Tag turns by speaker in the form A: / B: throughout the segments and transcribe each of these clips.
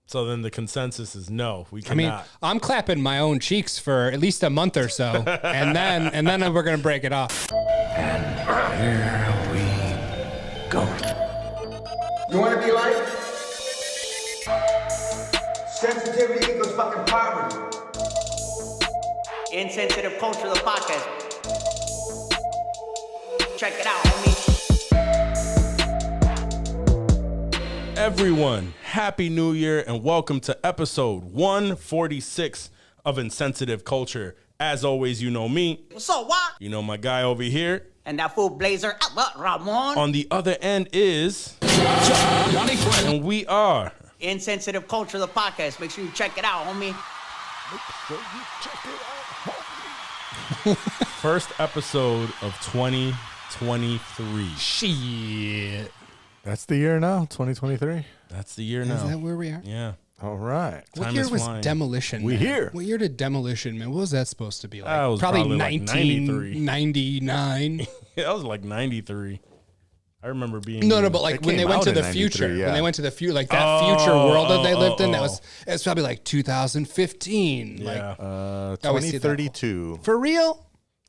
A: So then the consensus is no, we cannot.
B: I mean, I'm clapping my own cheeks for at least a month or so, and then we're gonna break it off.
C: And here we go.
D: You want to be like? Sensitivity equals fucking poverty.
E: Insensitive Culture, the podcast. Check it out, homie.
A: Everyone, Happy New Year and welcome to episode 146 of Insensitive Culture. As always, you know me.
E: So what?
A: You know my guy over here.
E: And that fool blazer, Ramon.
A: On the other end is... And we are...
E: Insensitive Culture, the podcast. Make sure you check it out, homie.
A: First episode of 2023.
B: Shit.
F: That's the year now, 2023.
A: That's the year now.
B: Is that where we are?
A: Yeah.
F: All right.
B: What year was Demolition
F: We
B: Man?
F: here.
B: What year did Demolition Man? What was that supposed to be like?
A: That was
B: probably
A: like
B: 1999.
A: Yeah, that was like 93. I remember being...
B: No, but like
F: It
B: when they
F: came
B: went
F: out
B: to
F: in
B: the
F: 93,
B: future,
F: yeah.
B: when they went to the future, like that future world that they lived in,
A: oh.
B: it's probably like 2015.
A: Yeah.
B: Like, I always see that.
F: 2032.
B: For real?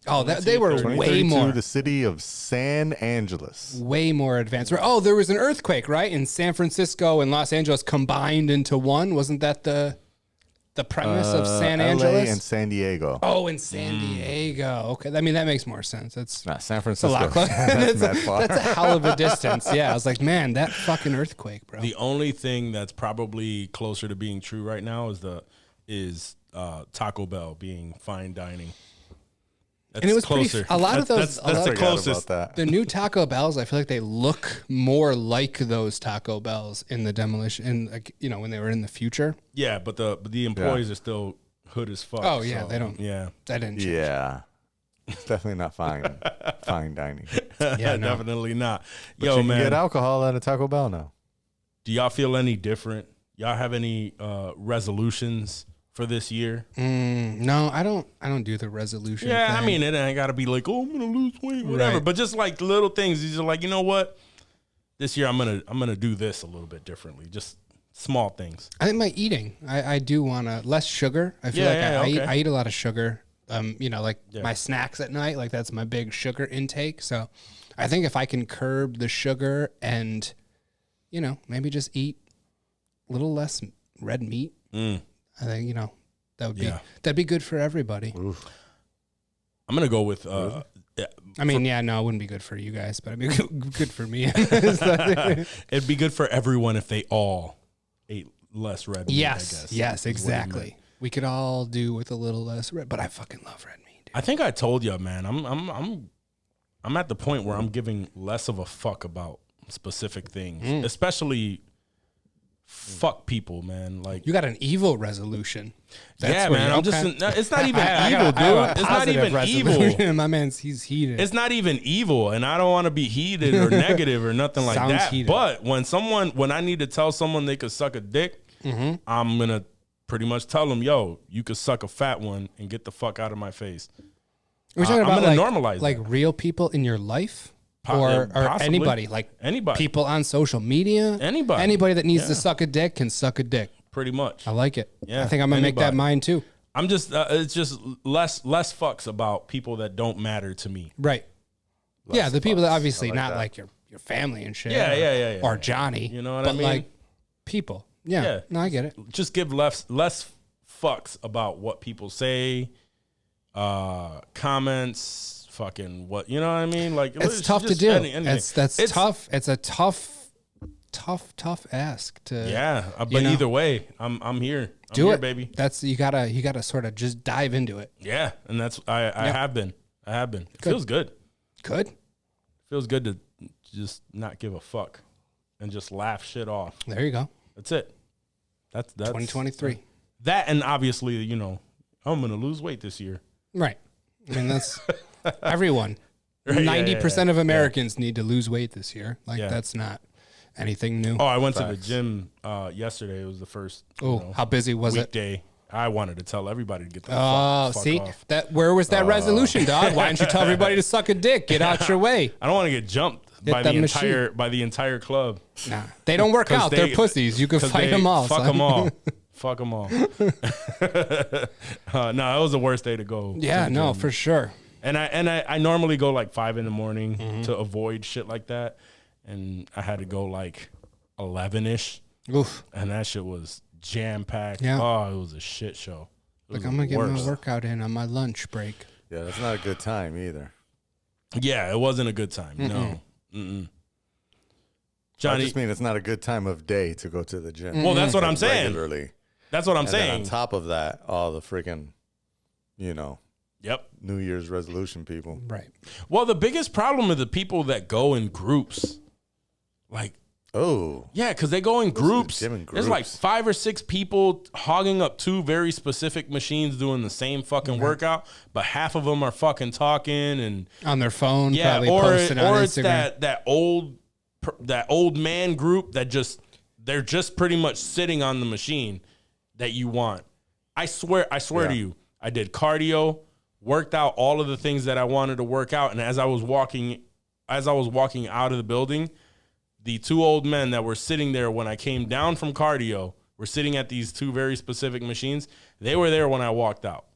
B: Oh, they were way
F: 2032,
B: more.
F: the city of San Angeles.
B: Way more advanced. Oh, there was an earthquake, right? In San Francisco and Los Angeles combined into one. Wasn't that the premise of San Angeles?
F: LA and San Diego.
B: Oh, in San Diego. Okay. I mean, that makes more sense. That's
F: Nah, San
B: a
F: Francisco.
B: lot closer.
F: That's that far.
B: That's a hell of a distance. Yeah. I was like, man, that fucking earthquake, bro.
A: The only thing that's probably closer to being true right now is Taco Bell being fine dining. That's
B: And it was
A: closer.
B: a lot of those.
A: That's
B: a lot
A: the
B: of-
A: closest.
F: About that.
B: The new Taco Bells, I feel like they look more like those Taco Bells in the demolition, and like when they were in the future.
A: Yeah, but the employees are still hood as fuck.
B: Oh yeah,
A: so,
B: they don't.
A: Yeah,
B: That didn't change.
F: Yeah. It's definitely not fine dining.
B: Yeah, no.
A: definitely not.
F: But
A: Yo,
F: you can
A: man,
F: get alcohol at a Taco Bell now.
A: do y'all feel any different? Y'all have any resolutions for this year?
B: No, I don't do the resolution.
A: Yeah, I
B: thing.
A: mean, it ain't got to be like, oh, I'm gonna lose weight, whatever.
B: Right.
A: But just like little things, you're just like, you know what? This year I'm gonna do this a little bit differently. Just small things.
B: I think my eating, I do want to less sugar. I feel
A: Yeah,
B: like
A: yeah,
B: I eat a lot of sugar. Like
A: Yeah.
B: my snacks at night, like that's my big sugar intake. So I think if I can curb the sugar and, maybe just eat a little less red meat, I think, that'd be good for everybody.
F: Oof.
A: I'm gonna go with
B: I mean, no, it wouldn't be good for you guys, but it'd be good for me.
A: it'd be good for everyone if they all ate less red meat. I guess,
B: yes,
A: is what it
B: exactly.
A: meant.
B: We could all do with a little less red, but I fucking love red meat, dude.
A: I think I told you, man. I'm at the point where I'm giving less of a fuck about specific things, especially fuck people, man. Like,
B: You got an evil resolution.
A: yeah,
B: where
A: man.
B: you're
A: I'm just.
B: okay.
A: It's not even
B: I
A: evil,
B: got a
A: dude. It's not
B: positive
A: even evil.
B: resolution. My man's he's heated.
A: It's not even evil, and I don't want to be heated or negative or nothing like
B: Sounds
A: that.
B: heated.
A: But when I need to tell someone they could suck a dick, I'm gonna pretty much tell them, yo, you could suck a fat one and get the fuck out of my face.
B: We're talking
A: I'm
B: about
A: gonna
B: like,
A: normalize
B: like
A: that.
B: real people in your life,
A: Possibly.
B: or anybody, like
A: Anybody.
B: people on social media,
A: Anybody.
B: that needs to
A: Yeah.
B: suck a dick can suck a dick.
A: Pretty much.
B: I like it.
A: Yeah,
B: I think I'm gonna make that
A: anybody.
B: mine too.
A: I'm just. It's just less fucks about people that don't matter to me.
B: Right. Yeah,
F: Less
B: the people that
F: fucks.
B: obviously
F: I like
B: not
F: that.
B: like your family and shit.
A: Yeah.
B: Or Johnny.
A: You know what
B: but
A: I mean?
B: like people. Yeah.
A: Yeah.
B: No, I get it.
A: Just give less fucks about what people say, comments, fucking what, you know what I mean? Like,
B: It's tough to
A: just
B: do.
A: anything.
B: That's tough. It's a tough ask to
A: Yeah, but
B: know?
A: either way, I'm here. I'm
B: do
A: here,
B: it,
A: baby.
B: That's you gotta sort of just dive into it.
A: Yeah, and that's I have been. It feels good.
B: Good.
A: Feels good to just not give a fuck and just laugh shit off.
B: There you go.
A: That's it. That's
B: 2023.
A: That, and obviously, I'm gonna lose weight this year.
B: Right. I mean, that's everyone.
A: Right, yeah,
B: 90% of Americans need to lose weight this year. Like,
A: Yeah.
B: that's not anything new.
A: Oh, I went to the
F: Facts.
A: gym yesterday. It was the first
B: How busy was it?
A: weekday. I wanted to tell everybody to get the
B: Oh,
A: fuck
B: see
A: off.
B: that? Where was that resolution, dog? Why didn't you tell everybody to suck a dick? Get out your way.
A: I don't want to get jumped. by
B: that
A: the entire club.
B: Nah, they don't work out. They're pussies. You can fight them all.
A: Fuck them all. Fuck them all. No, it was the worst day to go.
B: Yeah,
A: to the
B: no,
A: gym.
B: for sure.
A: And I normally go like 5 a.m. to avoid shit like that, and I had to go like 11ish,
B: Oof.
A: and that shit was jam packed.
B: Yeah.
A: Oh, it was a shit show.
B: Like I'm gonna get my workout in on my lunch break.
F: Yeah, that's not a good time either.
A: Yeah, it wasn't a good time. No. Johnny,
F: I just mean it's not a good time of day to go to the gym.
A: well, that's what I'm saying.
F: Regularly.
A: That's what I'm
F: And then
A: saying.
F: on top of that, all the freaking,
A: Yep.
F: New Year's resolution people.
B: Right.
A: Well, the biggest problem are the people that go in groups. Like,
F: Oh,
A: yeah, because they go in groups.
F: gym in
A: There's like
F: groups.
A: 5 or 6 people hogging up 2 very specific machines doing the same fucking workout, but half of them are fucking talking and
B: On their phone,
A: yeah,
B: probably
A: or
B: posting on
A: it's
B: Instagram.
A: that old man group that they're just pretty much sitting on the machine that you want. I swear to you, I did cardio, worked out all of the things that I wanted to work out, and as I was walking out of the building, the 2 old men that were sitting there when I came down from cardio were sitting at these 2 very specific machines. They were there when I walked out.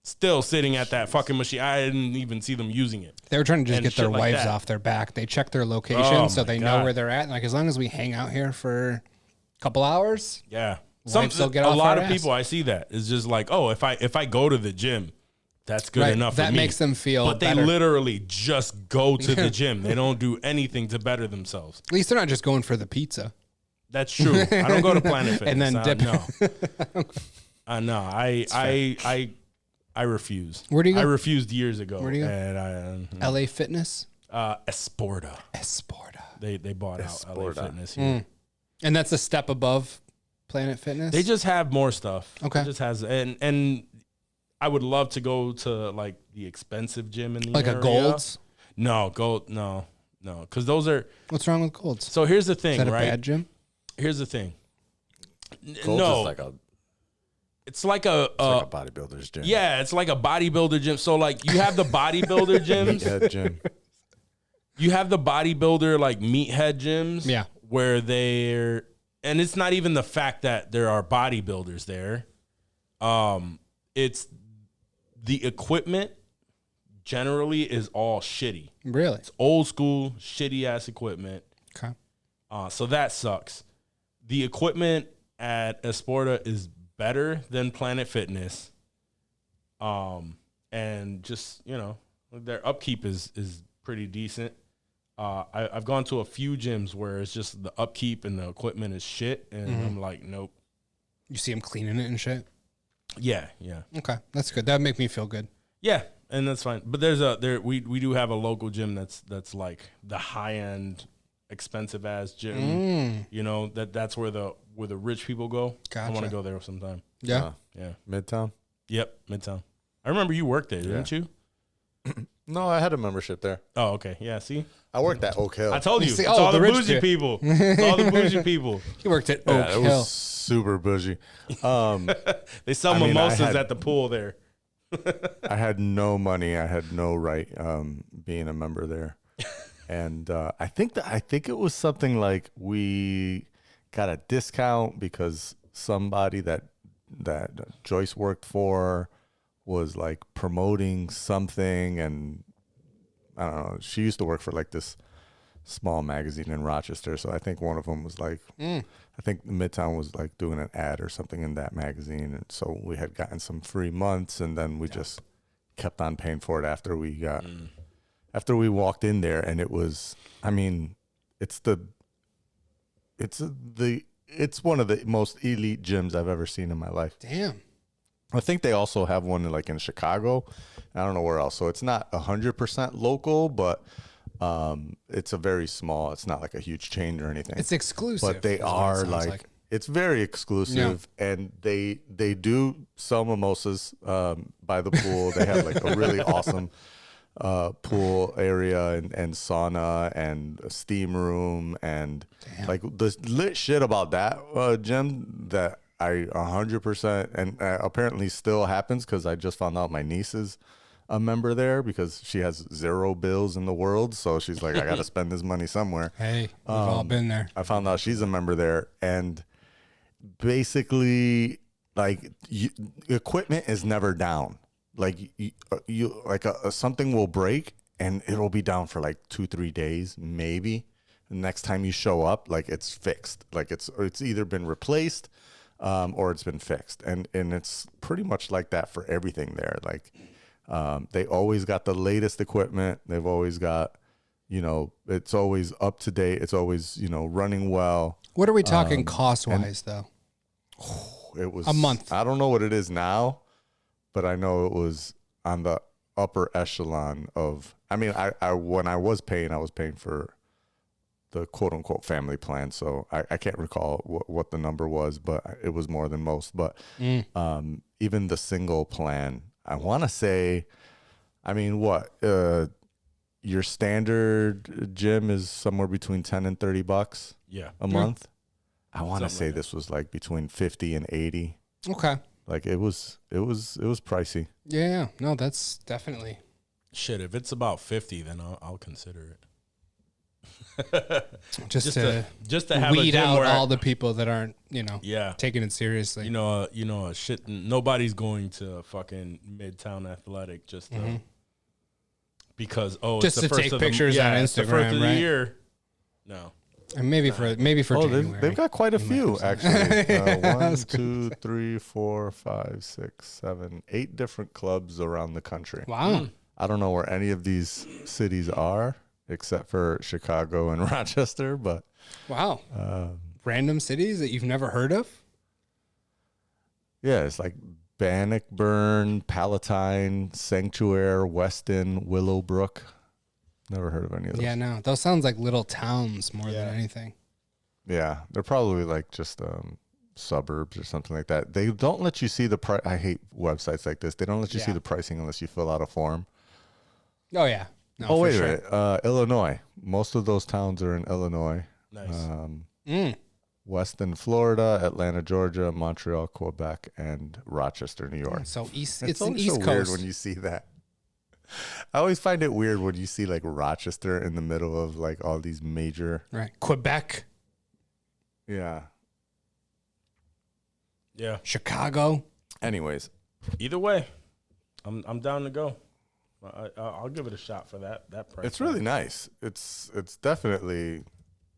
A: Still sitting at that fucking machine. I didn't even see them using it.
B: They were trying to just
A: and
B: get their
A: shit like
B: wives
A: that.
B: off their back. They check their location
A: Oh,
B: so
A: my
B: they
A: God.
B: know where they're at. And like as long as we hang out here for a couple hours,
A: Yeah.
B: Wives will get
A: a
B: off
A: lot
B: our
A: of
B: ass.
A: people I see that is just like, oh, if I go to the gym, that's good
B: Right.
A: enough
B: That
A: for me.
B: makes them feel
A: But they
B: better.
A: literally just go to the gym. They don't do anything to better themselves.
B: at least they're not just going for the pizza.
A: That's true. I don't go to Planet Fitness.
B: And then dip.
A: No. I refuse.
B: Where do you go?
A: I refused years ago.
B: Where do you go?
A: And
B: LA Fitness?
A: Esporta.
B: Esporta.
A: They bought out LA
F: Esporta.
A: Fitness here.
B: And that's a step above Planet Fitness?
A: They just have more stuff.
B: Okay.
A: It just has and I would love to go to like the expensive gym in the
B: like
A: area.
B: a Gold's?
A: No, Gold. No, because those are.
B: What's wrong with Gold's?
A: So here's the thing,
B: Is that a
A: right?
B: bad gym?
A: Here's the thing.
F: Gold's
A: No,
F: is like a bodybuilder's gym.
A: yeah, it's like a bodybuilder gym. So like you have the bodybuilder gyms.
F: Meathead gym.
A: You have the bodybuilder like meathead gyms.
B: Yeah.
A: Where they're, and it's not even the fact that there are bodybuilders there. It's the equipment generally is all shitty.
B: Really?
A: It's old school, shitty ass equipment.
B: Okay.
A: So that sucks. The equipment at Esporta is better than Planet Fitness. And just, their upkeep is pretty decent. I've gone to a few gyms where it's just the upkeep and the equipment is shit. And I'm like, nope.
B: You see them cleaning it and shit?
A: Yeah.
B: Okay. That's good. That would make me feel good.
A: Yeah. And that's fine. But we do have a local gym that's like the high end, expensive ass gym. That's where the rich people go. I want to
B: Gotcha.
A: go there sometime.
B: Yeah.
A: Yeah.
F: Midtown?
A: Yep. Midtown. I remember you worked there, didn't you?
F: No, I had a membership there.
A: Oh, okay. Yeah. See,
F: I worked at Oak Hill.
A: I told you.
B: See,
A: It's all
B: the
A: the
B: rich
A: bougie
B: dude.
A: people. It's all the bougie people.
B: He worked at
F: Yeah,
B: Oak
F: it
B: Hill.
F: was super bougie.
A: They sell
F: I mean, I
A: mimosas
F: had-
A: at the pool there.
F: I had no money. I had no right being a member there, and I think it was something like we got a discount because somebody that Joyce worked for was like promoting something, and I don't know. She used to work for like this small magazine in Rochester, so I think one of them was like, I think Midtown was like doing an ad or something in that magazine, and so we had gotten some free months, and then we just kept on paying for it after we walked in there, and it was, I mean, it's one of the most elite gyms I've ever seen in my life.
B: Damn.
F: I think they also have one like in Chicago. I don't know where else. So it's not 100% local, but it's a very small. It's not like a huge chain or anything.
B: It's exclusive.
F: But they
B: is what it
F: are
B: sounds
F: like it's very exclusive, and they do sell mimosas by the pool. They have like a really awesome pool area and sauna and a steam room and like the lit shit about that gym that I 100% and apparently still happens because I just found out my nieces a member there because she has 0 bills in the world. So she's like, I got to spend this money somewhere.
B: Hey, we've all been there.
F: I found out she's a member there, and basically, like, equipment is never down. Like something will break and it'll be down for like 2-3 days, maybe. The next time you show up, like, it's fixed. Like, it's either been replaced or it's been fixed, and it's pretty much like that for everything there. Like, they always got the latest equipment. They've always got, it's always up to date. It's always, running well.
B: What are we talking cost-wise, though?
F: It was
B: a month.
F: I don't know what it is now, but I know it was on the upper echelon of, I mean, I when I was paying for the quote unquote family plan. So I can't recall what the number was, but it was more than most. But even the single plan, I want to say, I mean, your standard gym is somewhere between $10 and $30 a month. I want to say this was like between 50 and 80.
B: Okay.
F: Like, it was pricey.
B: Yeah. No, that's definitely.
A: Shit, if it's about 50, then I'll consider it.
B: just to
A: have
B: weed
A: a gym
B: out
A: where
B: all the people that aren't, taking it seriously.
A: Shit. Nobody's going to fucking Midtown Athletic just to, because
B: just
A: it's the
B: to
A: first
B: take
A: of
B: pictures on
A: it's the
B: Instagram,
A: first of the
B: right?
A: year. No.
B: And maybe for January.
F: They've got quite a few, actually. 1, 2, 3, 4, 5, 6, 7, 8 different clubs around the country.
B: Wow.
F: I don't know where any of these cities are, except for Chicago and Rochester, but
B: wow. Random cities that you've never heard of?
F: Yeah, it's like Bannockburn, Palatine, Sanctuary, Weston, Willowbrook. Never heard of any of those.
B: Yeah, no. Those sounds like little towns more than anything.
F: Yeah, they're probably like just suburbs or something like that. They don't let you see the price. I hate websites like this. They don't let you see the pricing unless you fill out a form.
B: Oh, yeah. No,
F: Oh, wait a minute. Illinois. Most of those towns are in Illinois.
A: Nice.
F: Weston, Florida, Atlanta, Georgia, Montreal, Quebec, and Rochester, New York.
B: So it's
F: an
B: an East
F: so weird
B: Coast.
F: when you see that. I always find it weird when you see like Rochester in the middle of like all these major.
B: Right. Quebec.
F: Yeah.
A: Yeah.
B: Chicago.
F: Anyways.
A: Either way, I'm down to go. I'll give it a shot for that price.
F: It's really nice. It's definitely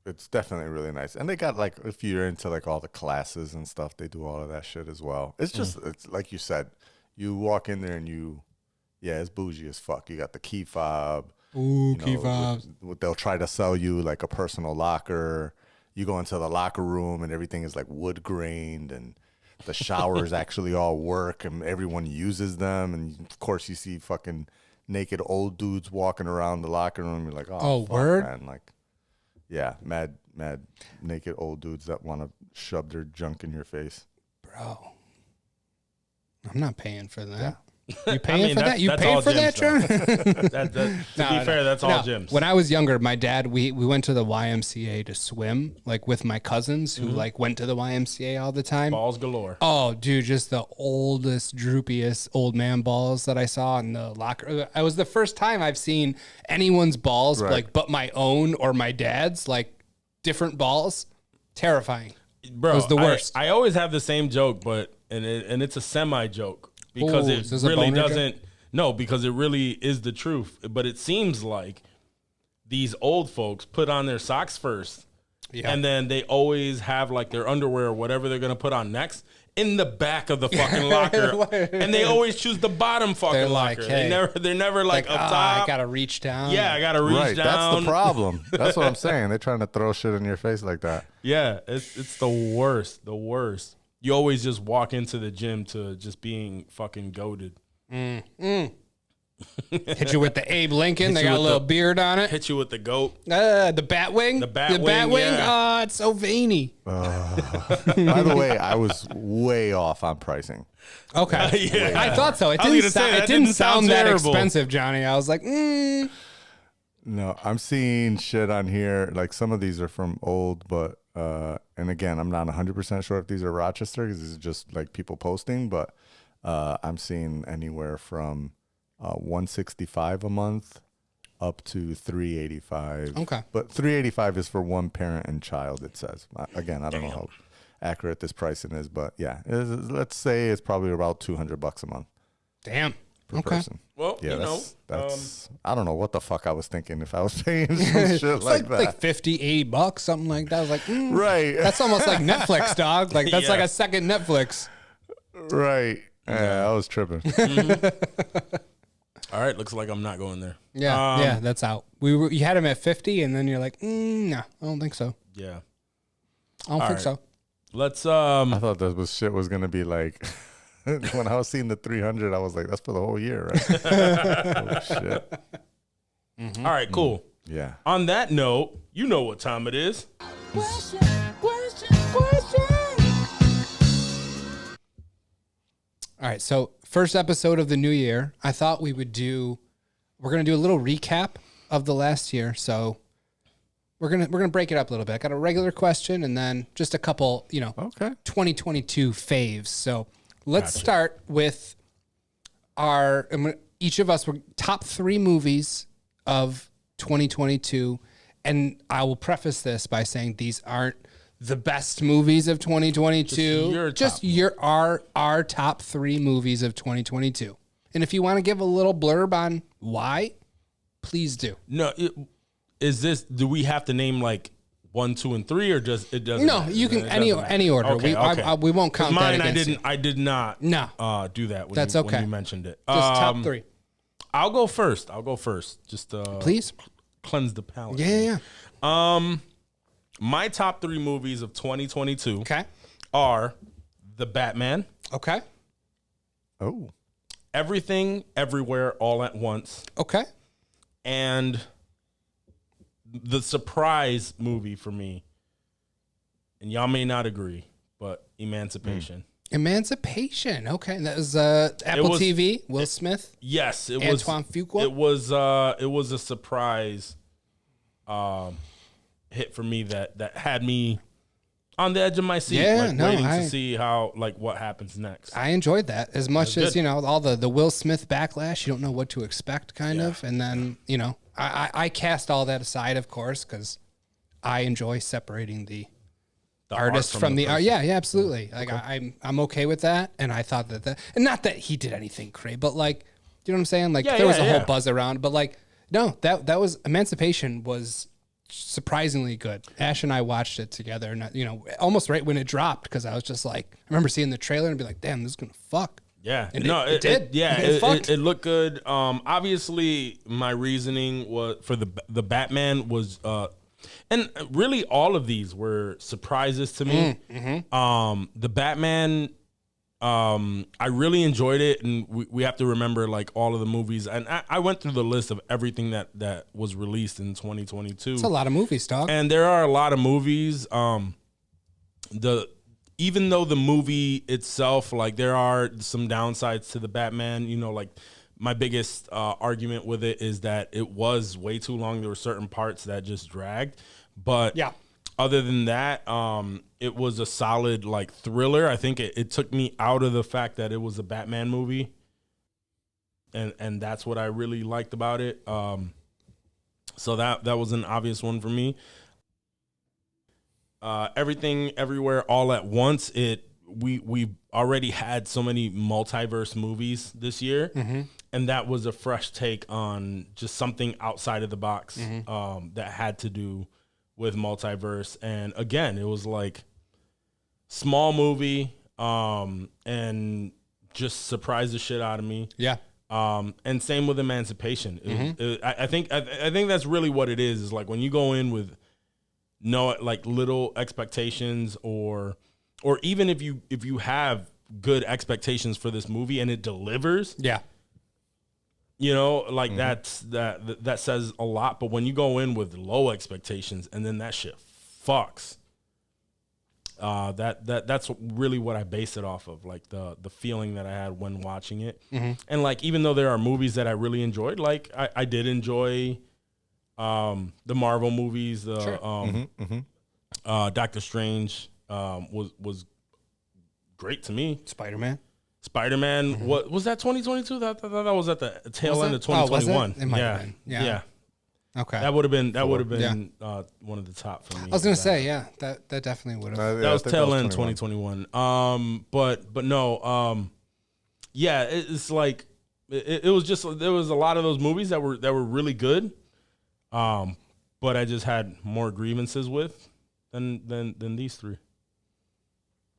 F: really nice. And they got like, if you're into like all the classes and stuff, they do all of that shit as well. It's just it's like you said, you walk in there and it's bougie as fuck. You got the key fob.
B: Ooh, key fobs.
F: They'll try to sell you like a personal locker. You go into the locker room and everything is like wood grained, and the showers actually all work and everyone uses them. And of course you see fucking naked old dudes walking around the locker room. You're like, oh fuck,
B: word?
F: man. Like, yeah, mad naked old dudes that want to shove their junk in your face.
B: Bro, I'm not paying for that.
F: Yeah.
B: You paying for that? You paid for that, John?
A: To be fair, that's all gyms.
B: When I was younger, my dad, we went to the YMCA to swim, like with my cousins who like went to the YMCA all the time.
A: Balls galore.
B: Oh, dude, just the oldest, droopiest old man balls that I saw in the locker. It was the first time I've seen anyone's balls, like, but my own or my dad's, like, different balls. Terrifying.
A: Bro,
B: it was the worst.
A: I always have the same joke, but it's a semi joke. Because it really doesn't. No, because it really is the truth. But it seems like these old folks put on their socks first. Yeah. And then they always have like their underwear or whatever they're going to put on next in the back of the fucking locker. And they always choose the bottom fucking locker. Hey, they're never like up top.
B: I got to reach down.
A: Yeah, I got to reach down.
F: That's the problem. That's what I'm saying. They're trying to throw shit in your face like that.
A: Yeah, it's the worst. The worst. You always just walk into the gym to just being fucking goated.
B: Hit you with the Abe Lincoln. They got a little beard on it.
A: Hit you with the goat.
B: The bat wing.
A: The bat wing.
B: Yeah. Oh, it's so veiny.
F: By the way, I was way off on pricing.
B: Okay.
A: Yeah.
B: I thought so. It didn't sound that expensive, Johnny. I was like,
F: No, I'm seeing shit on here. Like some of these are from old, but and again, I'm not 100% sure if these are Rochester because this is just like people posting, but I'm seeing anywhere from $165 a month up to $385.
B: Okay.
F: But $385 is for one parent and child, it says. Again, I don't know how accurate this pricing is, but yeah, let's say it's probably about $200 a month
B: Damn.
F: per person.
A: Well,
F: Yeah,
A: you know,
F: that's I don't know what the fuck I was thinking if I was paying some shit like that.
B: Like 50, 80 bucks, something like that. I was like,
F: Right.
B: that's almost like Netflix, dog. Like that's
A: Yeah.
B: like a second Netflix.
F: Right. Yeah, I was tripping.
A: all right, looks like I'm not going there.
B: Yeah, yeah, that's out. You had him at 50, and then you're like, no, I don't think so.
A: Yeah.
B: I don't think
A: right.
B: so.
A: Let's
F: I thought that shit was gonna be like when I was seeing the 300, I was like, that's for the whole year, right? Oh shit.
A: all right, cool.
F: Yeah.
A: On that note, you know what time it is.
B: All right, so first episode of the new year, I thought we're going to do a little recap of the last year. So we're going to break it up a little bit. I got a regular question and then just a couple,
F: Okay.
B: 2022 faves. So let's start with each of us were top 3 movies of 2022. And I will preface this by saying these aren't the best movies of 2022.
A: Just your top
B: our top 3 movies of 2022. And if you want to give a little blurb on why, please do.
A: No, do we have to name like 1, 2, and 3, or just it doesn't?
B: No,
A: matter?
B: you can
A: It
B: any
A: doesn't matter.
B: order.
A: Okay,
B: we won't count
A: mine.
B: that against you.
A: I did not.
B: No.
A: Do that. When
B: That's
A: you,
B: okay.
A: When you mentioned it.
B: Just top 3.
A: I'll go first. Just
B: Please.
A: cleanse the palate.
B: Yeah.
A: My top 3 movies of 2022
B: Okay.
A: are The Batman,
B: Okay.
F: Oh.
A: Everything, Everywhere, All at Once,
B: Okay.
A: and the surprise movie for me, and y'all may not agree, but Emancipation.
B: Emancipation. Okay. That was Apple
A: was-
B: TV, Will Smith.
A: Yes, it
B: Antoine Fuqua?
A: It was a surprise hit for me that had me on the edge of my seat,
B: Yeah,
A: waiting to see how what happens next.
B: I enjoyed that as much
A: It was
B: as,
A: good.
B: all the Will Smith backlash. You don't know what to expect kind of. And then, I cast all that aside, of course, because I enjoy separating the artist
A: art
B: from the art.
A: person.
B: Yeah, absolutely. Like I'm okay with that. And I thought that and not that he did anything crazy, but like, you know what I'm saying? Like there was a whole buzz around, but like, no, that was Emancipation was surprisingly good. Ash and I watched it together, and almost right when it dropped, because I was just like, I remember seeing the trailer and be like, damn, this is gonna fuck.
A: Yeah,
B: And
A: no,
B: it did. It fucked.
A: It looked good. Obviously, my reasoning was for the Batman was, and really all of these were surprises to me. The Batman, I really enjoyed it, and we have to remember like all of the movies, and I went through the list of everything that was released in 2022.
B: It's a lot of movies, dog.
A: And there are a lot of movies. Even though the movie itself, like there are some downsides to the Batman, like my biggest argument with it is that it was way too long. There were certain parts that just dragged, but
B: Yeah.
A: Other than that, it was a solid like thriller. I think it took me out of the fact that it was a Batman movie, and that's what I really liked about it. So that was an obvious one for me. Everything, Everywhere, All at Once. We already had so many multiverse movies this year, and that was a fresh take on just something outside of the box that had to do with multiverse. And again, it was like small movie and just surprised the shit out of me.
B: Yeah.
A: And same with Emancipation. I think that's really what it is like when you go in with no like little expectations, or even if you have good expectations for this movie and it delivers,
B: Yeah.
A: like that says a lot. But when you go in with low expectations and then that shit fucks, that's really what I base it off of, like the feeling that I had when watching it. And like even though there are movies that I really enjoyed, like I did enjoy the Marvel movies, Doctor Strange was great to me.
B: Spider-Man.
A: Spider-Man, what was that 2022? I thought that was at the tail end of
B: Oh, was it?
A: 2021.
B: It might have been. Yeah. Okay.
A: That would have been one of the top for me.
B: I was gonna say, that definitely would have.
A: That was tail end 2021. But no, it's like it was just there was a lot of those movies that were really good, but I just had more grievances with than these three.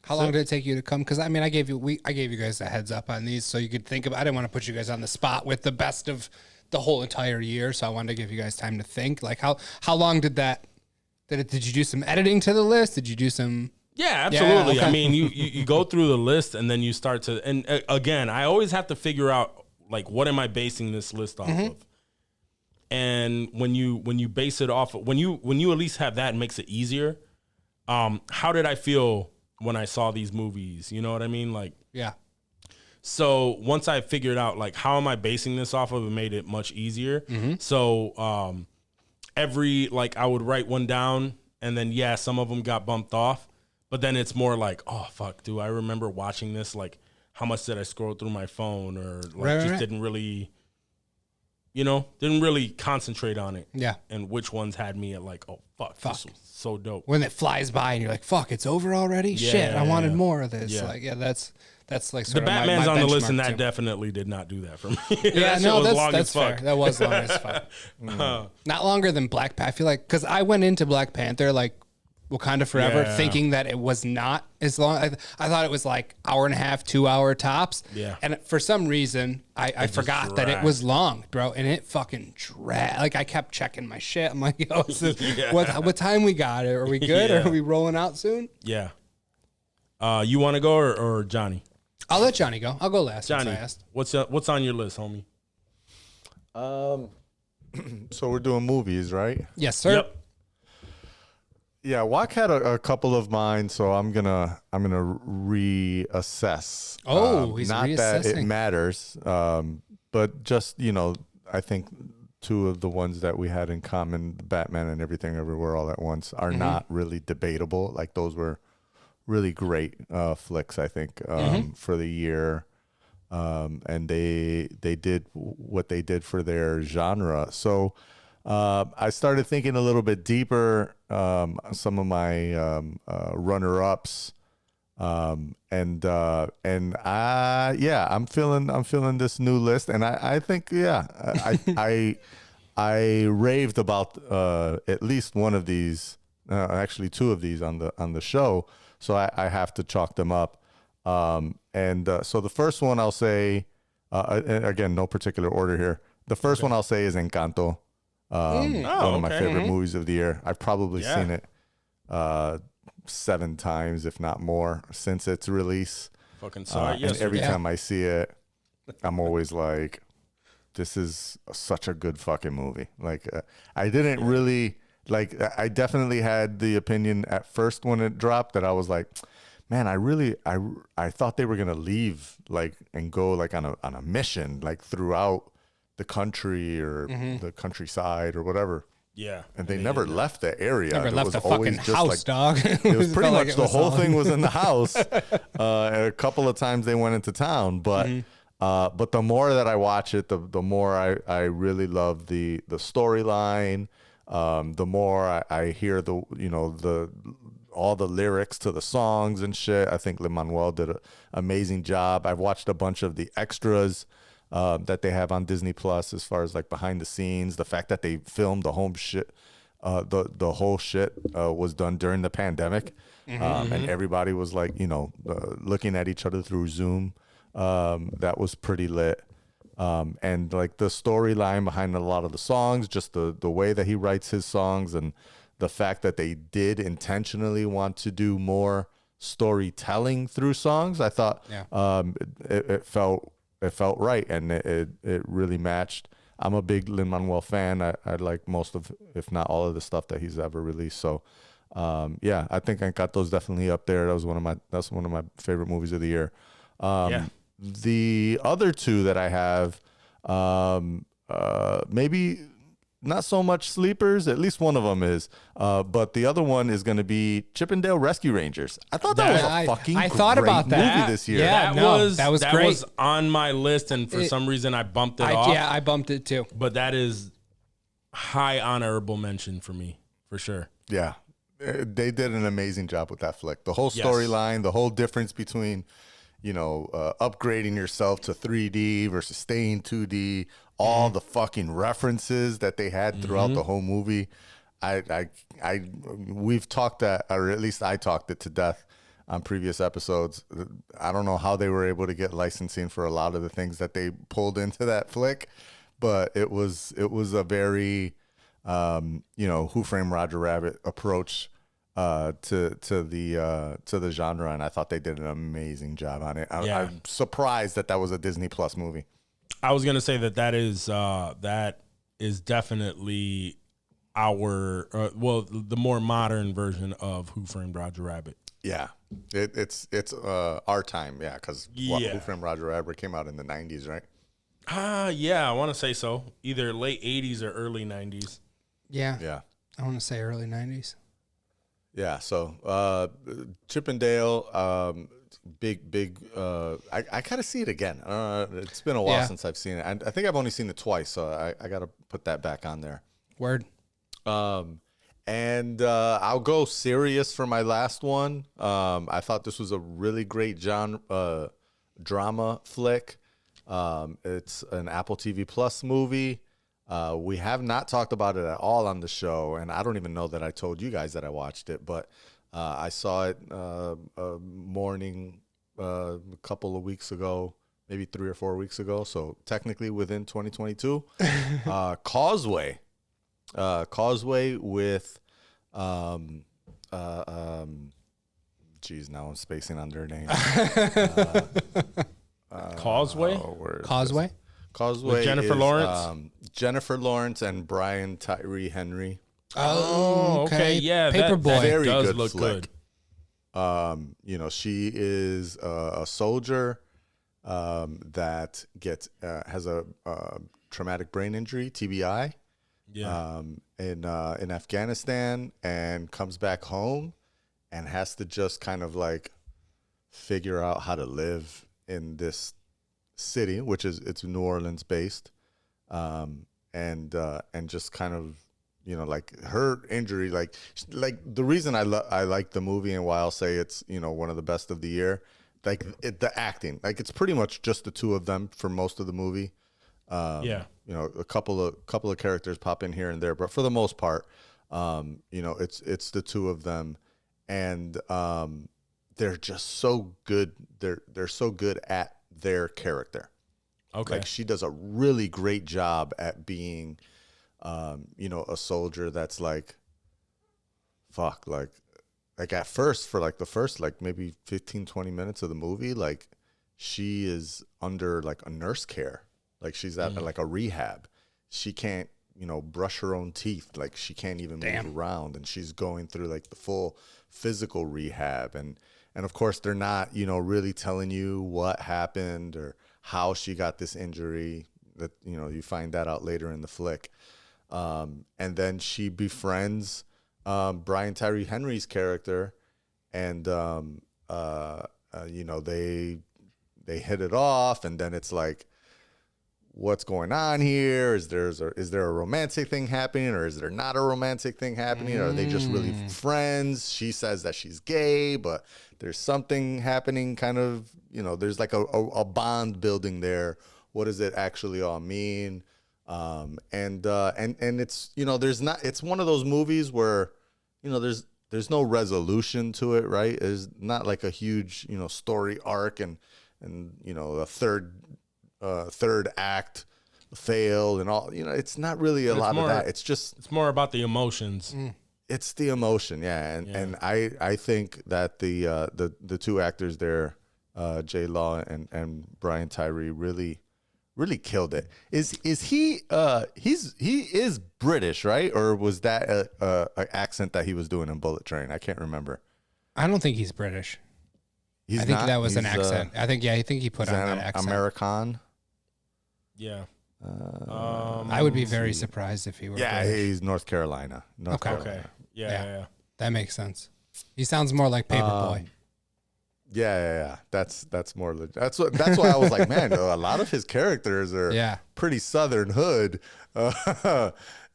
B: How long did it take you to come? Because I mean, I gave you guys a heads up on these, so you could think of. I didn't want to put you guys on the spot with the best of the whole entire year, so I wanted to give you guys time to think. Like, how long did that? Did you do some editing to the list? Did you do some?
A: Yeah, absolutely.
B: Yeah, okay.
A: I mean, you go through the list and then you start to. And again, I always have to figure out like what am I basing this list off of. And when you base it off, when you at least have that, it makes it easier. How did I feel when I saw these movies? You know what I mean? Like,
B: Yeah.
A: So once I figured out like how am I basing this off of, it made it much easier. So I would write one down, and then some of them got bumped off, but then it's more like, oh fuck, do I remember watching this? Like, how much did I scroll through my phone, or like didn't really, didn't really concentrate on it. Yeah. And which ones had me at like, oh fuck. This was so dope.
B: When it flies by and you're like, fuck, it's over already. Shit, I wanted more of this. Like, that's like sort
A: the
B: of
A: Batman's
B: my
A: on the list, and that
B: too.
A: definitely did not do that for me.
B: That's fair. That was long as fuck. Not longer than Black Panther. I feel like because I went into Black Panther like Wakanda Forever thinking that it was not as long. I thought it was like hour and a half, 2 hour tops. Yeah. And for some reason, I forgot that it was long, bro. And it fucking dragged. Like I kept checking my shit. I'm like, yo, what time we got? Are we good? Or are we rolling out soon?
A: Yeah. You want to go or Johnny?
B: I'll let Johnny go. I'll go last.
A: Johnny, what's on your list, homie?
F: So we're doing movies, right?
B: Yes, sir.
A: Yep.
F: Yeah, Wak had a couple of mine, so I'm gonna reassess.
B: Oh, he's
F: not that it
B: reassessing.
F: matters, but just I think two of the ones that we had in common, Batman and Everything Everywhere All at Once, are not really debatable. Like those were really great flicks, I think, for the year. And they did what they did for their genre. So I started thinking a little bit deeper, some of my runner-ups. I'm feeling this new list, and I think I raved about at least one of these, actually two of these on the show. So I have to chalk them up. So the first one I'll say, again, no particular order here. The first one I'll say is Encanto. One of my favorite movies of the year. I've probably seen it 7 times, if not more, since its release.
A: Fucking sorry.
F: And every time I see it, I'm always like, this is such a good fucking movie. Like, I didn't really... Like, I definitely had the opinion at first when it dropped that I was like, man, I thought they were gonna leave like and go like on a mission like throughout the country or the countryside or whatever. Yeah, and they never left the area.
B: Never left the
F: fucking
B: house, dog.
F: It was pretty much the whole thing was in the house. A couple of times they went into town, but the more that I watch it, the more I really love the storyline. The more I hear all the lyrics to the songs and shit. I think Lin-Manuel did an amazing job. I've watched a bunch of the extras that they have on Disney Plus as far as like behind the scenes. The fact that they filmed the home shit, the whole shit was done during the pandemic, and everybody was like looking at each other through Zoom. That was pretty lit. And like the storyline behind a lot of the songs, just the way that he writes his songs, and the fact that they did intentionally want to do more storytelling through songs, I thought it felt right, and it really matched. I'm a big Lin-Manuel fan. I like most of, if not all of the stuff that he's ever released. So I think Encanto's definitely up there. That's one of my favorite movies of the year. The other two that I have, maybe not so much sleepers. At least one of them is. But the other one is going to be Chippendale Rescue Rangers. I thought that was a fucking
B: I thought
F: great
B: about that.
F: movie this year.
B: Yeah. that was great.
A: That was on my list, and for some reason I bumped it off.
B: Yeah, I bumped it too.
A: But that is high honorable mention for me, for sure.
F: Yeah. They did an amazing job with that flick. The whole storyline, the whole difference between, upgrading yourself to 3D versus staying 2D, all the fucking references that they had throughout the whole movie. We've talked that, or at least I talked it to death on previous episodes. I don't know how they were able to get licensing for a lot of the things that they pulled into that flick, but it was a very Who Framed Roger Rabbit approach to the genre, and I thought they did an amazing job on it. I'm surprised that was a Disney Plus movie.
A: I was gonna say that is definitely the more modern version of Who Framed Roger Rabbit.
F: Yeah, it's our time. Yeah, because Who Framed Roger Rabbit came out in the 90s, right?
A: Yeah, I want to say so. Either late 80s or early 90s.
B: Yeah. I want to say early 90s.
F: Yeah, so Chippendale, big. I gotta see it again. It's been a while since I've seen it. I think I've only seen it twice, so I gotta put that back on there.
B: Word.
F: And I'll go serious for my last one. I thought this was a really great drama flick. It's an Apple TV Plus movie. We have not talked about it at all on the show, and I don't even know that I told you guys that I watched it, but I saw it morning a couple of weeks ago, maybe 3 or 4 weeks ago, so technically within 2022. Causeway with geez, now I'm spacing on their name.
A: Causeway?
B: Causeway?
F: Causeway
A: with Jennifer
F: is,
A: Lawrence?
F: She and Brian Tyree Henry.
B: Oh, okay.
A: Yeah,
B: Paperboy.
F: Very
A: does
F: good
A: look
F: flick.
A: good.
F: She is a soldier that has a traumatic brain injury, TBI, in Afghanistan, and comes back home and has to just kind of like figure out how to live in this city, which it's New Orleans based, and just kind of, like her injury, like the reason I like the movie and why I'll say it's one of the best of the year, like the acting, like it's pretty much just the two of them for most of the movie. A couple of characters pop in here and there, but for the most part, it's the two of them, and they're just so good. They're so good at their character.
A: Okay.
F: Like she does a really great job at being, a soldier that's like, fuck, like at first, for like the first, like maybe 15, 20 minutes of the movie, like she is under like a nurse care. Like she's at like a rehab. She can't, brush her own teeth. Like she can't even move around, and she's going through like the full physical rehab. And of course they're not, really telling you what happened or how she got this injury. That, you find that out later in the flick. And then she befriends Brian Tyree Henry's character, and they hit it off, and then it's like, what's going on here? Is there a romantic thing happening, or is there not a romantic thing happening? Are they just really friends? She says that she's gay, but there's something happening, kind of, there's like a bond building there. What does it actually all mean? And it's, it's one of those movies where, there's no resolution to it, right? It's not like a huge, story arc and a third act fail and all, it's not really a lot of that. It's more
A: about the emotions.
F: It's the emotion. Yeah. And I think that the two actors there, J Law and Brian Tyree, really killed it. Is he is British, right? Or was that an accent that he was doing in Bullet Train? I can't remember.
B: I don't think he's British. I think that was an accent. I think he put on that accent.
F: American.
A: Yeah.
B: I would be very surprised if he were.
F: Yeah,
B: British.
F: he's North Carolina. North Carolina.
A: Okay. Yeah.
B: That makes sense. He sounds more like Paperboy.
F: Yeah. That's more. That's why I was like, man, a lot of his characters are pretty Southern hood.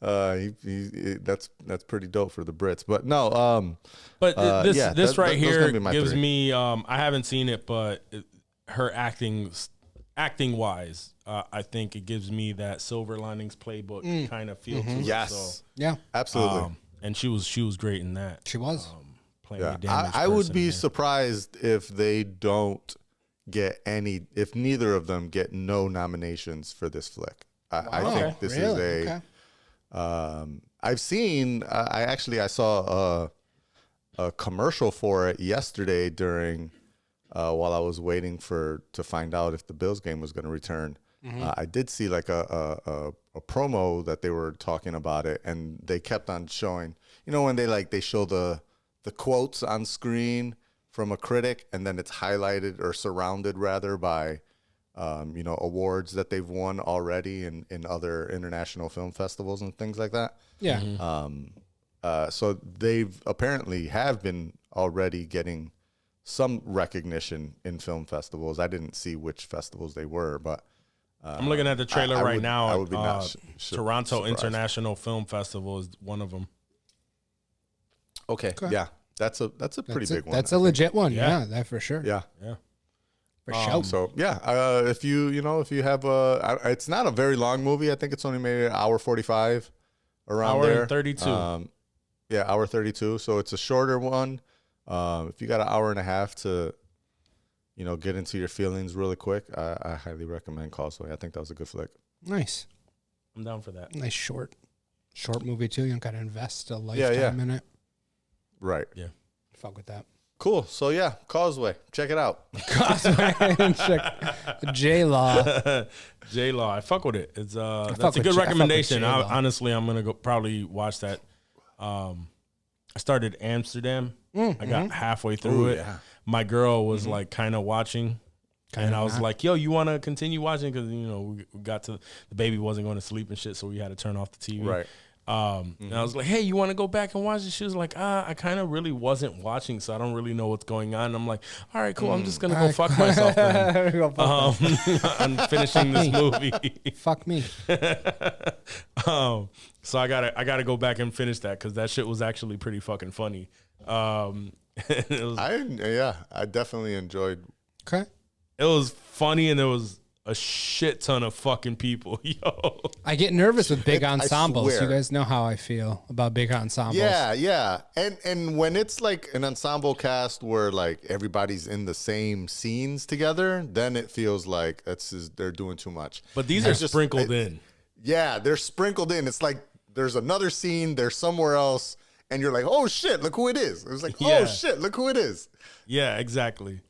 F: That's pretty dope for the Brits. But no.
A: But this right here
F: be
A: gives
F: three.
A: me. I haven't seen it, but her acting wise, I think it gives me that Silver Linings Playbook kind of feel to it.
F: Yes.
A: So,
B: Yeah,
F: absolutely.
A: and she was great in that.
B: she was.
A: Playing
F: Yeah,
A: a damaged
F: I would
A: person
F: be
A: there.
F: surprised if they don't get if neither of them get no nominations for this flick. I think this is I've seen. I saw a commercial for it yesterday during while I was waiting to find out if the Bills game was going to return. I did see like a promo that they were talking about it, and they kept on showing. You know when they show the quotes on screen from a critic, and then it's highlighted or surrounded rather by, awards that they've won already in other international film festivals and things like that.
B: Yeah.
F: So they've apparently have been already getting some recognition in film festivals. I didn't see which festivals they were, but
A: I'm looking at the trailer right now.
F: I would be
A: Toronto
F: surprised.
A: International Film Festival is one of them.
F: Okay. Yeah, that's a pretty big one.
B: That's a legit one.
A: Yeah.
B: Yeah, that for sure.
F: Yeah.
B: For sure.
F: So yeah, if you have it's not a very long movie. I think it's only maybe an hour 45 around
A: Hour
F: there.
A: and 32.
F: Hour 32. So it's a shorter one. If you got an hour and a half to, get into your feelings really quick, I highly recommend Causeway. I think that was a good flick.
B: Nice.
A: I'm down for that.
B: Nice short movie too. You don't got to invest a lifetime in it.
F: Right.
A: Yeah.
B: Fuck with that.
F: Cool. So yeah, Causeway. Check it out.
B: J-Law.
A: J-Law. I fuck with it. It's
B: fuck
A: that's a
B: with
A: good
B: J- I fuck with
A: recommendation.
B: J-Law.
A: Honestly, I'm gonna go probably watch that. I started Amsterdam. I got halfway through it.
F: Yeah.
A: My girl was like kind of watching. And I was
B: not.
A: like, yo, you want to continue watching? Because, we got to, the baby wasn't going to sleep and shit, so we had to turn off the TV.
F: Right.
A: And I was like, hey, you want to go back and watch it? She was like, I kind of really wasn't watching, so I don't really know what's going on. And I'm like, all right, cool. I'm just going to go fuck myself then. I'm finishing this movie.
B: Fuck me.
A: So I gotta go back and finish that because that shit was actually pretty fucking funny. It was
F: I definitely enjoyed.
B: Okay.
A: it was funny and there was a shit ton of fucking people. Yo,
B: I get nervous with big ensembles.
F: swear.
B: You guys know how I feel about big ensembles.
F: Yeah. And when it's like an ensemble cast where like everybody's in the same scenes together, then it feels like they're doing too much.
A: but these are
F: just-
A: sprinkled in.
F: Yeah, they're sprinkled in. It's like there's another scene, they're somewhere else, and you're like, oh shit, look who it is. It was like,
A: Yeah.
F: oh shit, look who it is.
A: Yeah, exactly.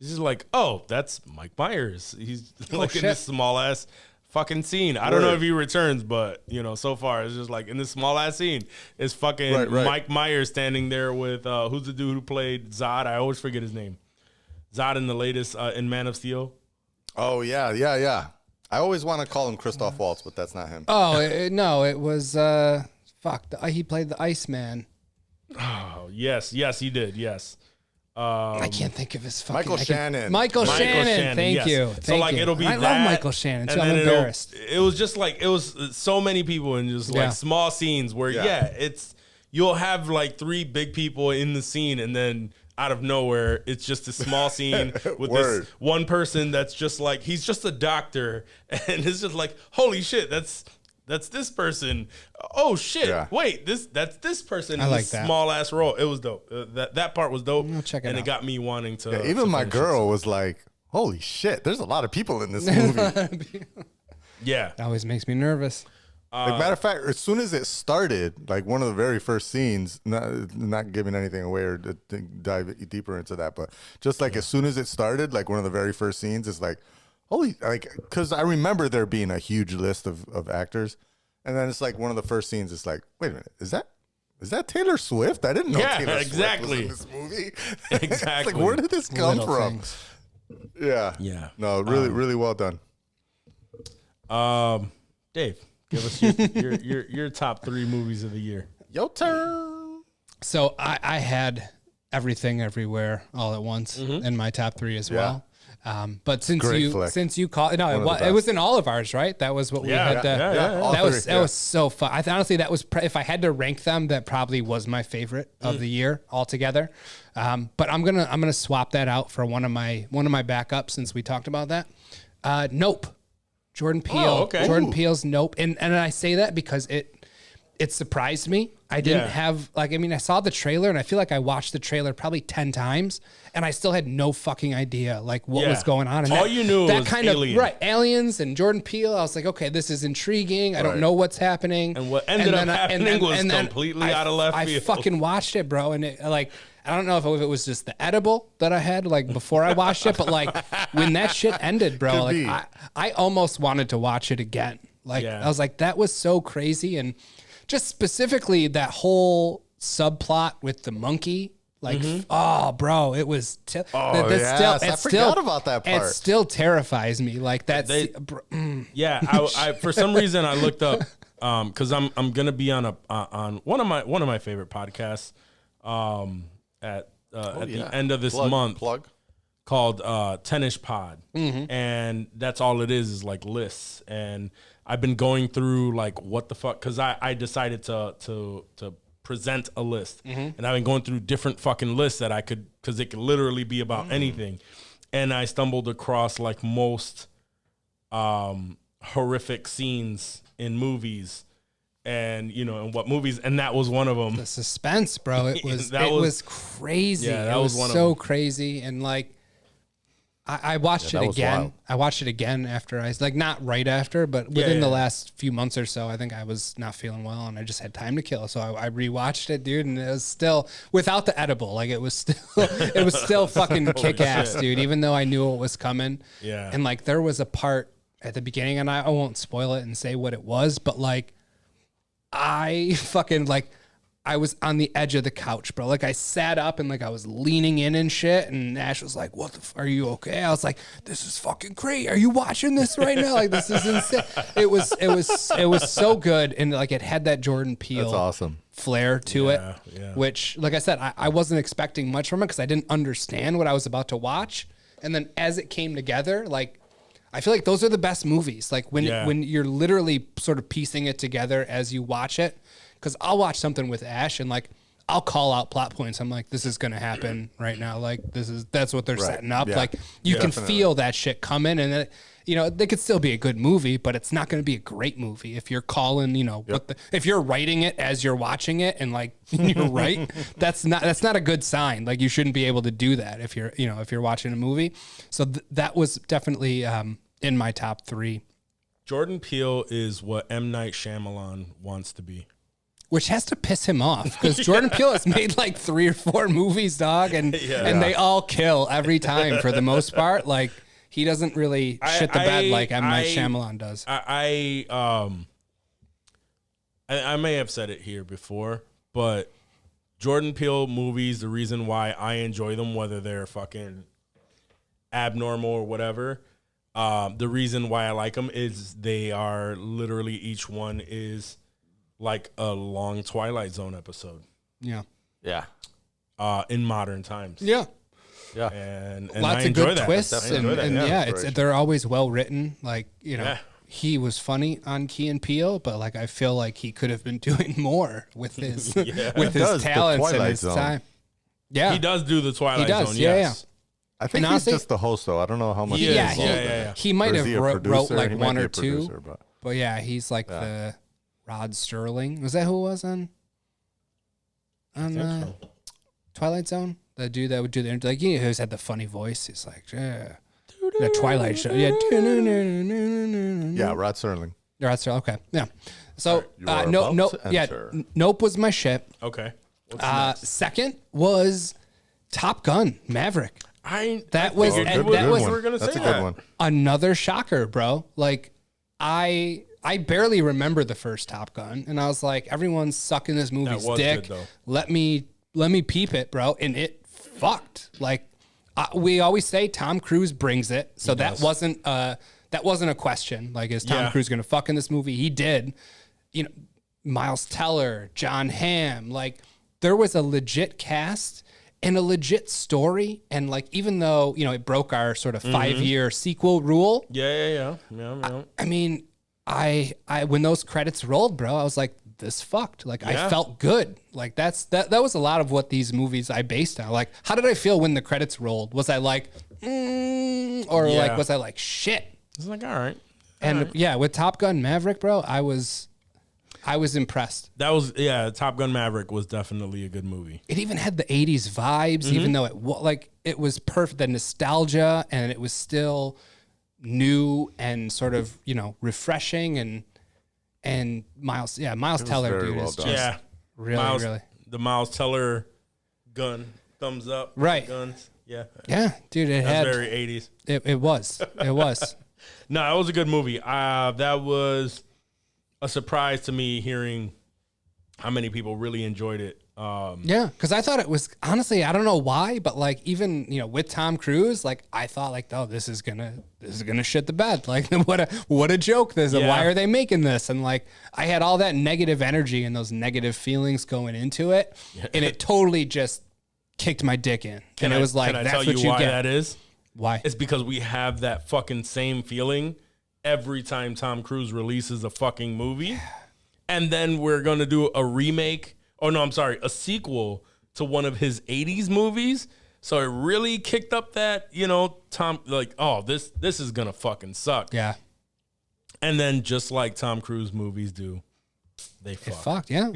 A: It's just like, oh, that's Mike Myers. He's like in
B: shit.
A: this small ass fucking scene. I don't know
F: Word.
A: if he returns, but so far it's just like in this small ass scene, it's fucking
F: Right.
A: Mike Myers standing there with who's the dude who played Zod? I always forget his name. Zod in the latest in Man of Steel.
F: Oh yeah. I always want to call him Christoph Waltz, but that's not him.
B: Oh no, it was he played the Iceman.
A: Oh yes, he did. Yes.
B: I can't think of his fucking
F: Michael Shannon.
B: Michael Shannon. Thank
A: yes.
B: you.
A: So
B: Thank
A: like
B: you.
A: it'll be
B: I
A: that,
B: love Michael Shannon. So
A: and
B: I'm
A: then
B: embarrassed.
A: It was just like it was so many people and just like
B: Yeah.
A: small scenes where it's you'll have like three big people in the scene and then out of nowhere it's just a small scene with
F: Word.
A: this one person that's just like he's just a doctor and it's just like holy shit that's this person. Oh shit!
F: Yeah.
A: Wait, that's this person.
B: I
A: in
B: like
A: this
B: that.
A: small ass role. It was dope. That part was dope.
B: I'll check it
A: and
B: out.
A: it got me wanting to.
F: Yeah,
A: to
F: even my
A: finish it.
F: girl was like, holy shit, there's a lot of people in this movie.
A: Yeah,
B: That always makes me nervous.
F: Like, matter of fact, as soon as it started, like one of the very first scenes, not giving anything away or to dive deeper into that, but just like as soon as it started, like one of the very first scenes is like, holy, like, because I remember there being a huge list of actors, and then it's like one of the first scenes is like, wait a minute, is that Taylor Swift? I didn't know
A: Yeah,
F: Taylor
A: exactly.
F: Swift was in this movie.
A: Exactly.
F: It's like, where did this come
B: Little
F: from?
B: things.
F: Yeah.
A: Yeah.
F: No, really well done.
A: Dave, give us your top 3 movies of the year.
F: Your turn.
B: So I had Everything Everywhere All at Once in my top 3 as well. But since you called, it was in all of ours, right? That was what we had. That was so fun. Honestly, that was if I had to rank them, that probably was my favorite of the year altogether. But I'm gonna swap that out for one of my backups since we talked about that. Nope, Jordan Peele.
A: Oh, okay.
B: Jordan Peele's Nope, and I say that because it surprised me. I didn't have I saw the trailer and I feel like I watched the trailer probably 10 times and I still had no fucking idea what was going on. And
A: all you knew was
B: kind
A: Alien.
B: of right, aliens and Jordan Peele. I was like, okay, this is intriguing. I don't know what's happening.
A: And what ended up happening was completely out of left field.
B: I fucking watched it, bro, and it I don't know if it was just the edible that I had before I watched it, but when that shit ended, bro, I almost wanted to watch it again. I was like, that was so crazy. And just specifically that whole subplot with the monkey, oh, bro, it was.
F: I forgot about that part.
B: It still terrifies me.
A: I for some reason I looked up because I'm gonna be on one of my favorite podcasts at the end of this month called Tennis Pod, and that's all it is lists. And I've been going through what the fuck, because I decided to present a list, and I've been going through different fucking lists that I could, because it could literally be about anything, and I stumbled across most horrific scenes in movies, and and what movies, and that was one of them.
B: The suspense, bro, it was crazy. Yeah, that was one so crazy, and I watched it again. Wild. I watched it again after not right after, but within the last few months or so. I think I was not feeling well, and I just had time to kill, so I rewatched it, dude. And it was still without the edible. It was still fucking kick ass, dude. Even though I knew what was coming. Yeah. And there was a part at the beginning, and I won't spoil it and say what it was, but I fucking I was on the edge of the couch, bro. I sat up and I was leaning in and shit. And Ash was like, "What the? Are you okay?" I was like, "This is fucking crazy. Are you watching this right now? This is insane." It was so good, and it had that Jordan Peele flair to it, which, like I said, I wasn't expecting much from it because I didn't understand what I was about to watch. And then as it came together, I feel like those are the best movies. When you're literally sort of piecing it together as you watch it. Because I'll watch something with Ash and I'll call out plot points. I'm like, this is gonna happen right now. That's what they're setting up.
F: Yeah.
B: You can feel that shit coming, and they could still be a good movie, but it's not gonna be a great movie if you're calling. If you're writing it as you're watching it and you're right, that's not a good sign. You shouldn't be able to do that if you're watching a movie. So that was definitely in my top 3.
A: Jordan Peele is what M. Night Shyamalan wants to be.
B: Which has to piss him off because Jordan Peele has made 3 or 4 movies, dog, and they all kill every time for the most part. He doesn't really shit the bed like M. Night Shyamalan does.
A: I may have said it here before, but Jordan Peele movies, the reason why I enjoy them, whether they're fucking abnormal or whatever, the reason why I like them is they are literally, each one is a long Twilight Zone episode.
B: Yeah.
F: Yeah.
A: In modern times.
B: Yeah.
F: Yeah.
A: And
B: lots of good twists. And they're always well written. He was funny on Key and Peele, but I feel like he could have been doing more with his talents and his time. Yeah.
A: He does do the Twilight Zone,
B: yes.
F: I think he's just the host, though. I don't know how much.
B: He might have wrote one or two.
F: Producer,
B: but yeah, he's the Rod Sterling. Was that who it was on Twilight Zone? The dude that would do the he always had the funny voice. He's the Twilight show. Yeah.
F: Yeah, Rod Sterling.
B: Rod Sterling. Okay. Yeah. So Nope was my shit.
A: Okay.
B: Second was Top Gun Maverick.
A: That was
F: That's a good one.
B: Another shocker, bro. I barely remember the first Top Gun, and I was like, everyone's sucking this movie's dick. Good, let me peep it, bro. And it fucked. We always say Tom Cruise brings it, so that wasn't that wasn't a question. Like, is Tom Cruise going to fuck in this movie? He did. You know, Miles Teller, John Hamm, like there was a legit cast and a legit story. And like, even though, you know, it broke our sort of 5-year sequel rule.
A: Yeah.
B: I mean, I when those credits rolled, bro, I was like, this fucked. Like, I felt good. Like that was a lot of what these movies I based on. Like, how did I feel when the credits rolled? Was I like, or like, was I like, shit?
A: It's like, all right.
B: And yeah, with Top Gun Maverick, bro, I was impressed.
A: That was, Top Gun Maverick was definitely a good movie.
B: It even had the 80s vibes, even though it was perfect, the nostalgia, and it was still new and sort of, you know, refreshing. And Miles Teller, dude,
F: well
B: is
F: done.
B: just really.
A: The Miles Teller gun, thumbs up.
B: Right.
A: Guns. Yeah.
B: Yeah, dude,
A: That's very 80s.
B: It was. It was.
A: No, that was a good movie. That was a surprise to me hearing how many people really enjoyed it.
B: Yeah, because I thought it was, honestly, I don't know why, but like, even, you know, with Tom Cruise, like I thought like, oh, this is gonna shit the bed. Like, what a joke this is. Why are they making this? And like, I had all that negative energy and those negative feelings going into it, and it totally just kicked my dick in. And it was like,
A: can I
B: that's
A: tell
B: what
A: you
B: you
A: why
B: get.
A: that is?
B: Why?
A: It's because we have that fucking same feeling every time Tom Cruise releases a fucking movie. And then we're going to do a remake. Oh, no, I'm sorry. A sequel to one of his 80s movies. So it really kicked up that, you know, Tom, like, oh, this is going to fucking suck.
B: Yeah.
A: And then just like Tom Cruise movies do, they fuck.
B: It fucked, yeah.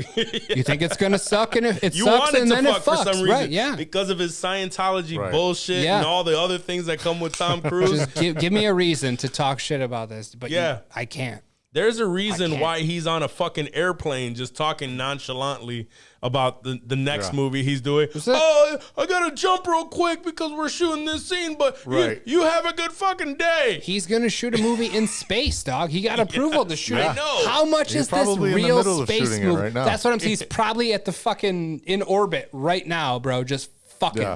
B: You think it's gonna suck, and it
A: You
B: sucks,
A: want it
B: and
A: to
B: then
A: fuck
B: it
A: for
B: fucks,
A: some reason.
B: right? Yeah.
A: Because of his Scientology
F: Right.
A: bullshit
B: Yeah.
A: and all the other things that come with Tom Cruise.
B: Just give me a reason to talk shit about this, but I can't.
A: There's a reason
B: can't.
A: why he's on a fucking airplane just talking nonchalantly about the next movie he's doing. Oh, I gotta jump real quick because we're shooting this scene, but you have a good fucking day.
B: He's gonna shoot a movie in space, dog. He got approval to shoot.
A: I know.
B: How much
F: He's
B: is this
F: probably in the
B: real
F: middle of
B: space
F: shooting it
B: movie?
F: right now.
B: That's what I'm saying. He's probably at the fucking in orbit right now, bro. Just fucking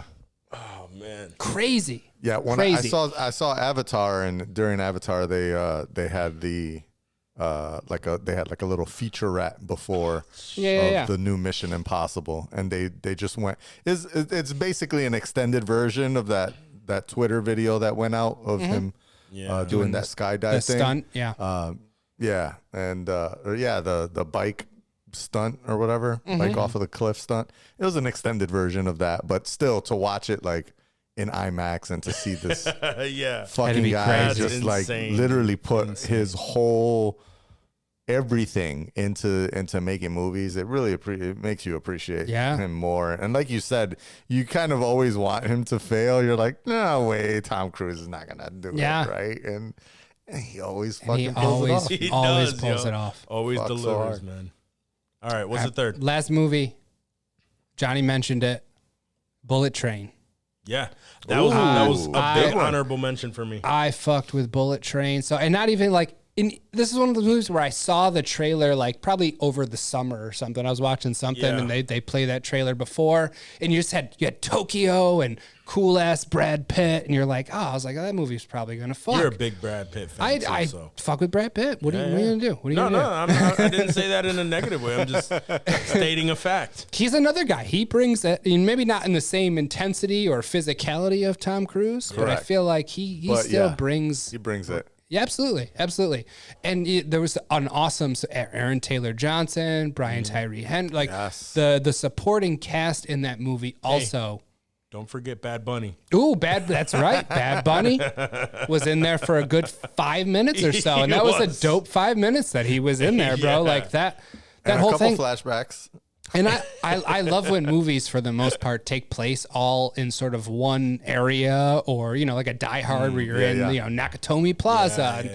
A: Oh man.
B: crazy.
F: Yeah, when
B: Crazy.
F: I saw Avatar, and during Avatar they had the they had like a little featurette before the new Mission Impossible, and they just went it's basically an extended version of that Twitter video that went out of him doing that skydive
B: The
F: thing.
B: stunt,
F: the bike stunt or whatever, like off of the cliff stunt. It was an extended version of that, but still to watch it like in IMAX and to see this fucking
B: be
F: guy
B: crazy.
F: just like
A: Insane.
F: literally put his whole everything into making movies. It really it makes you appreciate him more. And like you said, you kind of always want him to fail. You're like, no way, Tom Cruise is not gonna do it, right? And he always fucking pulls it off.
A: He
B: always
A: does,
B: pulls
A: yo.
B: it off.
A: Always
F: Fuck so
A: delivers,
F: hard.
A: man. All right, what's the third?
B: Last movie, Johnny mentioned it. Bullet Train.
A: Yeah, that was a big
B: one.
A: honorable mention for me.
B: I fucked with Bullet Train. So, and not even like this is one of the movies where I saw the trailer like probably over the summer or something. I was watching something and they play that trailer before, and you had Tokyo and cool ass Brad Pitt, and you're like, oh, I was like, oh, that movie's probably gonna fuck.
A: You're a big Brad Pitt fan.
B: I fuck with Brad Pitt. What are you gonna do? What are you gonna do?
A: I didn't say that in a negative way. I'm just stating a fact.
B: He's another guy. He brings that, maybe not in the same intensity or physicality of Tom Cruise, but I feel like he still brings.
F: He brings it.
B: Yeah, absolutely. And there was an awesome Aaron Taylor Johnson, Brian Tyree Henry, like the supporting cast in that movie also.
A: Don't forget Bad Bunny.
B: Ooh, that's right. Bad Bunny was in there for a good 5 minutes or so, and that was a dope 5 minutes that he was in there, bro. Like that
F: And
B: whole
F: a couple
B: thing.
F: flashbacks.
B: And I love when movies, for the most part, take place all in sort of one area, or, like a Die Hard where you're in, Nakatomi Plaza.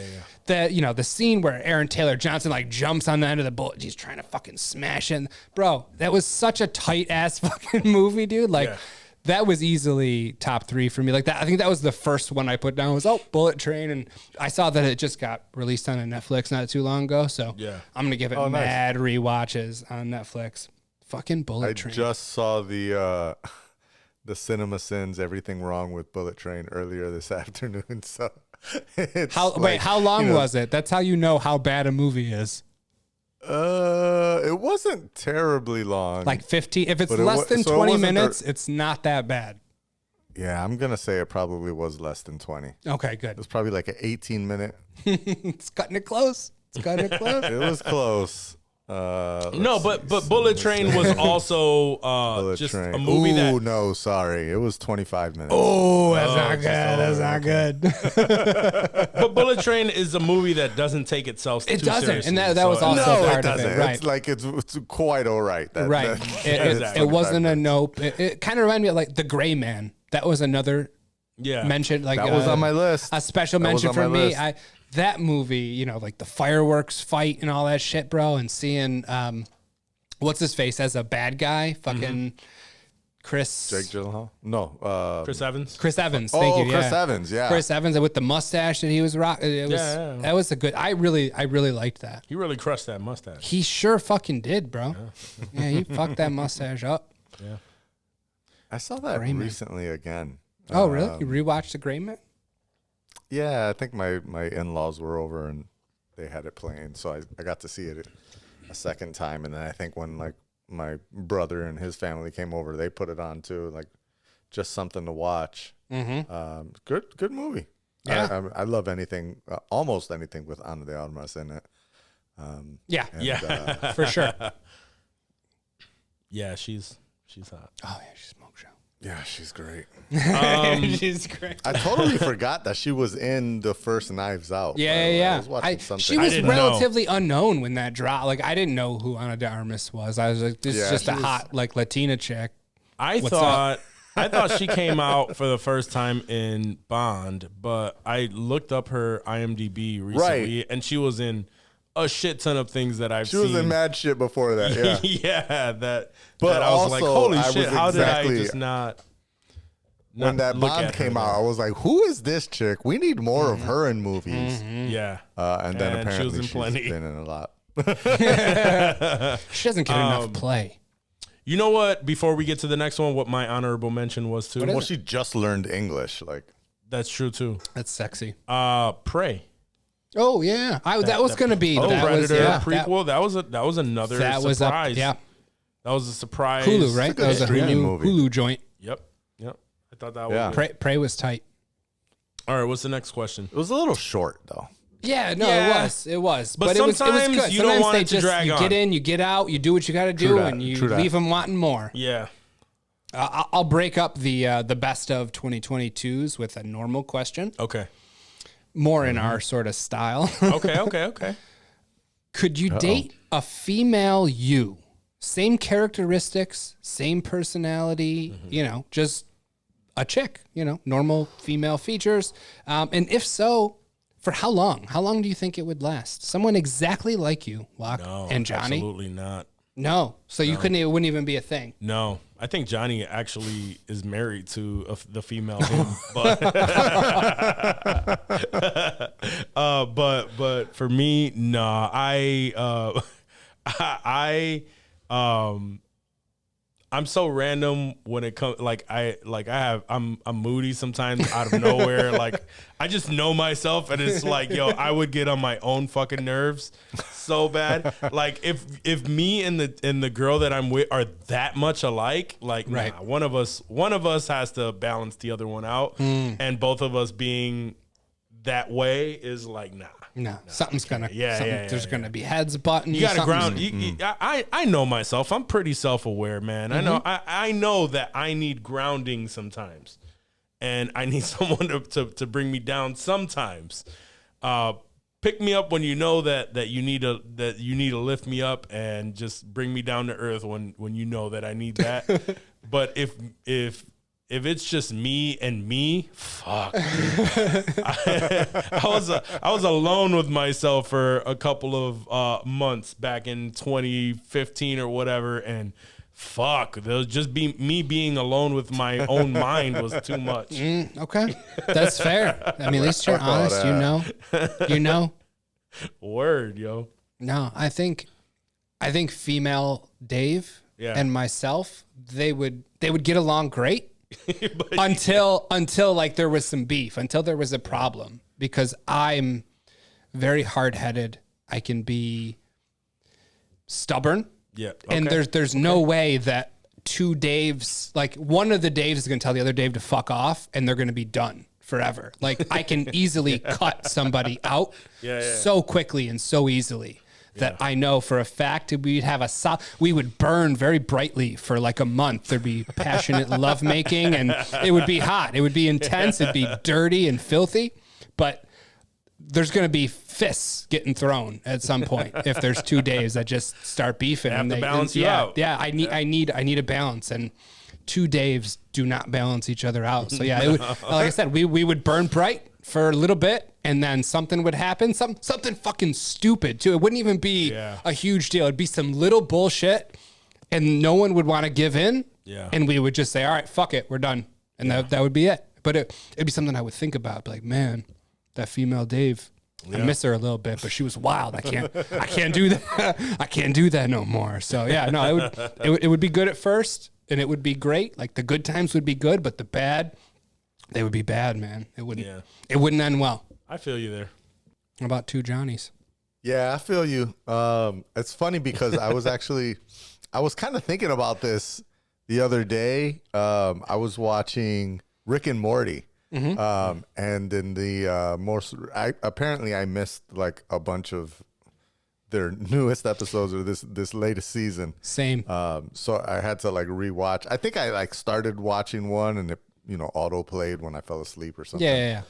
B: The scene where Aaron Taylor Johnson like jumps on the end of the bullet, he's trying to fucking smash it. Bro, that was such a tight ass fucking movie, dude. Like that was easily top 3 for me. Like that, I think that was the first one I put down was Bullet Train, and I saw that it just got released on Netflix not too long ago. So I'm gonna give it mad rewatches on Netflix. Fucking Bullet Train.
F: I just saw the the Cinema Sins Everything Wrong with Bullet Train earlier this afternoon. So it's
B: how long was it? That's how you know how bad a movie is.
F: It wasn't terribly long.
B: Like 15. If it's
F: But
B: less than
F: so it
B: 20
F: wasn't
B: minutes, it's not that bad.
F: Yeah, I'm gonna say it probably was less than 20.
B: Okay,
F: It
B: good.
F: was probably like an 18-minute.
B: It's cutting it close. It's cutting it close.
F: It was close.
A: No, but Bullet Train was also
F: Bullet
A: just
F: Train.
A: a movie
F: Ooh,
A: that.
F: no, sorry. It was 25 minutes.
B: Oh, that's not good. That's not good.
A: But Bullet Train is a movie that doesn't take itself too
B: It doesn't,
A: seriously.
B: and that was also
F: no,
B: part
F: it
B: of
F: doesn't.
B: it, right?
F: It's like it's quite all right.
B: Right.
A: Exactly.
B: It wasn't a nope. It kind of reminded me of like The Gray Man. That was another mention. Like
F: that was on my list.
B: A special
F: That was
B: mention
F: on
B: for
F: my
B: me.
F: list.
B: That movie, you know, like the fireworks fight and all that shit, bro, and seeing what's his face as a bad guy, fucking Chris.
F: Jake Gyllenhaal? No.
A: Chris Evans.
B: Chris Evans. Thank you.
F: Chris
B: Yeah.
F: Evans. Yeah.
B: Chris Evans with the mustache that he was rocking. That was a good. I really liked that.
A: He really crushed that mustache.
B: He sure fucking did, bro. Yeah, he fucked that mustache up.
A: Yeah.
F: I saw that
B: Gray Man.
F: recently again.
B: Oh, really? You rewatched The Gray Man?
F: Yeah, I think my in-laws were over and they had it playing, so I got to see it a second time. And then I think when like my brother and his family came over, they put it on too, like just something to watch. Mm-hmm. Good movie.
B: Yeah.
F: I love anything, almost anything with Ana de Armas in it.
A: Yeah,
B: For sure.
A: yeah, she's hot.
B: Oh yeah, she's smoke show.
F: Yeah, she's great.
B: She's great.
F: I totally forgot that she was in the first Knives Out. by the way. I
B: Yeah.
F: was watching something.
B: She was
A: didn't know.
B: relatively unknown when that dropped. Like I didn't know who Ana de Armas was. I was like, this is
F: Yeah,
B: just
F: she
B: a
F: was-
B: hot like Latina chick.
A: I thought she came out for the first time in Bond, but I looked up her IMDb recently,
F: Right.
A: and she was in a shit ton of things that I've
F: She
A: seen.
F: was in mad shit before that. Yeah.
A: yeah,
F: But
A: that I was like,
F: also,
A: holy
F: I
A: shit,
F: was
A: how did I
F: exactly-
A: just not
F: When that
A: look
F: Bond
A: at her
F: came
A: there?
F: out, I was like, "Who is this chick? We need more of her in movies."
A: Yeah.
F: And then
A: And she was
F: apparently
A: in
F: she's
A: plenty.
F: been in a lot.
B: She doesn't get enough play.
A: You know what? Before we get to the next one, what my honorable mention was too.
F: Well, she just learned English. Like,
A: That's true too.
B: That's sexy.
A: Prey.
B: Oh yeah, that was gonna be.
A: Oh,
B: that
A: Predator
B: was, yeah,
A: prequel. That was another
B: That was up.
A: surprise.
B: Yeah,
A: That was a surprise.
B: Hulu, right?
F: good
B: That was a
F: streaming
B: Hulu,
F: movie.
B: Hulu joint.
A: Yep. I thought that
F: Yeah.
A: was.
B: Prey was tight.
A: All right. What's the next question?
F: it was a little short though.
B: Yeah, no,
A: Yeah.
B: it was.
A: But
B: it was
A: sometimes
B: good.
A: you don't
B: Sometimes
A: want
B: they
A: it to
B: just,
A: drag
B: you
A: on.
B: get in, you get out, you do what you got to do,
F: True that,
B: and you
F: true that.
B: leave them wanting more.
A: Yeah.
B: I'll break up the best of 2022s with a normal question,
A: Okay.
B: more in our sort of style.
A: Okay.
B: Could you date a female you? Same characteristics, same personality, you know, just a chick, you know, normal female features. And if so, for how long? How long do you think it would last? Someone exactly like you, Locke
A: No,
B: and Johnny?
A: absolutely not.
B: No. So you couldn't, it wouldn't even be a thing.
A: No, I think Johnny actually is married to the female him, but but for me, nah. I'm so random when it comes. I'm moody sometimes out of nowhere. Like I just know myself, and it's like, yo, I would get on my own fucking nerves so bad. Like if me and the girl that I'm with are that much alike, like
B: Right.
A: nah, one of us has to balance the other one out, and both of us being that way is like nah.
B: No, something's gonna.
A: Yeah,
B: There's gonna be heads button.
A: You got to ground. I know myself. I'm pretty self-aware, man. I know that I need grounding sometimes, and I need someone to bring me down sometimes. Pick me up when you know that you need to lift me up, and just bring me down to earth when you know that I need that. But if it's just me and me, fuck. I was alone with myself for a couple of months back in 2015 or whatever, and fuck, there'll just be me being alone with my own mind was too much.
B: Okay, that's fair. I mean, at least you're
F: Fuck all
B: honest. You know, you know.
A: Word, yo.
B: No, I think female Dave
A: Yeah.
B: and myself, they would get along great. until like there was some beef, until there was a problem, because I'm very hard-headed. I can be stubborn.
A: Yeah.
B: And there's no way that two Daves, like one of the Daves is going to tell the other Dave to fuck off and they're going to be done forever. Like I can easily cut somebody out so quickly and so easily that I know for a fact we would burn very brightly for like a month. There'd be passionate lovemaking and it would be hot. It would be intense. It'd be dirty and filthy, but there's going to be fists getting thrown at some point if there's 2 days that just start beefing.
A: They have to balance you out.
B: Yeah, I need a balance, and 2 Daves do not balance each other out. So yeah, it would, like I said, we would burn bright for a little bit, and then something would happen, something fucking stupid too. It wouldn't even be a huge deal. It'd be some little bullshit, and no one would want to give in. Yeah, and we would just say, all right, fuck it, we're done, and that would be it. But it'd be something I would think about, like, man, that female Dave, I miss her a little bit, but she was wild. I can't do that. I can't do that no more. So yeah, no, it would be good at first, and it would be great. Like the good times would be good, but the bad, they would be bad, man. It wouldn't end well.
A: I feel you there.
B: How about 2 Johnnies?
F: Yeah, I feel you. It's funny because I was kind of thinking about this the other day. I was watching Rick and Morty. Mm-hmm. And in the apparently I missed like a bunch of their newest episodes or this latest season.
B: Same.
F: So I had to like rewatch. I think I like started watching one and it auto played when I fell asleep or something.
B: Yeah.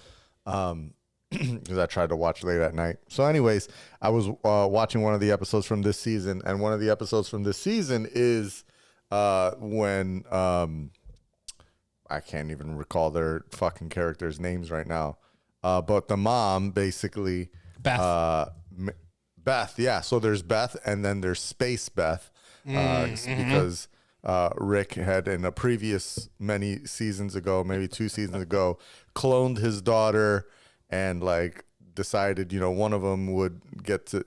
F: Because I tried to watch late at night. So anyways, I was watching one of the episodes from this season, and one of the episodes from this season is when I can't even recall their fucking characters' names right now. But the mom, basically.
B: Beth.
F: Beth, yeah. So there's Beth, and then there's Space Beth. Because Rick had, in a previous many seasons ago, maybe 2 seasons ago, cloned his daughter and, like, decided, one of them would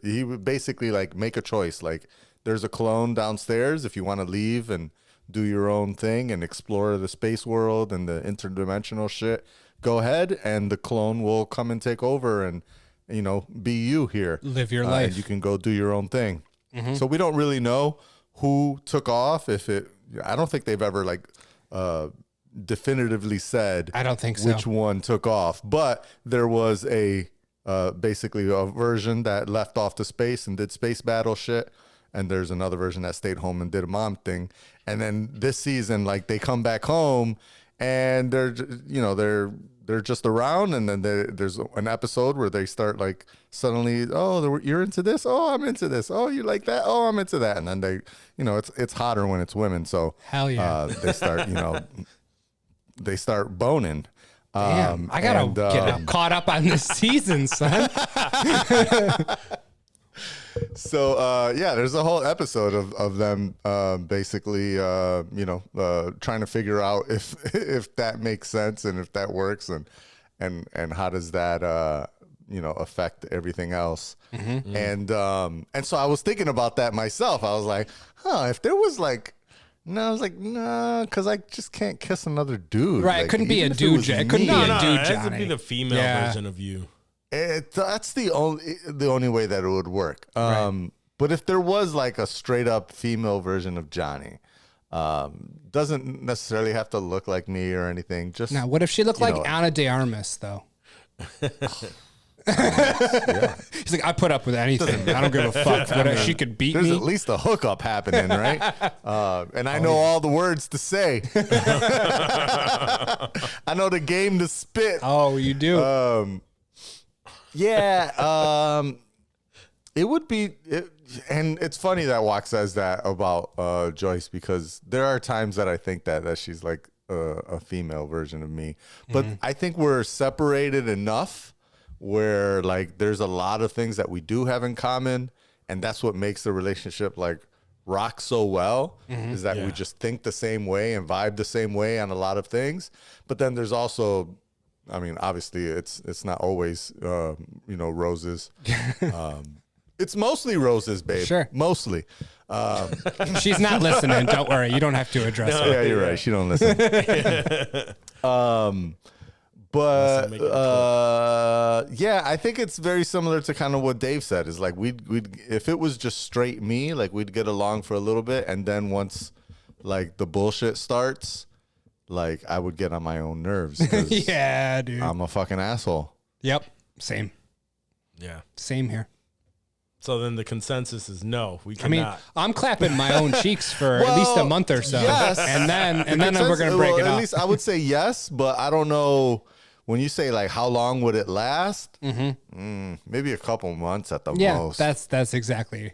F: he would basically, like, make a choice. Like, there's a clone downstairs if you want to leave and do your own thing and explore the space world and the interdimensional shit, go ahead, and the clone will come and take over and, be you here.
B: Live your life.
F: And you can go do your own thing. Mm-hmm. So we don't really know who took off. I don't think they've ever like definitively said.
B: I don't think so.
F: Which one took off, but there was basically a version that left off to space and did space battle shit. And there's another version that stayed home and did a mom thing. And then this season, like, they come back home and they're just around. And then there's an episode where they start, like, suddenly, oh, you're into this? Oh, I'm into this. Oh, you like that? Oh, I'm into that. And then they, it's hotter when it's women. So
B: hell yeah.
F: They start, they start boning.
B: Damn, I gotta get caught up on this season, son.
F: So, there's a whole episode of them basically, trying to figure out if that makes sense and if that works and how does that, affect everything else. Mm-hmm. And so I was thinking about that myself. I was like, if there was like, no, I was like, no, because I just can't kiss another dude.
B: Right,
F: like,
B: it couldn't be a dude. It couldn't be a dude,
A: It
B: Johnny.
A: has to be the female version of you.
F: That's the only way that it would work.
B: Right.
F: But if there was like a straight up female version of Johnny, doesn't necessarily have to look like me or anything. Just
B: now, what if she looked like Ana de Armas though? He's like, I put up with anything. I don't give a fuck. Whatever, she could beat
F: There's
B: me.
F: At least a hookup happening, right? And I know all the words to say. I know the game to spit.
B: Oh, you do.
F: It would be, and it's funny that Wak says that about Joyce, because there are times that I think that she's like a female version of me, but I think we're separated enough where like there's a lot of things that we do have in common, and that's what makes the relationship like rock so well, is that we just think the same way and vibe the same way on a lot of things. But then there's also, I mean, obviously it's not always roses. It's mostly roses, babe.
B: Sure.
F: Mostly.
B: She's not listening. Don't worry. You don't have to address her.
F: Yeah, you're right. She don't listen. But yeah, I think it's very similar to kind of what Dave said. Is like we'd if it was just straight me, like we'd get along for a little bit, and then once like the bullshit starts, like I would get on my own nerves.
B: Yeah, dude.
F: I'm a fucking asshole.
B: Yep. Same.
A: Yeah.
B: Same here.
A: So then the consensus is no, we
B: I
A: cannot.
B: mean, I'm clapping my own cheeks for at least a month or so.
F: Yes.
B: And then we're going to break it
F: at
B: up.
F: least I would say yes, but I don't know. When you say like how long would it last? Maybe a couple months at the most.
B: That's exactly.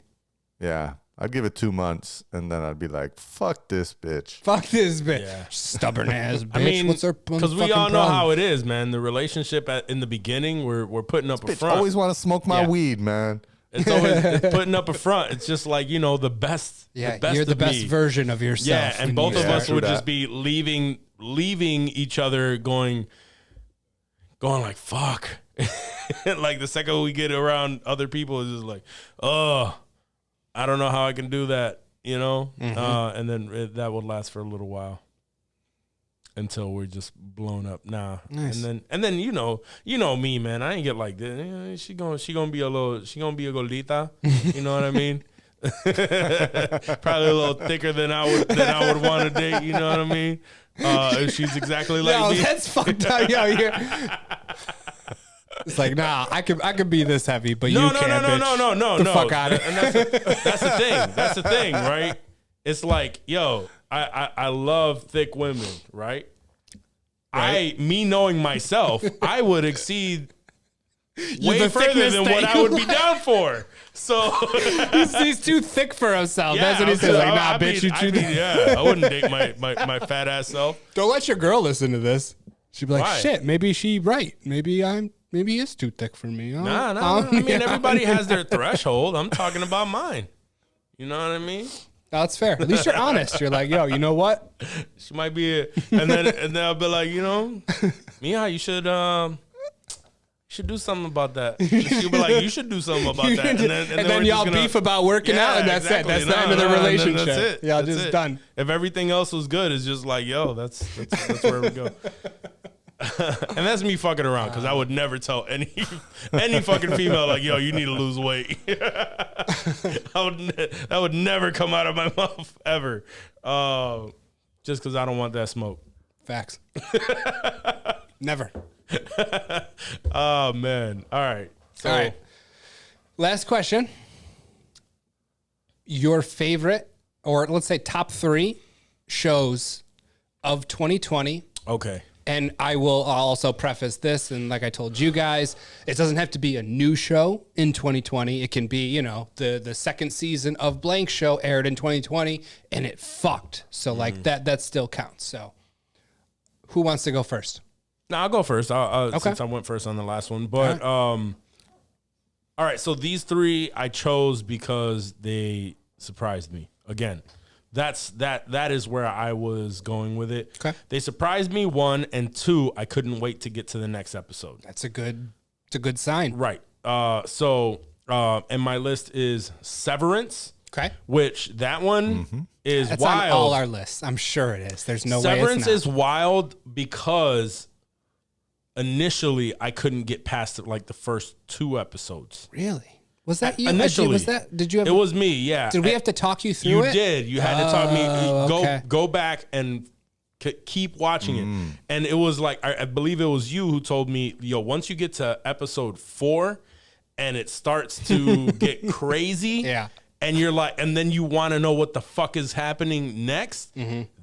F: Yeah. I'd give it 2 months and then I'd be like, fuck this bitch.
B: Fuck this bitch.
A: Yeah.
B: Stubborn ass bitch.
A: I mean,
B: what's her
A: because we all know how it is, man. The relationship in the beginning, we're putting up a
F: Bitch
A: front.
F: always want to smoke my weed, man.
A: It's always putting up a front. It's just like, the best.
B: Yeah,
A: the best
B: you're the
A: of
B: best
A: me.
B: version of yourself.
A: Yeah, and both of us would
F: True
A: just be leaving each other going like, fuck. Like the second we get around other people, it's just like, oh, I don't know how I can do that, And then that would last for a little while until we're just blown up. Nah.
B: Nice.
A: And then you know me, man. I ain't get like this. She gonna be a gordita. You know what I mean? Probably a little thicker than I would want to date. You know what I mean? If she's exactly like me.
B: That's fucked up. Yo, it's like, nah, I could be this heavy, but
A: No,
B: you can't.
A: No.
B: The fuck out of
A: And that's the thing. That's the thing, right? It's like, yo, I love thick women, right? Me knowing myself, I would exceed way
B: the
A: further
B: thickness
A: than
B: that
A: what I
B: you
A: would be down for. So
B: he's too thick for himself.
A: yeah,
B: that's what he says. Like, nah, bitch, you choose.
A: I wouldn't date my fat ass self.
B: Don't let your girl listen to this. She'd be like,
A: Why?
B: shit, maybe she right. Maybe he is too thick for me.
A: Nah. I mean, everybody has their threshold. I'm talking about mine. You know what I mean?
B: That's fair. At least you're honest. You're like, yo, you know what?
A: She might be, and then I'll be like, Mia, you should do something about that. She'll be like, you should do something about that. And then
B: y'all beef about working out, and that's it. That's the end of the relationship.
A: That's it.
B: Y'all
A: That's
B: just
A: it.
B: done.
A: If everything else was good, it's just like, yo, that's where we go. And that's me fucking around because I would never tell any fucking female like, yo, you need to lose weight. That would never come out of my mouth ever. Just because I don't want that smoke.
B: Facts. Never.
A: Oh man. All right. So,
B: All right. Last question. Your favorite, or let's say top 3 shows of 2020.
A: Okay.
B: And I'll also preface this, and like I told you guys, it doesn't have to be a new show in 2020. It can be, the second season of blank show aired in 2020, and it fucked. So like that still counts. So who wants to go first?
A: No, I'll go first.
B: Okay.
A: Since I went first on the last one. But all right. So these 3 I chose because they surprised me. Again, that is where I was going with it.
B: Okay.
A: They surprised me, 1, and 2, I couldn't wait to get to the next episode.
B: It's a good sign.
A: Right. And my list is Severance.
B: Okay.
A: Which that one is
B: That's
A: wild.
B: on all our lists. I'm sure it is. There's no way
A: Severance
B: it's not.
A: is wild because initially I couldn't get past like the first 2 episodes.
B: Really? Was that you?
A: Initially.
B: Was that? Did you have?
A: It was me, yeah.
B: Did we have to talk you through
A: You
B: it?
A: did. You had to talk me.
B: okay.
A: Go back and keep watching it. And it was like, I believe it was you who told me, yo, once you get to episode 4 and it starts to get crazy.
B: Yeah.
A: And you're like, and then you want to know what the fuck is happening next.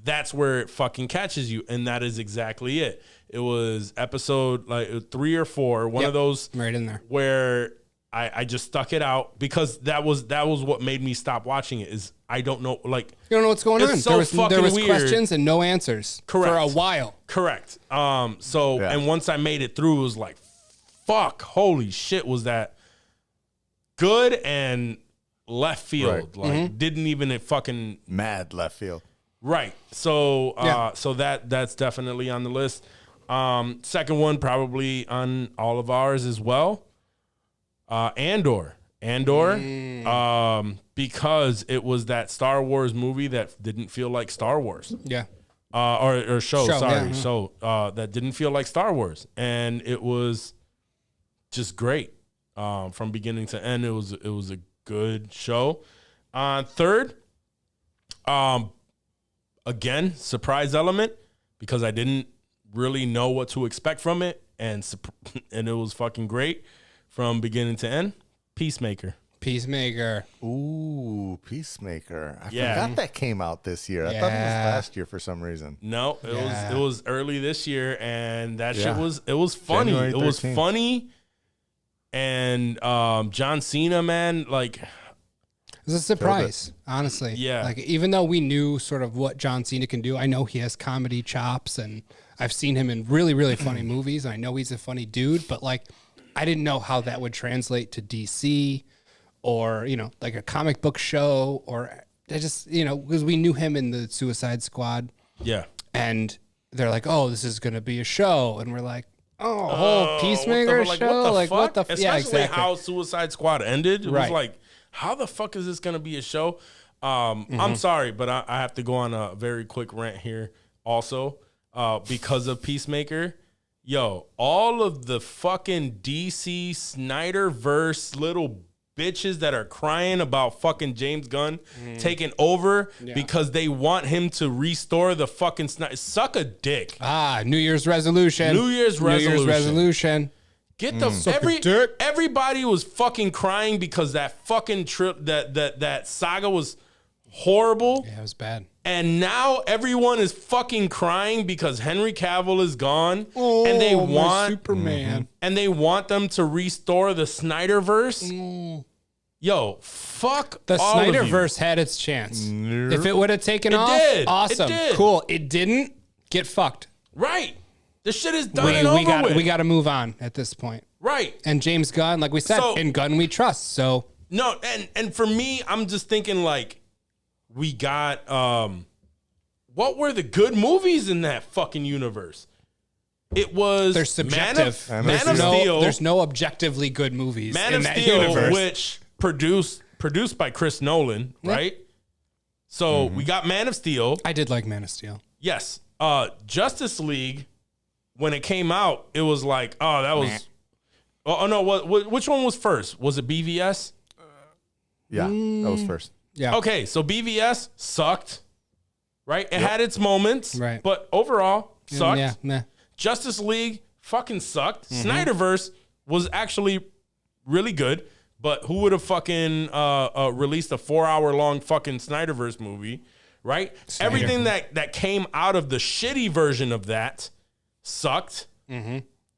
A: That's where it fucking catches you. And that is exactly it. It was episode like 3 or 4, one of those
B: right in there
A: where I just stuck it out because that was what made me stop watching it. Is I don't know, like
B: you don't know what's going on.
A: So
B: there was
A: weird.
B: questions and no answers.
A: Correct.
B: For a while.
A: Correct. And once I made it through, it was like, fuck, holy shit, was that good and left field.
F: Right.
A: Like didn't even fucking
F: Mad left field.
A: right. So so that's definitely on the list. Second one probably on all of ours as well. N0rP. N0rP, because it was that Star Wars movie that didn't feel like Star Wars.
B: Yeah.
A: Or show, sorry.
B: Yeah.
A: So that didn't feel like Star Wars. And it was just great. From beginning to end, it was a good show. Third, again, surprise element, because I didn't really know what to expect from it, and it was fucking great from beginning to end. Peacemaker.
F: Ooh, Peacemaker. I
A: Yeah.
F: forgot that came out this year. I thought it was last year for some reason.
A: No, it was early this year, and that shit was funny.
F: January
A: It was
F: 13th.
A: funny. And John Cena, man, like,
B: It was a surprise, honestly.
A: Yeah.
B: Like, even though we knew sort of what John Cena can do, I know he has comedy chops, and I've seen him in really, really funny movies, and I know he's a funny dude, but like, I didn't know how that would translate to DC or, you know, like a comic book show, or I just, you know, because we knew him in the Suicide Squad,
A: yeah.
B: and they're like, oh, this is going to be a show. And we're like, oh, Peacemaker show? What the fuck?
A: Especially
B: Yeah, exactly.
A: how Suicide Squad ended. It was
B: Right.
A: like, how the fuck is this going to be a show? I'm sorry, but I have to go on a very quick rant here also because of Peacemaker. Yo, all of the fucking DC Snyderverse little bitches that are crying about fucking James Gunn taking over because they want him to restore the fucking suck a dick.
B: New Year's resolution.
A: Get the everybody was fucking crying because that fucking that saga was horrible.
B: Yeah, it was bad.
A: And now everyone is fucking crying because Henry Cavill is gone, and they want
B: Superman.
A: and they want them to restore the Snyderverse. Yo, fuck
B: The
A: all of you.
B: Snyderverse had its chance. If it would have taken
A: It
B: off,
A: did. It
B: awesome,
A: did.
B: cool. It didn't. Get fucked.
A: Right. This shit is done and over with.
B: We got to move on at this point.
A: Right.
B: And James Gunn, like we said,
A: So-
B: in Gunn we trust. So
A: No, and for me, I'm just thinking like we got what were the good movies in that fucking universe? It was
B: they're subjective.
A: Man of Steel.
B: There's no objectively good movies
A: Man
B: in
A: of
B: that
A: Steel,
B: universe.
A: which produced by Chris Nolan, right? So we got Man of Steel.
B: I did like Man of Steel.
A: Yes. Justice League, when it came out, it was like, oh, that was. Oh no! Which one was first? Was it BVS?
F: Yeah, that was first.
B: Yeah.
A: Okay, so BVS sucked, right? It had its moments,
B: Right.
A: But overall, sucked.
B: Yeah. Meh.
A: Justice League fucking sucked. Snyderverse was actually really good, but who would have fucking released a 4-hour-long fucking Snyderverse movie, right? Everything that came out of the shitty version of that sucked,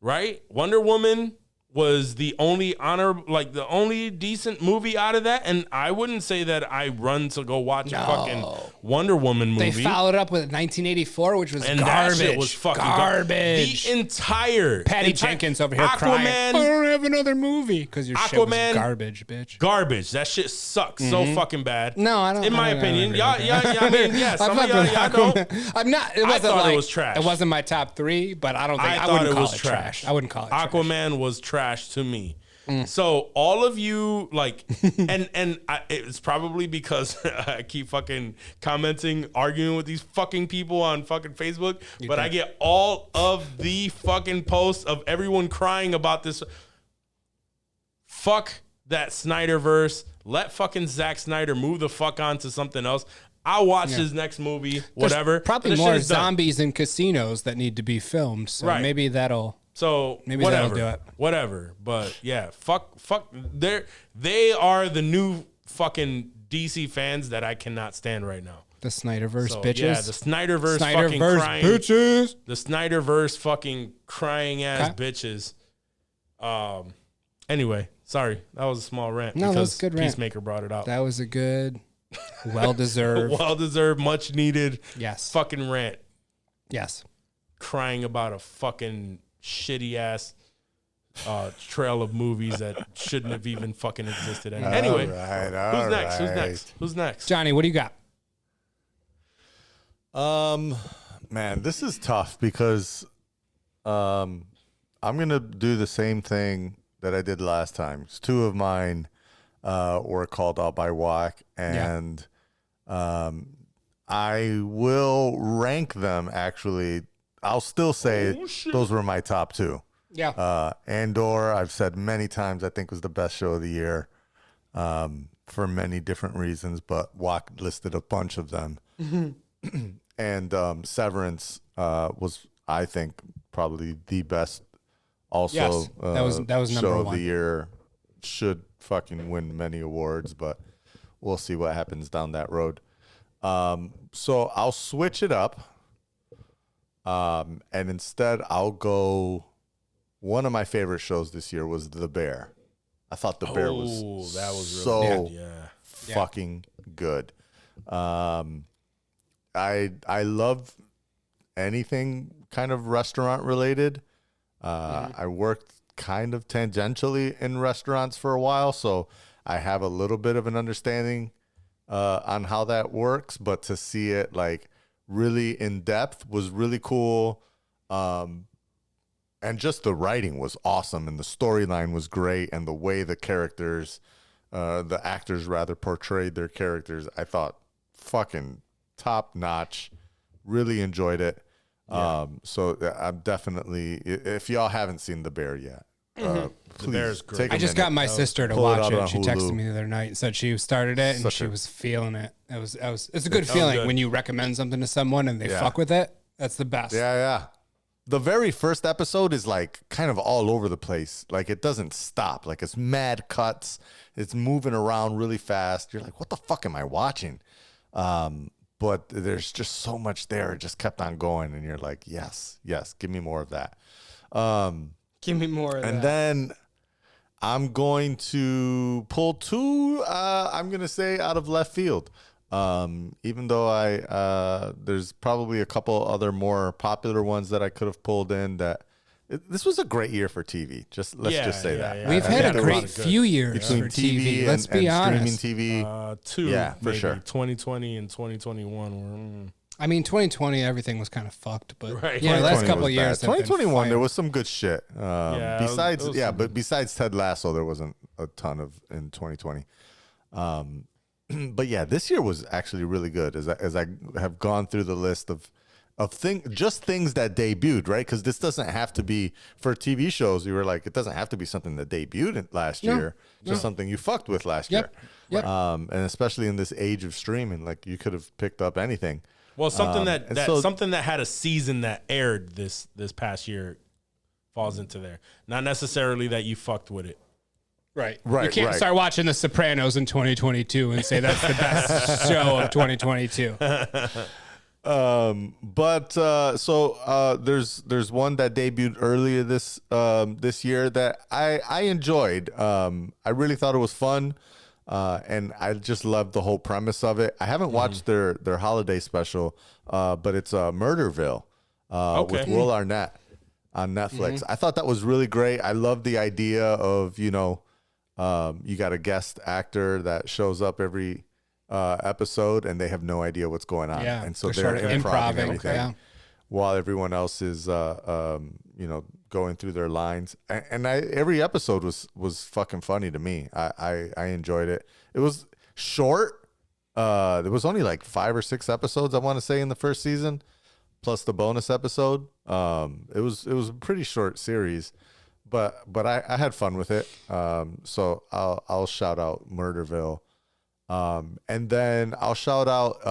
A: right? Wonder Woman was the only the only decent movie out of that, and I wouldn't say that I run to go watch a fucking Wonder Woman movie.
B: They followed up with 1984, which was
A: And
B: garbage.
A: that shit was fucking
B: garbage.
A: The entire
B: Patty Jenkins over here crying. I don't have another movie because your shit was
A: Aquaman-
B: garbage, bitch.
A: garbage. That shit sucks so fucking bad.
B: No, I don't.
A: In my
B: I don't
A: opinion,
B: agree
A: y'all,
B: with
A: yeah,
B: that.
A: I mean, yeah, some of y'all don't.
B: I'm not. It
A: I
B: wasn't
A: thought it
B: like,
A: was trash.
B: It wasn't my top 3, but I don't think I
A: thought
B: wouldn't
A: it
B: call
A: was
B: it
A: trash.
B: I wouldn't call it trash.
A: Aquaman was trash to me. So all of you like, it's probably because I keep fucking commenting, arguing with these fucking people on fucking Facebook. But I get all of the fucking posts of everyone crying about this. Fuck that Snyderverse. Let fucking Zack Snyder move the fuck on to something else. I'll watch his next movie, whatever.
B: There's probably
A: This shit
B: more
A: is done.
B: zombies in casinos that need to be filmed. So
A: Right.
B: maybe that'll.
A: So
B: Maybe
A: whatever,
B: that'll do it.
A: whatever. But yeah, fuck. They are the new fucking DC fans that I cannot stand right now.
B: The Snyderverse
A: So,
B: bitches.
A: yeah, the Snyderverse fucking crying
B: bitches.
A: The Snyderverse fucking crying ass
B: Okay.
A: bitches. Anyway, sorry, that was a small rant
B: No, that
A: because
B: was a good rant.
A: Peacemaker brought it out.
B: That was a good, well-deserved.
A: Well deserved, much needed.
B: Yes.
A: Fucking rant,
B: Yes.
A: crying about a fucking shitty ass trail of movies that shouldn't have even fucking existed. Anyway, who's next? Who's next? Who's next?
B: Johnny, what do you got?
F: Man, this is tough because I'm gonna do the same thing that I did last time. It's 2 of mine. were called out by Wack, and I will rank them. Actually, I'll still say those were my top two.
B: Yeah.
F: N0rP, I've said many times, I think was the best show of the year, for many different reasons, but Wack listed a bunch of them. And Severance was, I think, probably the best. Also,
B: Yes, that was number
F: show of
B: one.
F: the year. Should fucking win many awards, but we'll see what happens down that road. So I'll switch it up, and instead I'll go. One of my favorite shows this year was The Bear. I thought The Bear was
A: that was
F: so
A: really good. Yeah.
F: fucking good. I love anything kind of restaurant related. I worked kind of tangentially in restaurants for a while, so I have a little bit of an understanding on how that works, but to see it like really in depth was really cool. And just the writing was awesome, and the storyline was great, and the way the characters, the actors rather, portrayed their characters, I thought fucking top notch. Really enjoyed it. So I'm definitely, if y'all haven't seen The Bear yet, please
A: Bear's great.
F: take a
B: I just
F: minute.
B: got my sister to
F: Pull it
B: watch
F: up
B: it.
F: on
B: She
F: Hulu.
B: texted me the other night and said she started it and
F: Such
B: she
F: a-
B: was feeling it. It's a good feeling
A: good.
B: when you recommend something to someone and they
F: Yeah.
B: fuck with it. That's the best.
F: Yeah. The very first episode is like kind of all over the place. Like it doesn't stop. Like it's mad cuts. It's moving around really fast. You're like, what the fuck am I watching? But there's just so much there. It just kept on going. And you're like, yes, give me more of that.
B: Give me more of
F: And then I'm going to pull two, I'm going to say out of left field. Even though there's probably a couple other more popular ones that I could have pulled in this was a great year for TV. Let's just say that.
B: We've
A: I
B: had
A: think
B: a
A: a
B: great
A: lot of good.
B: few years
F: Between
B: for TV. Let's
F: and
B: be honest.
F: streaming TV.
A: Two,
F: Yeah, for
A: maybe.
F: sure.
A: 2020 and 2021 were.
B: I mean, 2020, everything was kind of fucked, but
A: Right.
B: yeah, the last
F: 2020
B: couple
F: was
B: of years.
F: bad.
B: have been
F: 2021, there
B: fire.
F: was some good shit.
A: Yeah,
F: Besides,
A: it was some good-
F: besides Ted Lasso, there wasn't a ton of in 2020. But yeah, this year was actually really good. As I have gone through the list of things that debuted, right? Because this doesn't have to be for TV shows. You were like, it doesn't have to be something that debuted last year, just something you fucked with last
B: Yep.
F: year. And especially in this age of streaming, like you could have picked up anything.
A: Well, something
F: and so-
A: something that had a season that aired this past year falls into there. Not necessarily that you fucked with it.
B: Right.
F: Right,
B: You can't
F: right.
B: start watching The Sopranos in 2022 and say that's the best show of 2022.
F: There's one that debuted earlier this year that I enjoyed. I really thought it was fun, and I just loved the whole premise of it. I haven't watched their holiday special, but it's Murderville with Will Arnett on Netflix. I thought that was really great. I love the idea of you got a guest actor that shows up every episode and they have no idea what's going on.
B: Yeah,
F: And so
B: they're
F: they're
B: sort of
F: improving
B: improving,
F: everything
B: yeah.
F: while everyone else is, going through their lines. And every episode was fucking funny to me. I enjoyed it. It was short. There was only like 5 or 6 episodes, I want to say, in the first season, plus the bonus episode. It was a pretty short series. But I had fun with it. So I'll shout out Murderville. And then I'll shout out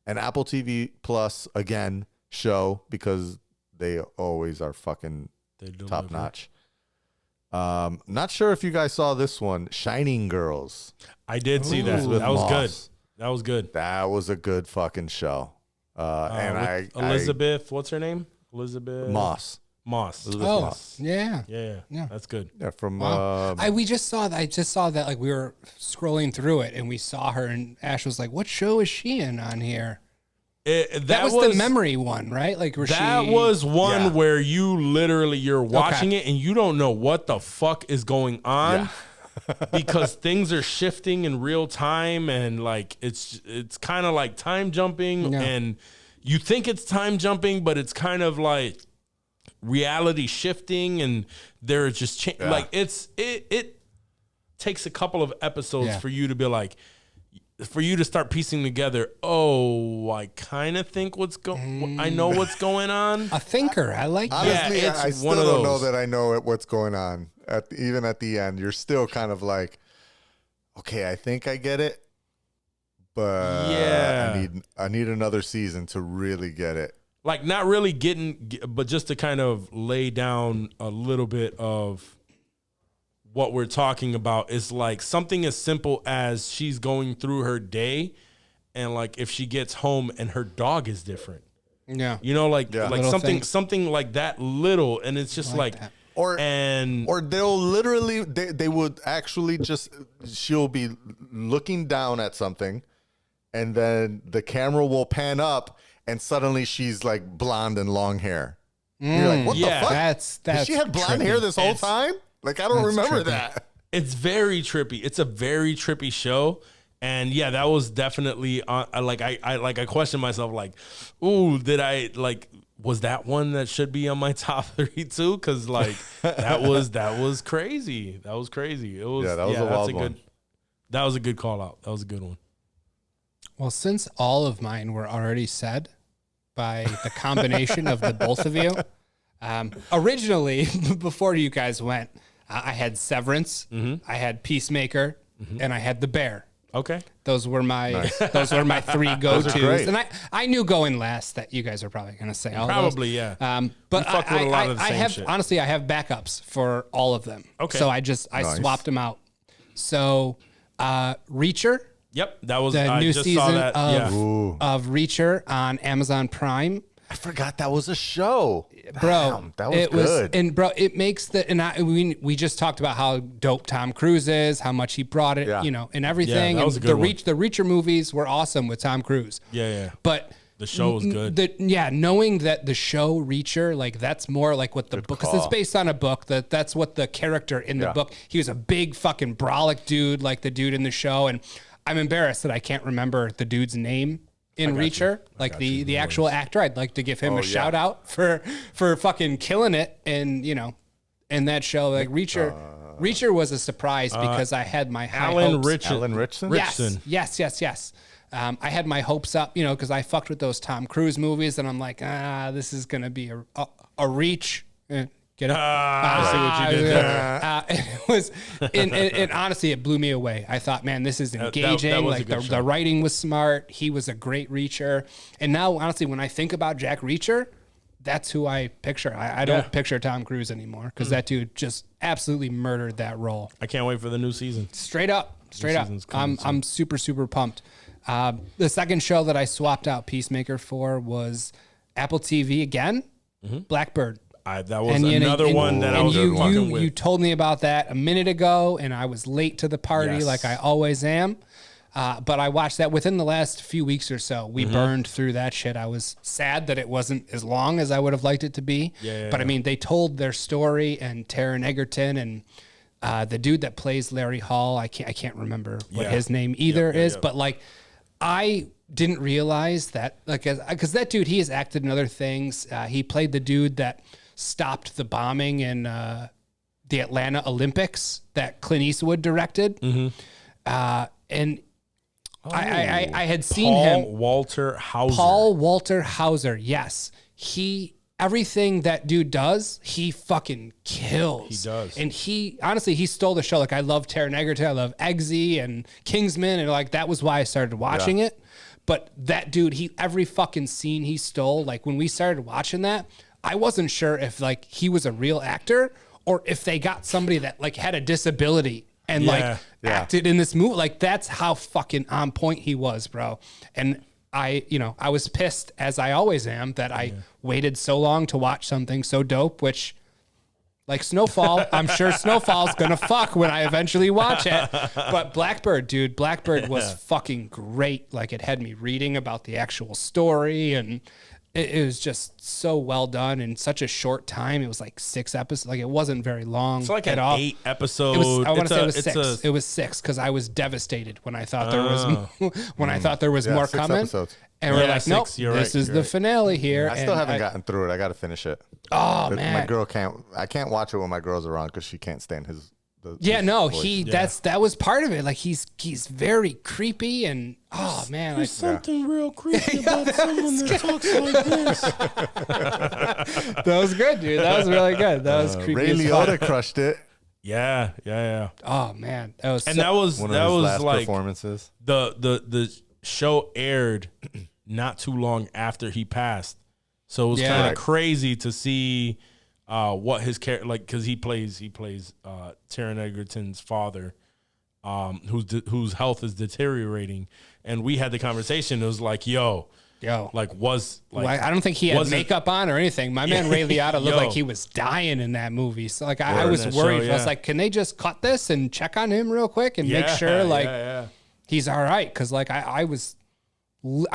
F: an Apple TV Plus again show because they always are fucking top notch. Not sure if you guys saw this one, Shining Girls.
A: I did see that.
F: Elizabeth
A: That was
F: Moss.
A: good. That was good.
F: That was a good fucking show. And
A: With Elizabeth, what's her name? Elizabeth
F: Moss.
A: Elizabeth
B: Oh,
A: Moss.
B: yeah.
A: Yeah. That's good.
F: Yeah, from
B: Wow. I just saw that like we were scrolling through it and we saw her and Ash was like, "What show is she in on here?" That was the memory one, right? Like
A: that was one
F: Yeah.
A: where you're watching it and you don't know what the fuck is going on because things are shifting in real time and like it's kind of like time jumping and you think it's time jumping, but it's kind of like reality shifting and they're just like it takes a couple of episodes
B: Yeah.
A: for you to be like, for you to start piecing together. Oh, I kind of think I know what's going on.
B: A thinker. I like that.
F: Honestly,
A: it's
F: I still
A: one of
F: don't know
A: those.
F: that I know what's going on. Even at the end, you're still kind of like, okay, I think I get it, but
A: Yeah.
F: I need another season to really get it.
A: Like not really but just to kind of lay down a little bit of what we're talking about is like something as simple as she's going through her day, and like if she gets home and her dog is different,
B: Yeah.
A: you know, like
B: Little things.
A: something like that little, and it's just like
B: that.
F: Or they'll literally they would actually just, she'll be looking down at something, and then the camera will pan up, and suddenly she's like blonde and long hair. You're like, what the fuck?
B: That's
F: Did she have blonde hair this whole time? Like, I don't remember
B: trippy.
F: that.
A: It's very trippy. It's a very trippy show. And yeah, that was definitely I questioned myself like, ooh, did I like, was that one that should be on my top 3 too? Cause like that was crazy. That was crazy. It was,
F: That was a wild one.
A: That was a good call out. That was a good one.
B: Well, since all of mine were already said by the combination of the both of you, originally, before you guys went, I had Severance, I had Peacemaker, and I had The Bear.
A: Okay.
B: Those were my 3 go-tos,
F: great.
B: and I knew going last that you guys were probably going to say all
A: Probably,
B: those.
A: yeah.
B: But
A: We fuck with a lot of the
B: I
A: same
B: have
A: shit.
B: honestly, I have backups for all of them.
A: Okay.
B: So I swapped them out. So Reacher,
A: Yep. That was,
B: the
A: I
B: new
A: just
B: season
A: saw that.
B: of Reacher on Amazon Prime.
F: I forgot that was a show.
B: Bro,
F: Damn, that was good.
B: and bro, it makes we just talked about how dope Tom Cruise is, how much he brought it,
F: Yeah.
B: you know, and everything.
A: Yeah, that was
B: and
A: a good one.
B: the Reacher movies were awesome with Tom Cruise.
A: Yeah.
B: But
A: The show was good.
B: Knowing that the show Reacher, like that's more like what the book, because it's
F: call.
B: based on a book, that's what the character in the
F: Yeah.
B: book, he was a big fucking brolic dude, like the dude in the show. And I'm embarrassed that I can't remember the dude's name in Reacher, like the actual actor. I'd like to give him a shout out for fucking killing it. And, you know, in that show, like Reacher was a surprise because I had my high
A: Alan
B: hopes.
A: Richardson.
F: Alan Richardson?
A: Richardson.
B: Yes. I had my hopes up, you know, because I fucked with those Tom Cruise movies, and I'm like, this is gonna be a reach. Get it?
A: I see what you did there.
B: It was, and honestly, it blew me away. I thought, man, this is engaging.
A: that was a
B: Like
A: good
B: the
A: show.
B: writing was smart. He was a great Reacher. And now, honestly, when I think about Jack Reacher, that's who I picture. I don't
A: Yeah.
B: picture Tom Cruise anymore because that dude just absolutely murdered that role.
A: I can't wait for the new season.
B: Straight up.
A: season's coming
B: I'm super pumped. The second show that I swapped out Peacemaker for was Apple TV again, Blackbird.
A: That was another one that I was fucking with.
B: You told me about that a minute ago, and I was late to the party
A: Yes.
B: like I always am. But I watched that within the last few weeks or so. We burned through that shit. I was sad that it wasn't as long as I would have liked it to be. But I mean, they told their story, and Taron Egerton and the dude that plays Larry Hall, I can't remember what his name either is, but like I didn't realize that, like, because that dude, he has acted in other things. He played the dude that stopped the bombing in the Atlanta Olympics that Clint Eastwood directed. And I had seen him.
A: Walter Hauser.
B: Paul Walter Hauser. Yes. Everything that dude does, he fucking kills.
A: He does.
B: And honestly, he stole the show. Like, I love Taron Egerton. I love Eggsy and Kingsman. And like, that was why I started watching it. But that dude, every fucking scene he stole, like when we started watching that, I wasn't sure if like he was a real actor or if they got somebody that like had a disability and acted in this movie. Like, that's how fucking on point he was, bro. And I was pissed, as I always am, that I waited so long to watch something so dope, which, like Snowfall, I'm sure Snowfall's gonna fuck when I eventually watch it. But Blackbird was fucking great. Like, it had me reading about the actual story, and it was just so well done in such a short time. It was like 6 episodes. Like, it wasn't very long.
A: It's like
B: at
A: an
B: all.
A: 8 episode.
B: I want to say it was 6. It was 6 because I was devastated when I thought there was more
F: 6
B: coming.
F: episodes.
B: And we're
A: Yeah,
B: like,
A: 6,
B: nope,
A: you're
B: this
A: right,
B: is
A: you're
B: the
A: right.
B: finale here.
F: I still haven't gotten through it. I got to finish it.
B: Oh,
F: But
B: man.
F: my girl can't. I can't watch it when my girl's around because she can't stand his
B: Yeah, no,
F: voice.
B: that was part of it. Like he's very creepy and oh man,
A: There's something real creepy about someone that talks like this.
B: that was good, dude. That was really good. That was creepy.
F: Ray
B: as fuck.
F: Liotta crushed it.
A: Yeah.
B: Oh man, that was
A: And
B: so,
A: that was
F: One of his last
A: like
F: performances.
A: the show aired not too long after he passed, so it was kind of
F: Right.
A: crazy to see what his character like because he plays Taron Egerton's father, whose health is deteriorating, and we had the conversation. It was like, yo, like was like
B: I don't think he had makeup on or anything. My man Ray Liotta looked like he was dying in that movie. So like I was worried. I was like, can they just cut this and check on him real quick and make sure like he's all right? Because like I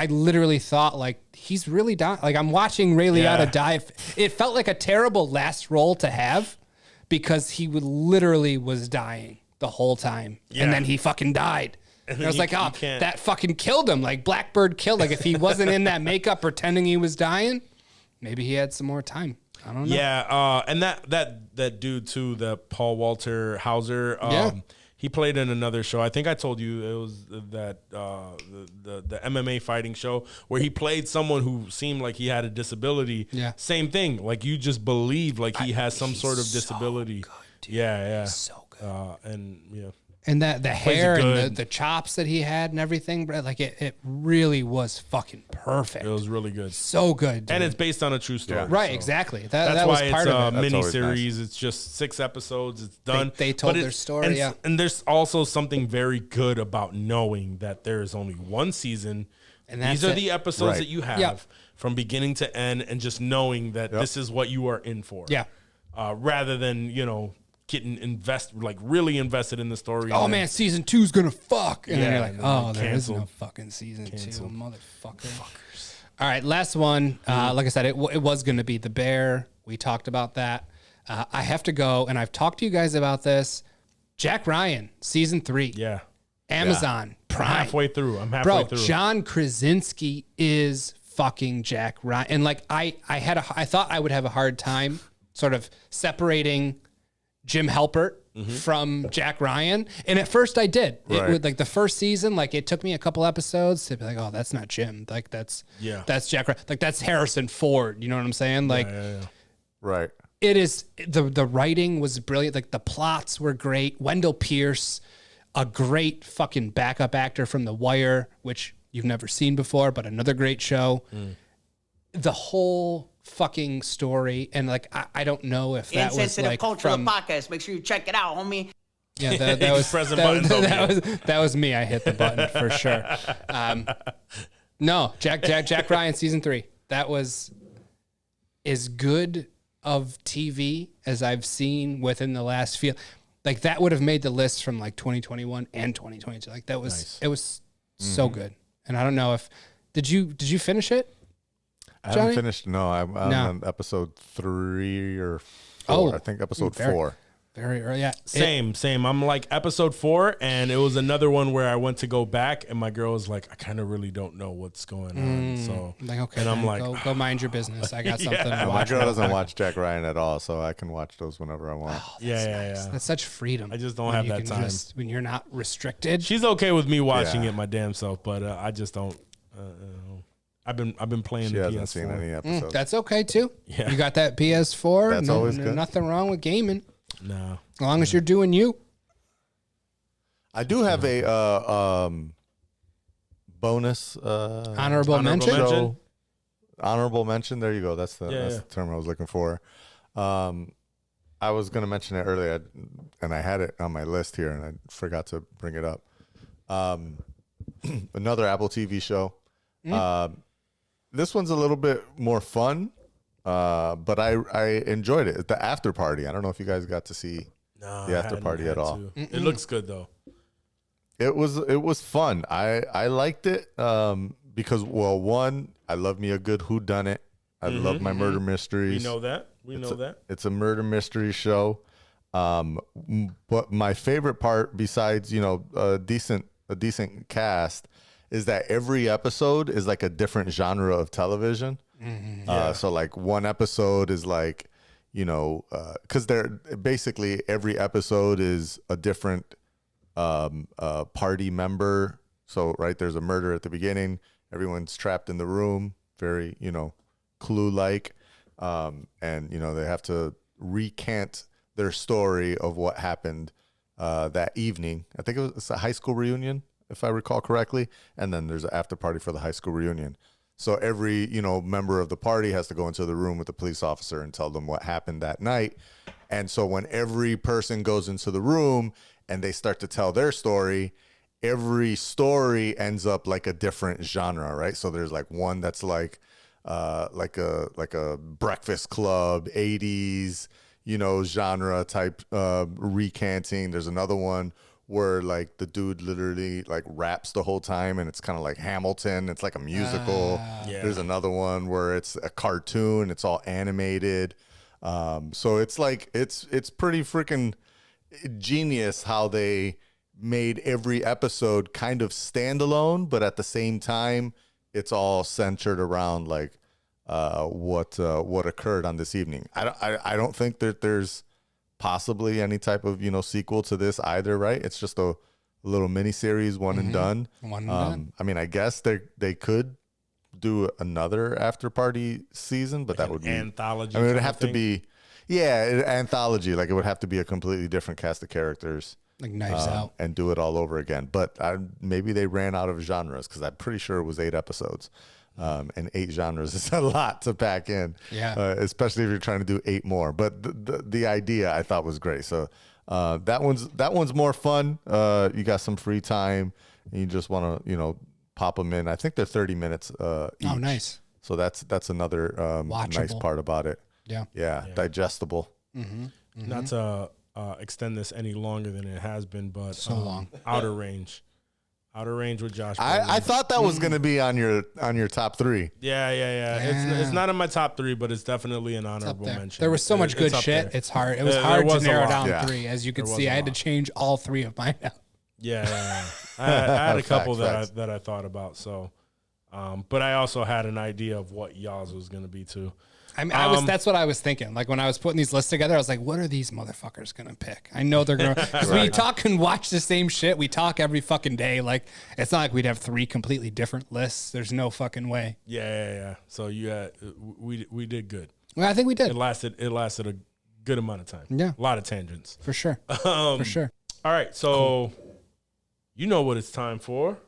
B: literally thought like he's really dying. Like I'm watching Ray Liotta die. It felt like a terrible last role to have because he literally was dying the whole time, and then he fucking died. And I was like, oh, that fucking killed him. Like Blackbird killed. Like if he wasn't in that makeup pretending he was dying, maybe he had some more time. I don't know.
A: Yeah, and that dude too, the Paul Walter Hauser. He played in another show. I think I told you it was that the MMA fighting show where he played someone who seemed like he had a disability.
B: Yeah.
A: Same thing. Like you just believe like he has some sort of disability.
B: So good, dude.
A: Yeah.
B: He's so good.
A: And yeah.
B: And the hair
A: it
B: and
A: good.
B: the chops that he had and everything, bro, like it really was fucking perfect.
A: It was really good.
B: So good, dude.
A: And it's based on a true story.
B: Right,
A: so
B: exactly.
A: That's
B: that was
A: why
B: part
A: it's a
B: of it.
A: mini
F: always
A: series. It's just 6 episodes. It's done.
B: They told
A: But
B: their story,
A: And there's also something very good about knowing that there is only one season.
B: And
A: these
B: that's
A: are
B: it.
A: the episodes
F: Right.
A: that you have
B: Yep.
A: from beginning to end, and just knowing that this is what you are in for.
B: Yeah.
A: Rather than, getting really invested in the story.
B: Oh man, season 2's gonna fuck. And then you're like,
A: and then
B: oh, there is no
A: canceled.
B: fucking season 2, motherfucker. All right, last one. Like I said, it was gonna be The Bear. We talked about that. I have to go, and I've talked to you guys about this. Jack Ryan, season 3.
A: Yeah.
B: Amazon Prime.
A: I'm halfway through.
B: Bro, John Krasinski is fucking Jack Ryan. And like I thought I would have a hard time sort of separating Jim Halpert from Jack Ryan. And at first I did. It
F: Right.
B: would like the first season, like it took me a couple episodes to be like, oh, that's not Jim. Like that's Jack Ryan. Like that's Harrison Ford. You know what I'm saying? Like
F: Right.
B: it is the writing was brilliant. Like the plots were great. Wendell Pierce, a great fucking backup actor from The Wire, which you've never seen before, but another great show. The whole fucking story, and like I don't know if that was
E: Insensitive
B: like
E: culture
B: from
E: the podcast. Make sure you check it out, homie.
B: yeah that was
A: Pressing buttons over here.
B: that was me. I hit the button for sure. No, Jack Ryan season 3. That was as good of TV as I've seen within the last few. Like that would have made the list from like 2021 and 2022. Like that was it was so good. And I don't know if did you finish it?
F: I
B: Johnny?
F: haven't finished. No, I'm on episode 3 or 4. I think episode 4.
B: Very early. Yeah.
A: Same. I'm like episode 4, and it was another one where I went to go back, and my girl was like, I kind of really don't know what's going on. So,
B: Like, okay,
A: and I'm
B: then
A: like,
B: go mind your business. I got something to
F: My
B: watch.
F: girl doesn't watch Jack Ryan at all, so I can watch those whenever I want.
A: yeah.
B: That's such freedom.
A: I just don't
B: when
A: have
B: you
A: that
B: can
A: time.
B: when you're not restricted.
A: She's okay with me watching
F: Yeah.
A: it my damn self, but I just don't. I've been playing
F: She
A: the
F: hasn't
A: PS4.
F: seen any episodes.
B: That's okay too.
A: Yeah.
B: You got that PS4.
F: That's always good.
B: Nothing wrong with gaming.
A: No.
B: As long as you're doing you.
F: I do have a bonus
B: Honorable mention.
F: show. Honorable mention. There you go. That's the
A: Yeah.
F: term I was looking for. I was going to mention it earlier, and I had it on my list here, and I forgot to bring it up. Another Apple TV show. This one's a little bit more fun, but I enjoyed it. It's The After Party. I don't know if you guys got to see the After
A: hadn't
F: Party
A: had
F: at all.
A: to. It looks good though.
F: It was fun. I liked it because, well, one, I love me a good whodunit. I love my murder mysteries.
A: We know that. We know that.
F: It's a murder mystery show. But my favorite part, besides a decent cast, is that every episode is like a different genre of television. So like one episode is like because they're basically every episode is a different party member. So, right, there's a murder at the beginning. Everyone's trapped in the room, very, Clue-like. And, they have to recant their story of what happened that evening. I think it's a high school reunion, if I recall correctly. And then there's an after party for the high school reunion. So every, member of the party has to go into the room with the police officer and tell them what happened that night. And so when every person goes into the room and they start to tell their story, every story ends up like a different genre, right? So there's like one that's like a Breakfast Club 80s, genre type recanting. There's another one where like the dude literally like raps the whole time and it's kind of like Hamilton. It's like a musical.
A: Yeah.
F: There's another one where it's a cartoon. It's all animated. So it's like it's pretty freaking genius how they made every episode kind of standalone, but at the same time, it's all centered around like what occurred on this evening. I don't think that there's possibly any type of sequel to this either, right? It's just a little mini series, one and done.
B: Done.
F: I mean, I guess they could do another after party season, but that would be
A: anthology.
F: I mean, it would have to be anthology. Like it would have to be a completely different cast of characters.
B: Like Knives Out.
F: And do it all over again. But maybe they ran out of genres because I'm pretty sure it was 8 episodes. And 8 genres is a lot to pack in.
B: Yeah.
F: Especially if you're trying to do 8 more. But the idea I thought was great. So that one's more fun. You got some free time and you just want to, pop them in. I think they're 30 minutes each.
B: Oh, nice.
F: So that's another nice part about it.
B: Yeah.
F: Digestible.
A: Not to extend this any longer than it has been, but
B: So long.
A: Outer Range with Josh.
F: I thought that was going to be on your top 3.
A: Yeah. It's not in my top 3, but it's definitely an honorable mention.
B: There was so much good shit.
A: There.
B: It's hard. It was
A: There
B: hard
A: was
B: to
A: a
B: narrow
A: lot.
B: down
F: Yeah.
B: 3. As you can
A: There was
B: see,
A: a
B: I had to
A: lot.
B: change all 3 of mine out.
A: Yeah. I had a couple
F: Facts.
A: that I thought about. So, but I also had an idea of what y'all's was going to be too.
B: I mean, that's what I was thinking. Like when I was putting these lists together, I was like, what are these motherfuckers going to pick? I know they're going to, because we talk and watch the same shit. We talk every fucking day. Like it's not like we'd have 3 completely different lists. There's no fucking way.
A: Yeah. So you had, we did good.
B: Well, I think we did.
A: It lasted a good amount of time.
B: Yeah.
A: A lot of tangents.
B: For sure. For sure.
A: All right. So you know what it's time for.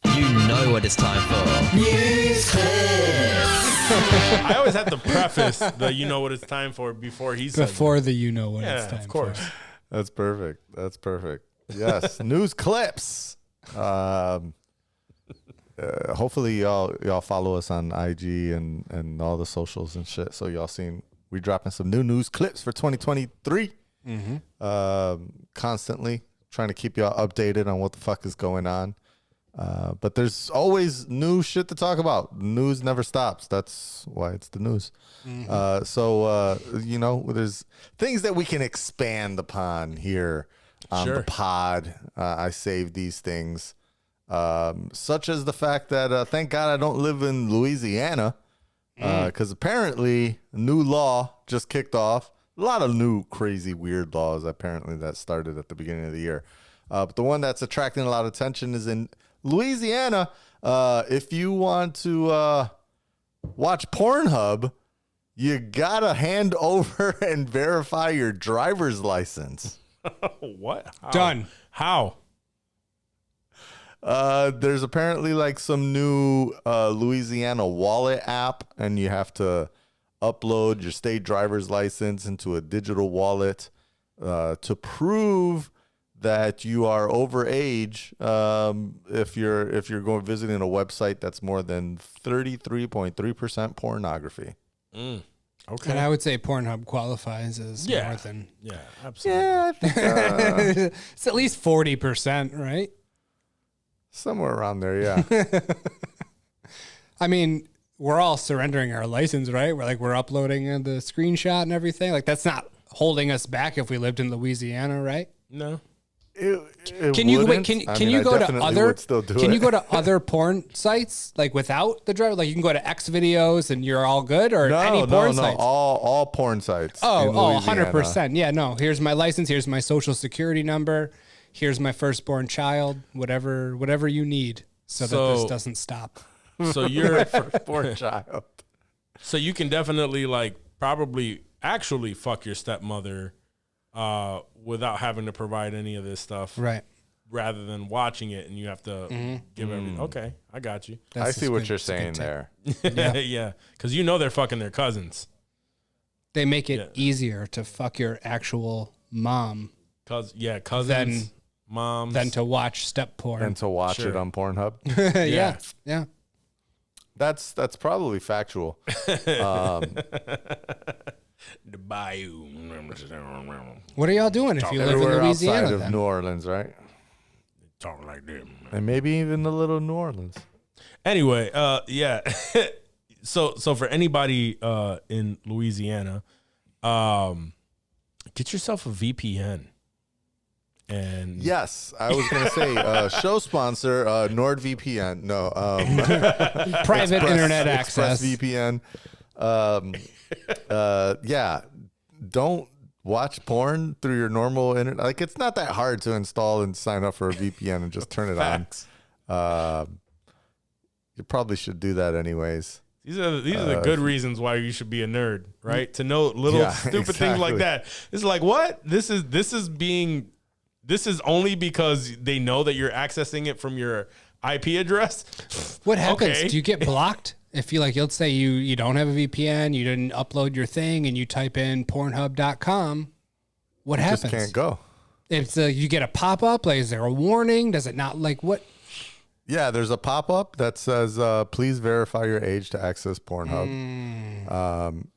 G: You know what it's time for. News clips.
A: I always have to preface the you know what it's time for before he says
B: Before
A: it.
B: the you know what it's
A: Yeah,
B: time
A: of course.
B: for.
F: That's perfect. Yes. News clips. Hopefully y'all follow us on IG and all the socials and shit. So y'all seen we dropping some new news clips for 2023. Constantly trying to keep y'all updated on what the fuck is going on. But there's always new shit to talk about. News never stops. That's why it's the news. So there's things that we can expand upon here on the pod. I saved these things, such as the fact that thank God I don't live in Louisiana, because apparently a new law just kicked off. A lot of new crazy weird laws apparently that started at the beginning of the year. But the one that's attracting a lot of attention is in Louisiana. If you want to watch Pornhub, you gotta hand over and verify your driver's license.
A: What? How?
B: Done.
A: How?
F: There's apparently like some new Louisiana wallet app, and you have to upload your state driver's license into a digital wallet to prove that you are over age. If you're going visiting a website that's more than 33.3% pornography.
A: Okay.
B: And I would say Pornhub qualifies as more than.
A: Yeah, absolutely.
F: Yeah, I think
B: It's at least 40%, right?
F: somewhere around there. Yeah.
B: I mean, we're all surrendering our license, right? We're uploading the screenshot and everything. Like that's not holding us back if we lived in Louisiana, right?
A: No.
B: Can you wait? Can you go to other? Can you go to
F: it.
B: other porn sites like without the driver? Like you can go to X videos and you're all good, or any porn sites?
F: All porn sites.
B: Oh, 100%. Yeah, no. Here's my license. Here's my social security number. Here's my firstborn child. Whatever you need, so that this doesn't stop.
A: So you're
F: firstborn child.
A: So you can definitely like probably actually fuck your stepmother without having to provide any of this stuff,
B: right?
A: Rather than watching it and you have to give everything. Okay, I got you.
F: I see what you're saying there.
A: Yeah, because you know they're fucking their cousins.
B: They make it easier to fuck your actual mom.
A: Cousins, moms,
B: than to watch step porn
F: and to watch it on Pornhub.
B: Yeah.
F: That's probably factual.
A: The bayou.
B: What are y'all doing if you live in Louisiana?
F: Outside of New Orleans, right?
A: Talk like them.
F: And maybe even a little New Orleans.
A: Anyway, yeah. So for anybody in Louisiana, get yourself a VPN. And
F: yes, I was going to say show sponsor NordVPN. No,
B: private internet access.
F: ExpressVPN. Yeah, don't watch porn through your normal internet. Like it's not that hard to install and sign up for a VPN and just turn it on. You probably should do that anywaes.
A: These are the good reasons why you should be a nerd, right? To know little stupid things like that. It's like, what? This is only because they know that you're accessing it from your IP address.
B: What happens? Okay. Do you get blocked? If you let's say you don't have a VPN, you didn't upload your thing, and you type in Pornhub.com, what happens?
F: Just can't go.
B: It's you get a pop up. Like, is there a warning? Does it not what?
F: Yeah, there's a pop up that says, "Please verify your age to access Pornhub,"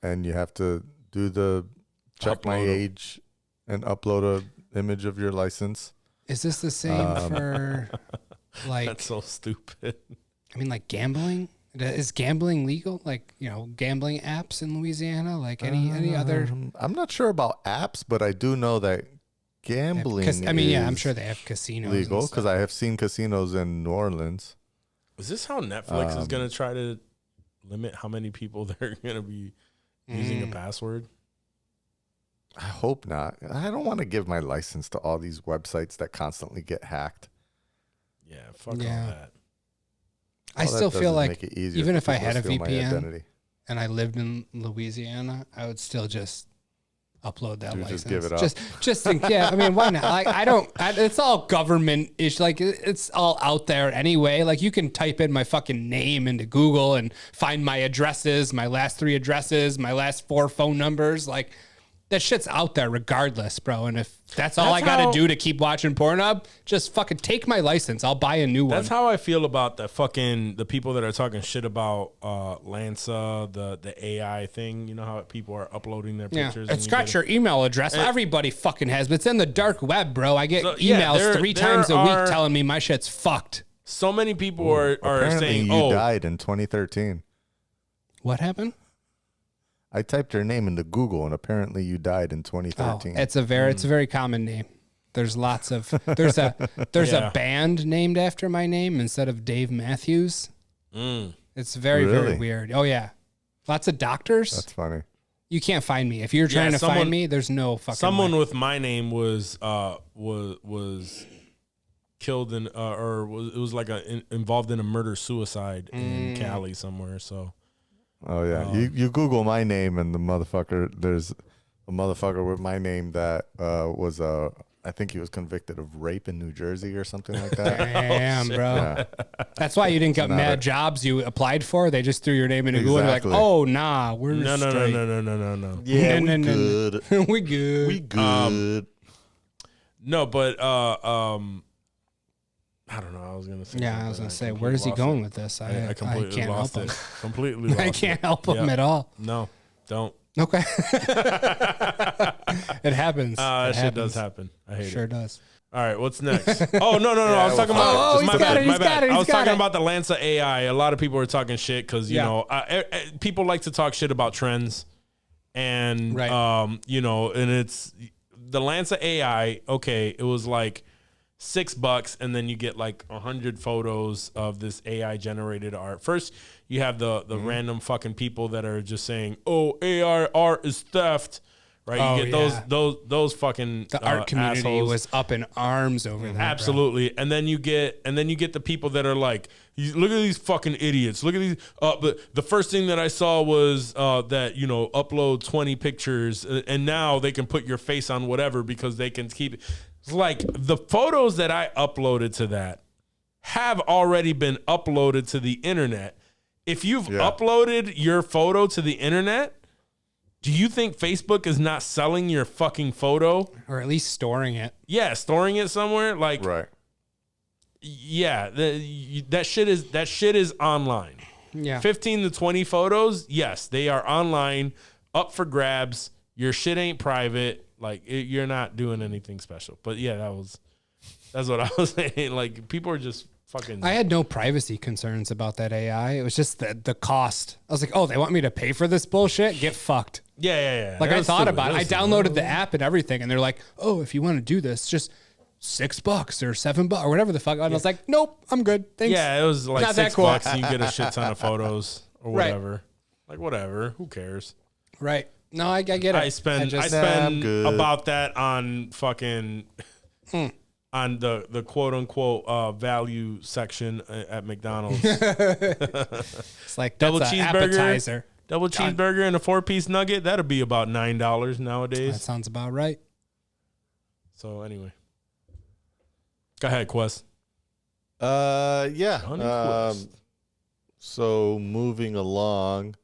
F: and you have to do the check my age and upload a image of your license.
B: Is this the same for like?
A: That's so stupid.
B: I mean, like gambling. Is gambling legal? Like, gambling apps in Louisiana? Like any other?
F: I'm not sure about apps, but I do know that gambling.
B: I'm sure they have casinos.
F: Legal because I have seen casinos in New Orleans.
A: Is this how Netflix is going to try to limit how many people they're going to be using a password?
F: I hope not. I don't want to give my license to all these websites that constantly get hacked.
A: Yeah, fuck all that.
B: I still feel like even if I had a VPN and I lived in Louisiana, I would still just upload that license.
F: Just give it up.
B: Just I mean, why not? Like, it's all government-ish. Like, it's all out there anyway. Like, you can type in my fucking name into Google and find my addresses, my last 3 addresses, my last 4 phone numbers. Like, that shit's out there regardless, bro. And if that's all I got to do to keep watching Pornhub, just fucking take my license. I'll buy a new one.
A: That's how I feel about the people that are talking shit about Lanza, the AI thing. You know how people are uploading their pictures.
B: It's got your email address. Everybody fucking has, but it's in the dark web, bro. I get emails 3 times a week telling me my shit's fucked.
A: So many people are saying,
F: you died in 2013.
B: What happened?
F: I typed your name into Google, and apparently you died in 2013.
B: It's a very common name. There's lots of there's a band named after my name instead of Dave Matthews. It's very weird. Oh yeah, lots of doctors.
F: That's funny.
B: You can't find me if you're trying to find me. There's no fucking.
A: Someone with my name was killed in it was like involved in a murder suicide in Cali somewhere. So.
F: Oh yeah, you Google my name and there's a motherfucker with my name that was I think he was convicted of rape in New Jersey or something like that.
B: Damn, bro. Yeah. That's why you didn't get mad jobs you applied for. They just threw your name in Google and they're like, oh nah, we're
A: no.
F: Yeah, we good.
B: We good.
F: We good.
A: No, but I don't know. I was gonna say.
B: Yeah, I was gonna say. Where is he going with this?
A: I completely
B: can't
A: lost
B: help
A: it.
B: him.
A: Completely lost
B: I can't help him at all.
A: No, don't.
B: Okay. It happens.
A: That shit does happen. I hate it.
B: Sure does.
A: All right, what's next? Oh no! I was talking about. My bad. I was talking about the Lanza AI. A lot of people are talking shit because people like to talk shit about trends, and and it's the Lanza AI. Okay, it was like $6, and then you get like 100 photos of this AI generated art. First, you have the random fucking people that are just saying, "Oh, AI art is theft." Right, you get those fucking
B: the art community
A: assholes.
B: was up in arms over that.
A: Absolutely, bro. and then you get the people that are like, look at these fucking idiots. Look at these. But the first thing that I saw was that upload 20 pictures, and now they can put your face on whatever because they can keep it. It's like the photos that I uploaded to that have already been uploaded to the internet. If you've uploaded your photo to the internet, do you think Facebook is not selling your fucking photo?
B: Or at least storing it.
A: Yeah, storing it somewhere. Like,
F: Right.
A: Yeah, that shit is online.
B: Yeah.
A: 15 to 20 photos, yes, they are online, up for grabs. Your shit ain't private. Like, you're not doing anything special. But yeah, that's what I was saying. Like, people are just fucking.
B: I had no privacy concerns about that AI. It was just the cost. I was like, oh, they want me to pay for this bullshit? Get fucked.
A: Yeah.
B: Like,
A: It
B: I
A: was
B: thought
A: stupid.
B: about it. I downloaded the app and everything, and they're like, oh, if you want to do this, just $6 or $7 or whatever the fuck. And I was like, nope, I'm good. Thanks.
A: Yeah, it was like
B: Not that
A: $6
B: cool.
A: and you get a shit ton of photos or
B: Right.
A: whatever. Like, whatever. Who cares?
B: Right. No, I get it.
A: I spend
F: I'm good.
A: about that on fucking on the quote unquote value section at McDonald's.
B: It's like
A: Double
B: that's a
A: cheeseburger,
B: appetizer.
A: double cheeseburger and a 4-piece nugget. That'll be about $9
B: That
A: nowadays.
B: sounds about right.
A: So anyway, go ahead, Quest.
F: Yeah.
A: Honey Quest.
F: So moving along,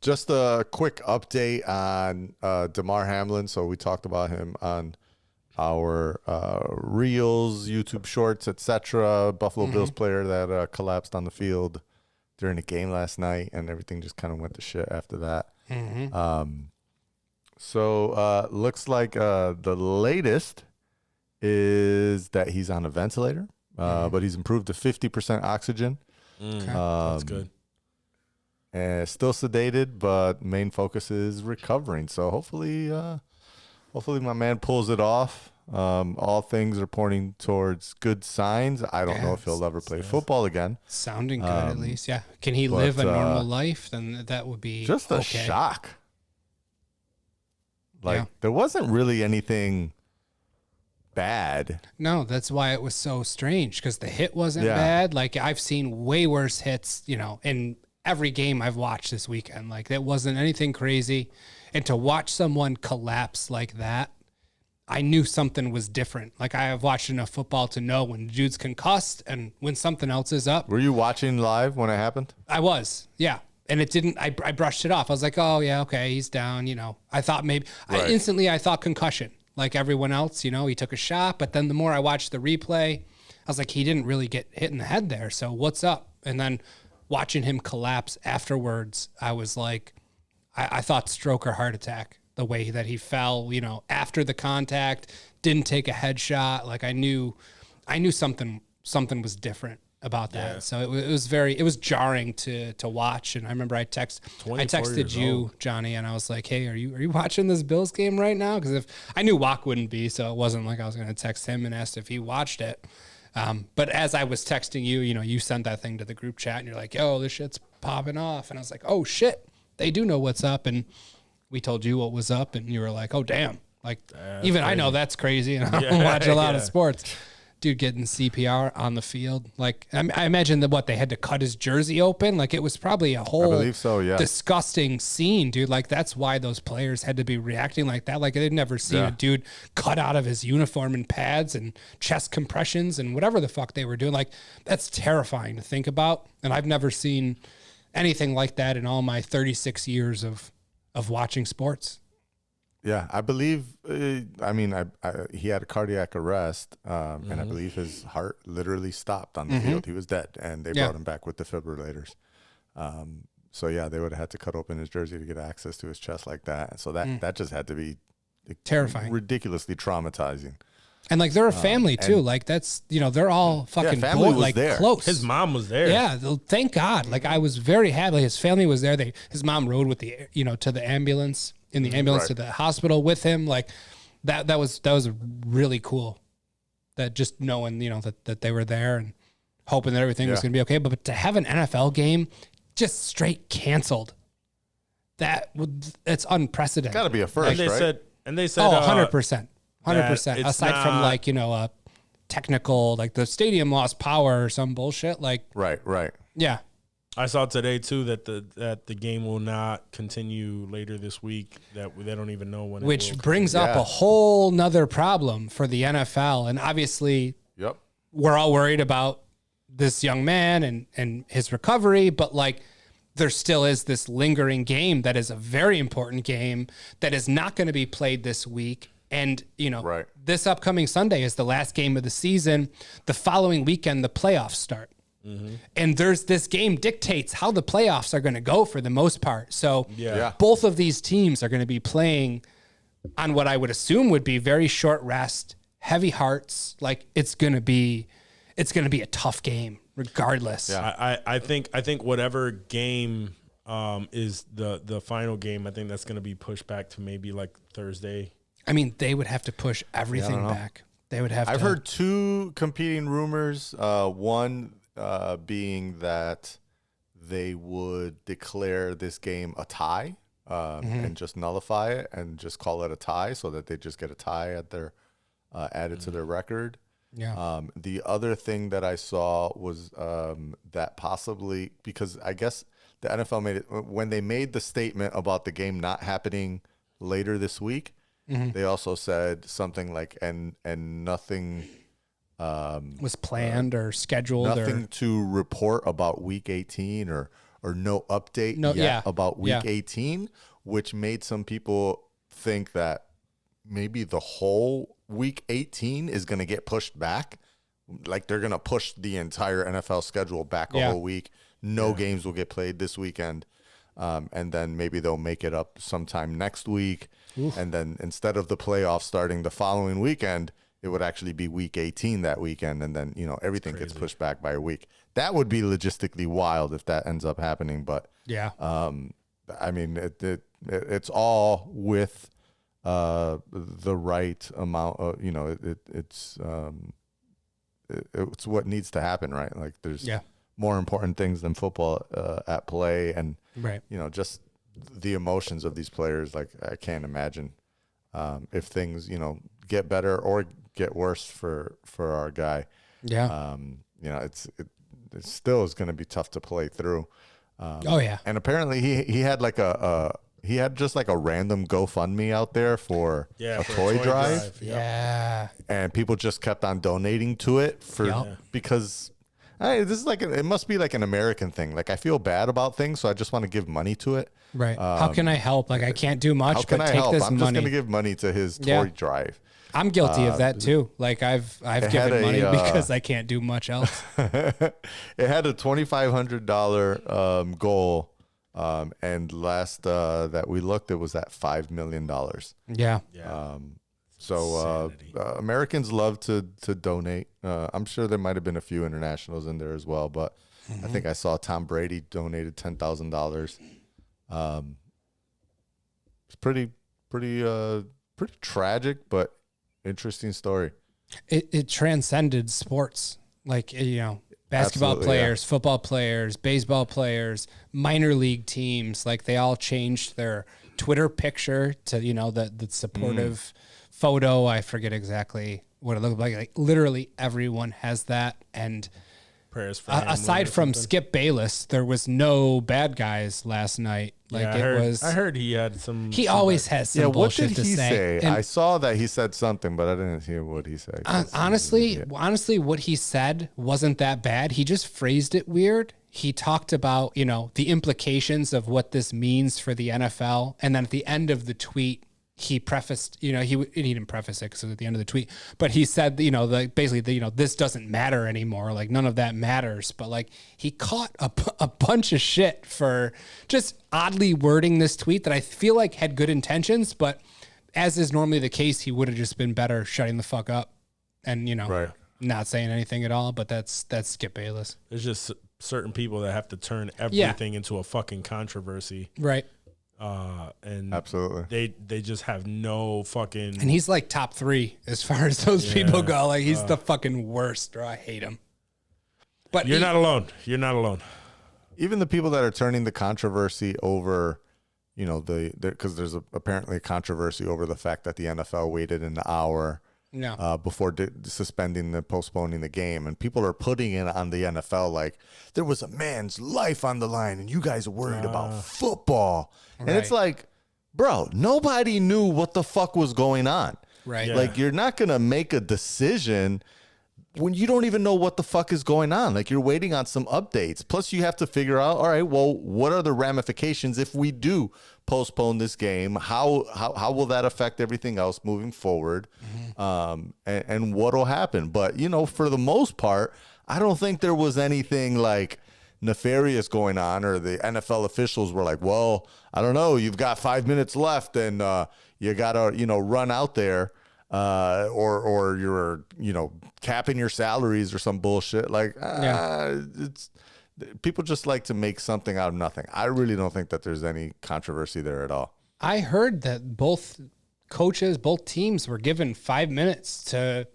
F: just a quick update on Damar Hamlin. So we talked about him on our Reels, YouTube Shorts, etc. Buffalo Bills player that collapsed on the field during the game last night, and everything just kind of went to shit after that. So looks like the latest is that he's on a ventilator, but he's improved to 50% oxygen.
A: That's good.
F: And still sedated, but main focus is recovering. So hopefully my man pulls it off. All things are pointing towards good signs. I don't know if he'll ever play football again.
B: Sounding good, at least. Yeah. Can he live a normal life? Then that would be
F: Just a
B: okay.
F: shock. Like,
B: Yeah.
F: there wasn't really anything bad.
B: No, that's why it was so strange, because the hit wasn't
F: Yeah.
B: bad. Like, I've seen way worse hits, in every game I've watched this weekend. Like, that wasn't anything crazy. And to watch someone collapse like that, I knew something was different. Like, I have watched enough football to know when dude's concussed and when something else is up.
F: Were you watching live when it happened?
B: I was, yeah. And it didn't, I brushed it off. I was like, oh, yeah, okay, he's down, I thought maybe, I thought concussion, like everyone else, he took a shot. But then the more I watched the replay, I was like, he didn't really get hit in the head there. So what's up? And then watching him collapse afterwards, I was like, I thought stroke or heart attack, the way that he fell, after the contact, didn't take a headshot. Like, I knew something was different about that. So it was jarring to watch. And I remember I texted you, Johnny, and I was like, hey, are you watching this Bills game right now? Because if I knew Wak wouldn't be, so it wasn't like I was going to text him and ask if he watched it. But as I was texting you, you sent that thing to the group chat and you're like, yo, this shit's popping off. And I was like, oh shit, they do know what's up. And we told you what was up and you were like, oh damn. Like, even crazy. I know that's crazy, and I don't watch a lot of sports. Dude getting CPR on the field. Like, I imagine that they had to cut his jersey open. Like, it was probably a whole disgusting scene, dude. Like, that's why those players had to be reacting like that. Like, they'd never seen a dude cut out of his uniform and pads and chest compressions and whatever the fuck they were doing. Like, that's terrifying to think about. And I've never seen anything like that in all my 36 years of watching sports.
F: Yeah, I believe. He had a cardiac arrest, and I believe his heart literally stopped on the field. He was dead, and they brought him back with defibrillators. So yeah, they would have had to cut open his jersey to get access to his chest like that. So that just had to be
B: terrifying,
F: ridiculously traumatizing.
B: And like, they're a family too. Like, that's they're all fucking
F: family was there.
B: close.
A: His mom was there.
B: Yeah, thank God. Like, I was very happy. His family was there. His mom rode with the to the ambulance. In the ambulance to the hospital with him. Like, that was really cool. That just knowing, that they were there and hoping that everything was going to be okay. But to have an NFL game just straight canceled, it's unprecedented.
F: Got to be a first, right?
A: They said,
B: 100%. 100%. Aside from
A: not,
B: technical, like the stadium lost power or some bullshit. Like,
F: right.
B: yeah.
A: I saw today too that the game will not continue later this week. That they don't even know when.
B: Which brings up a whole nother problem for the NFL, and obviously, we're all worried about this young man and his recovery, but like, there still is this lingering game that is a very important game that is not going to be played this week. And, this upcoming Sunday is the last game of the season. The following weekend, the playoffs start. Mm-hmm. And this game dictates how the playoffs are going to go for the most part. So both of these teams are going to be playing on what I would assume would be very short rest, heavy hearts. Like it's going to be a tough game regardless.
A: Yeah. I think whatever game is the final game, I think that's going to be pushed back to maybe like Thursday.
B: I mean, they would have to push everything back. They would have
F: I've heard two competing rumors. One being that they would declare this game a tie and just nullify it and just call it a tie so that they just get a tie at their added to their record.
B: Yeah.
F: The other thing that I saw was that possibly, because I guess the NFL made it when they made the statement about the game not happening later this week. They also said something like and nothing
B: was planned or scheduled.
F: Nothing to report about week 18 or no update about week 18, which made some people think that maybe the whole week 18 is going to get pushed back. Like they're going to push the entire NFL schedule back a whole week. No games will get played this weekend. And then maybe they'll make it up sometime next week. Oof. And then instead of the playoffs starting the following weekend, it would actually be week 18 that weekend. And then, everything gets pushed back by a week. That would be logistically wild if that ends up happening. But I mean, it's all with the right amount of, it's what needs to happen, right? Like there's more important things than football at play. And, just the emotions of these players. Like I can't imagine if things, get better or get worse for our guy.
B: Yeah.
F: It still is going to be tough to play through. And apparently he had like he had just like a random GoFundMe out there for a toy drive.
B: Yeah.
F: And people just kept on donating to it because this is like it must be like an American thing. Like I feel bad about things, so I just want to give money to it.
B: Right. How can I help? Like I can't do much.
F: How can I
B: take
F: help?
B: This
F: I'm
B: money.
F: just going to give money to his toy drive.
B: I'm guilty of that too. Like I've given money because I can't do much else.
F: It had a $2,500 goal, and last that we looked, it was at $5 million.
B: Yeah.
F: So Americans love to donate. I'm sure there might have been a few internationals in there as well, but I think I saw Tom Brady donated $10,000. It's pretty tragic, but interesting story.
B: It transcended sports. Like, basketball
F: Absolutely,
B: players, football players, baseball players, minor league teams. Like they all changed their Twitter picture to, the supportive photo. I forget exactly what it looked like. Like literally everyone has that. And
A: prayers for
B: aside from Skip Bayless, there was no bad guys last night. Like
A: I heard he had some.
B: He always has some bullshit
F: what did he say? I saw that he said something, but I didn't hear what he said.
B: Honestly, what he said wasn't that bad. He just phrased it weird. He talked about, the implications of what this means for the NFL. And then at the end of the tweet, he prefaced, he didn't preface it because it was at the end of the tweet, but he said, basically, this doesn't matter anymore. Like none of that matters. But like he caught a bunch of shit for just oddly wording this tweet that I feel like had good intentions, but as is normally the case, he would have just been better shutting the fuck up and, not saying anything at all. But that's Skip Bayless.
A: There's just certain people that have to turn everything into a fucking controversy.
B: Right.
A: And
F: absolutely,
A: they just have no fucking.
B: And he's like top 3 as far as those people go. Like he's the fucking worst, bro. I hate him. But
A: You're not alone. You're not alone.
F: even the people that are turning the controversy over, you know, because there's apparently a controversy over the fact that the NFL waited an hour before postponing the game, and people are putting it on the NFL like there was a man's life on the line, and you guys are worried about football, and it's like, bro, nobody knew what the fuck was going on,
B: right?
A: Yeah.
F: Like you're not gonna make a decision when you don't even know what the fuck is going on. Like you're waiting on some updates. Plus you have to figure out, all right, well, what are the ramifications if we do postpone this game? How will that affect everything else moving forward? And what'll happen? But, you know, for the most part, I don't think there was anything like nefarious going on, or the NFL officials were like, well, I don't know, you've got 5 minutes left and you gotta, you know, run out there. Or you're, you know, capping your salaries or some bullshit. Like, it's people just like to make something out of nothing. I really don't think that there's any controversy there at all.
B: I heard that both coaches, both teams were given 5 minutes to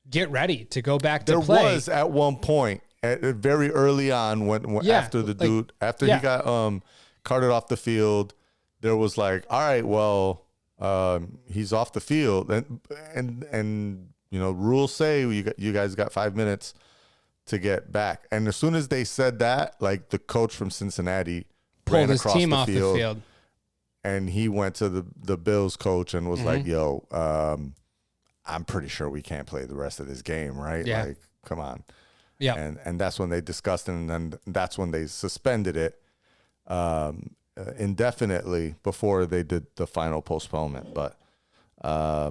B: get ready to go back to play.
F: There was at one point, very early on, when after the dude, after he got carted off the field, there was like, all right, well, he's off the field, and you know, rules say you guys got 5 minutes to get back. And as soon as they said that, like the coach from Cincinnati
B: pulled his team off the field,
F: and he went to the Bills coach and was like, "Yo, I'm pretty sure we can't play the rest of this game, right?
B: Yeah.
F: Like, come on."
B: Yeah,
F: and that's when they discussed it, and then that's when they suspended it. Indefinitely before they did the final postponement. But I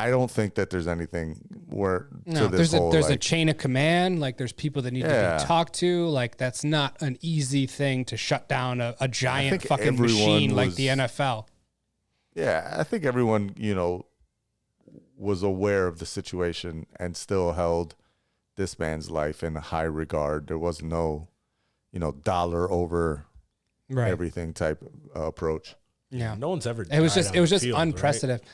F: don't think that there's anything where
B: there's a chain of command. Like there's people that need to be talked to. Like that's not an easy thing to shut down a giant fucking machine like the NFL.
F: Yeah, I think everyone, you know, was aware of the situation and still held this man's life in high regard. There was no, you know, dollar over everything type approach.
B: Yeah,
A: no one's ever.
B: It was just
A: field,
B: unprecedented.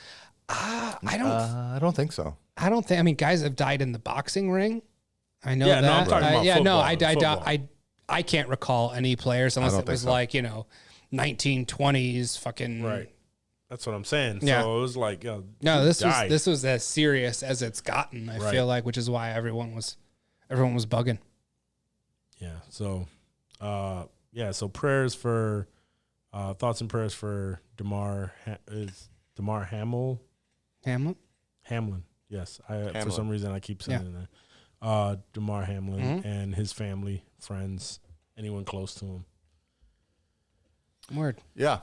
A: Right?
F: I don't think so.
B: I don't think. I mean, guys have died in the boxing ring. I know
A: Yeah,
B: that.
A: no, I'm talking about football.
B: I can't recall any players unless
F: don't
B: it was
F: think so.
B: like, you know, 1920s fucking.
A: Right. That's what I'm saying.
B: Yeah.
A: So it was like,
B: no, this was as serious as it's gotten. I feel like, which is why everyone was bugging.
A: Yeah. So, so prayers for, thoughts and prayers for Damar. Is Damar Hamlin? Hamlin. Yes. For some reason I keep saying that. Damar Hamlin and his family, friends, anyone close to him.
B: Word.
F: Yeah.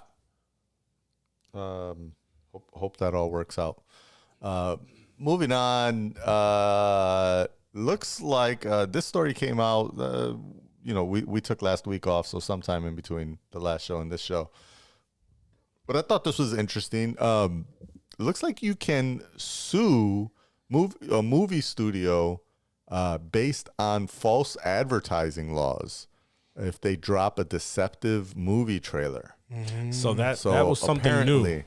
F: Hope that all works out. Moving on. Looks like this story came out. You know, we took last week off, so sometime in between the last show and this show. But I thought this was interesting. It looks like you can sue a movie studio based on false advertising laws if they drop a deceptive movie trailer.
A: So that was something new.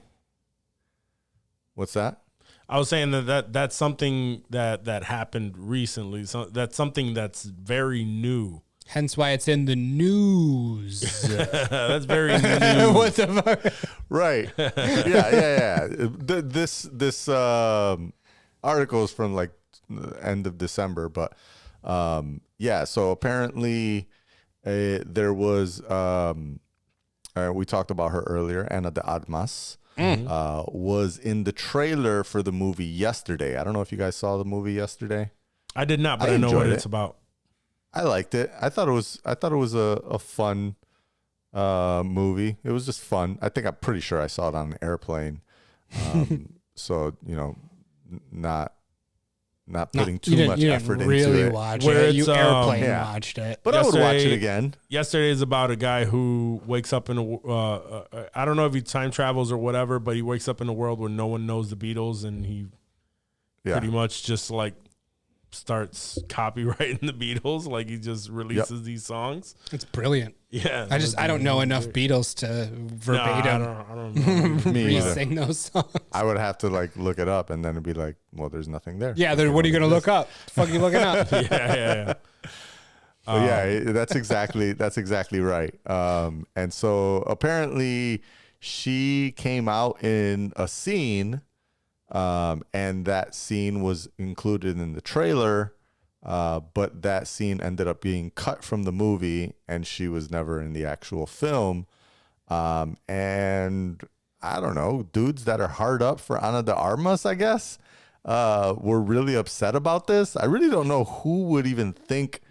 F: What's that?
A: I was saying that's something that happened recently. So that's something that's very new.
B: Hence why it's in the news.
A: That's very new.
B: What the fuck?
F: Right. Yeah. This article is from like the end of December, but so apparently there was we talked about her earlier, Ana de Armas, was in the trailer for the movie Yesterday. I don't know if you guys saw the movie Yesterday.
A: I did not, but I know what it's about.
F: I liked it. I thought it was a fun movie. It was just fun. I'm pretty sure I saw it on an airplane. So, you know, not putting too much effort into it.
B: Watch it. You airplane watched it.
F: But I would watch it again.
A: Yesterday is about a guy who wakes up in I don't know if he time travels or whatever, but he wakes up in a world where no one knows the Beatles, and he pretty much just like starts copyrighting the Beatles. Like he just releases these songs.
B: It's brilliant.
A: Yeah.
B: I don't know enough Beatles to verbatim
A: I don't know.
F: Me either.
B: re-sing those songs.
F: I would have to like look it up, and then it'd be like, well, there's nothing there.
B: Yeah, what are you going to look up? What the fuck are you looking up?
A: Yeah.
F: But that's exactly right. And so apparently she came out in a scene, and that scene was included in the trailer, but that scene ended up being cut from the movie, and she was never in the actual film. And I don't know, dudes that are hard up for Ana de Armas, I guess, were really upset about this. I really don't know who would even think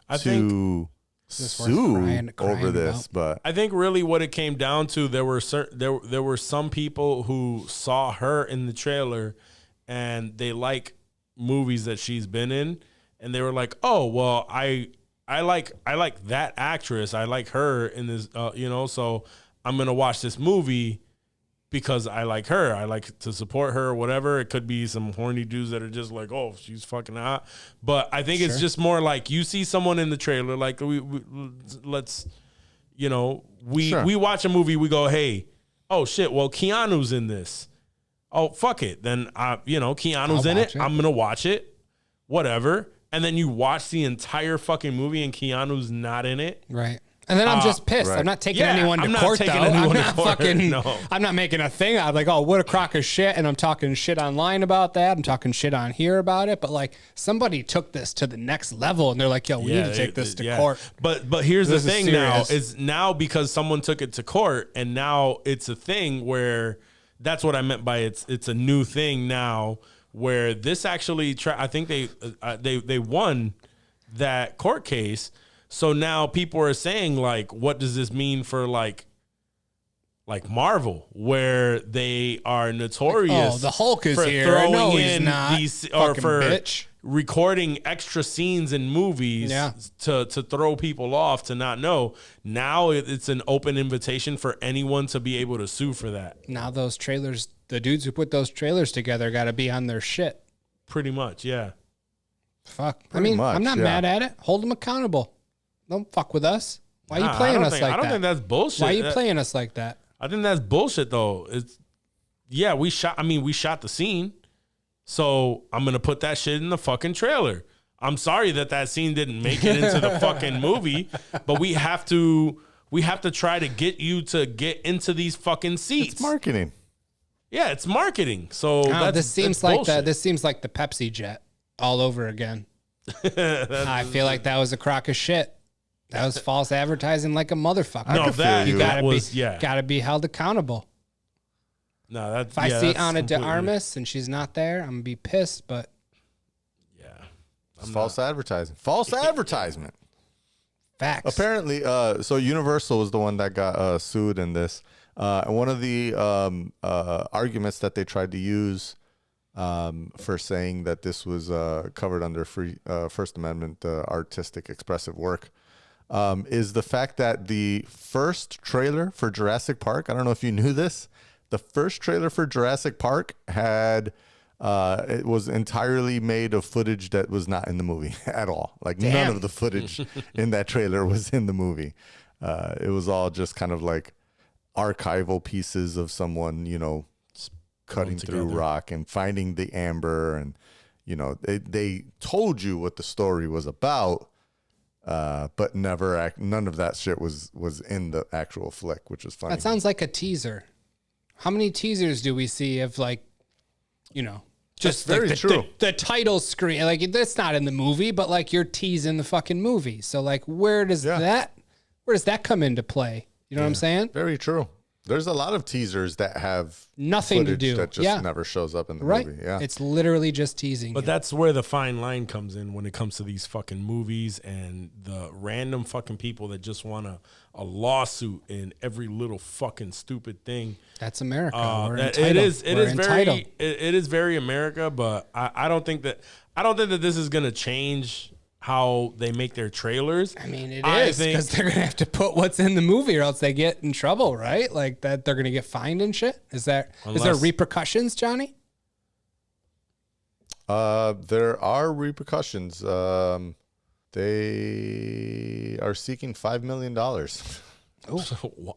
A: I think
F: sue
B: crying
F: over this,
B: about.
F: but
A: I think really what it came down to, there were some people who saw her in the trailer and they like movies that she's been in, and they were like, oh well, I like that actress, I like her in this, so I'm gonna watch this movie because I like her. I like to support her or whatever. It could be some horny dudes that are just like, oh, she's fucking hot. But I think it's just more like you see someone in the trailer, like we watch a movie, we go, hey, oh shit, well, Keanu's in this. Oh, fuck it. Then, Keanu's in it. I'm going to watch it. Whatever. And then you watch the entire fucking movie and Keanu's not in it.
B: Right. And then I'm just pissed.
F: Right.
B: I'm not taking anyone to court, though. I'm not making a thing out. Like, oh, what a crock of shit. And I'm talking shit online about that. I'm talking shit on here about it. But, like, somebody took this to the next level, and they're like, yo, we need to take this to court.
A: But here's the thing now.
B: serious.
A: Is now because someone took it to court, and now it's a thing where that's what I meant by it's a new thing now, where this actually, I think they won that court case. So now people are saying, like, what does this mean for like Marvel, where they are notorious?
B: Oh, the Hulk is
A: for
B: here.
A: throwing
B: No, he's
A: in
B: not.
A: these, or
B: Fucking
A: for
B: bitch.
A: recording extra scenes in movies to throw people off to not know. Now it's an open invitation for anyone to be able to sue for that.
B: Now those trailers, the dudes who put those trailers together got to be on their shit.
A: Pretty much, yeah.
B: Fuck.
F: Pretty
B: I'm
F: much,
B: not mad at it. Hold them accountable. Don't fuck with us. Why are you playing us like that?
A: I don't think that's bullshit.
B: Why are you playing us like that?
A: I think that's bullshit, though. We shot the scene, so I'm gonna put that shit in the fucking trailer. I'm sorry that scene didn't make it into the fucking movie, but we have to try to get you to get into these fucking seats.
F: it's marketing.
A: Yeah, it's marketing. So
B: This seems like the Pepsi jet all over again. I feel like that was a crock of shit. That was false advertising like a motherfucker.
A: No,
F: you
B: gotta be held accountable.
A: No, that's
B: If I see Ana de
A: completely-
B: Armas and she's not there, I'm gonna be pissed. But
A: Yeah,
F: It's false advertising. False advertisement.
B: facts.
F: Apparently, so Universal was the one that got sued in this. And one of the arguments that they tried to use for saying that this was covered under First Amendment artistic expressive work is the fact that the first trailer for Jurassic Park, I don't know if you knew this, the first trailer for Jurassic Park had it was entirely made of footage that was not in the movie at all. Like none of the footage in that trailer was in the movie. It was all just kind of like archival pieces of someone, cutting through rock and finding the amber, and they told you what the story was about, but none of that shit was in the actual flick, which is funny.
B: That sounds like a teaser. How many teasers do we see of just
F: That's very true.
B: The title screen? Like that's not in the movie, but like you're teasing the fucking movie. So like where does that come into play? You know what I'm saying?
F: Very true. There's a lot of teasers that have
B: Nothing to
F: footage
B: do.
F: that just never shows up in the movie. Yeah.
B: It's literally just teasing.
A: But
B: you.
A: that's where the fine line comes in when it comes to these fucking movies and the random fucking people that just want a lawsuit in every little fucking stupid thing.
B: That's America. We're
A: It
B: entitled.
A: is very America, but I don't think that this is gonna change how they make their trailers.
B: I mean, it is because they're gonna have to put what's in the movie, or else they get in trouble, right? Like that, they're gonna get fined and shit. Is there repercussions, Johnny?
F: There are repercussions. They are seeking $5 million.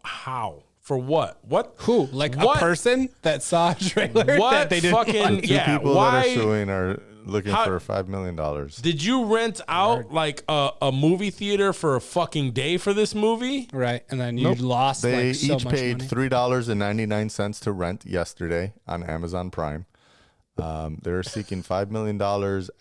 A: How? For what? What?
B: Who? Like a person that saw a trailer
A: What
B: that they didn't
A: fucking
F: Two people
A: why
F: that are suing are looking for $5 million.
A: did you rent out like a movie theater for a fucking day for this movie?
B: Right, and then you lost
F: They
B: like so
F: each
B: much
F: paid
B: money.
F: $3.99 to rent yesterday on Amazon Prime. They're seeking $5 million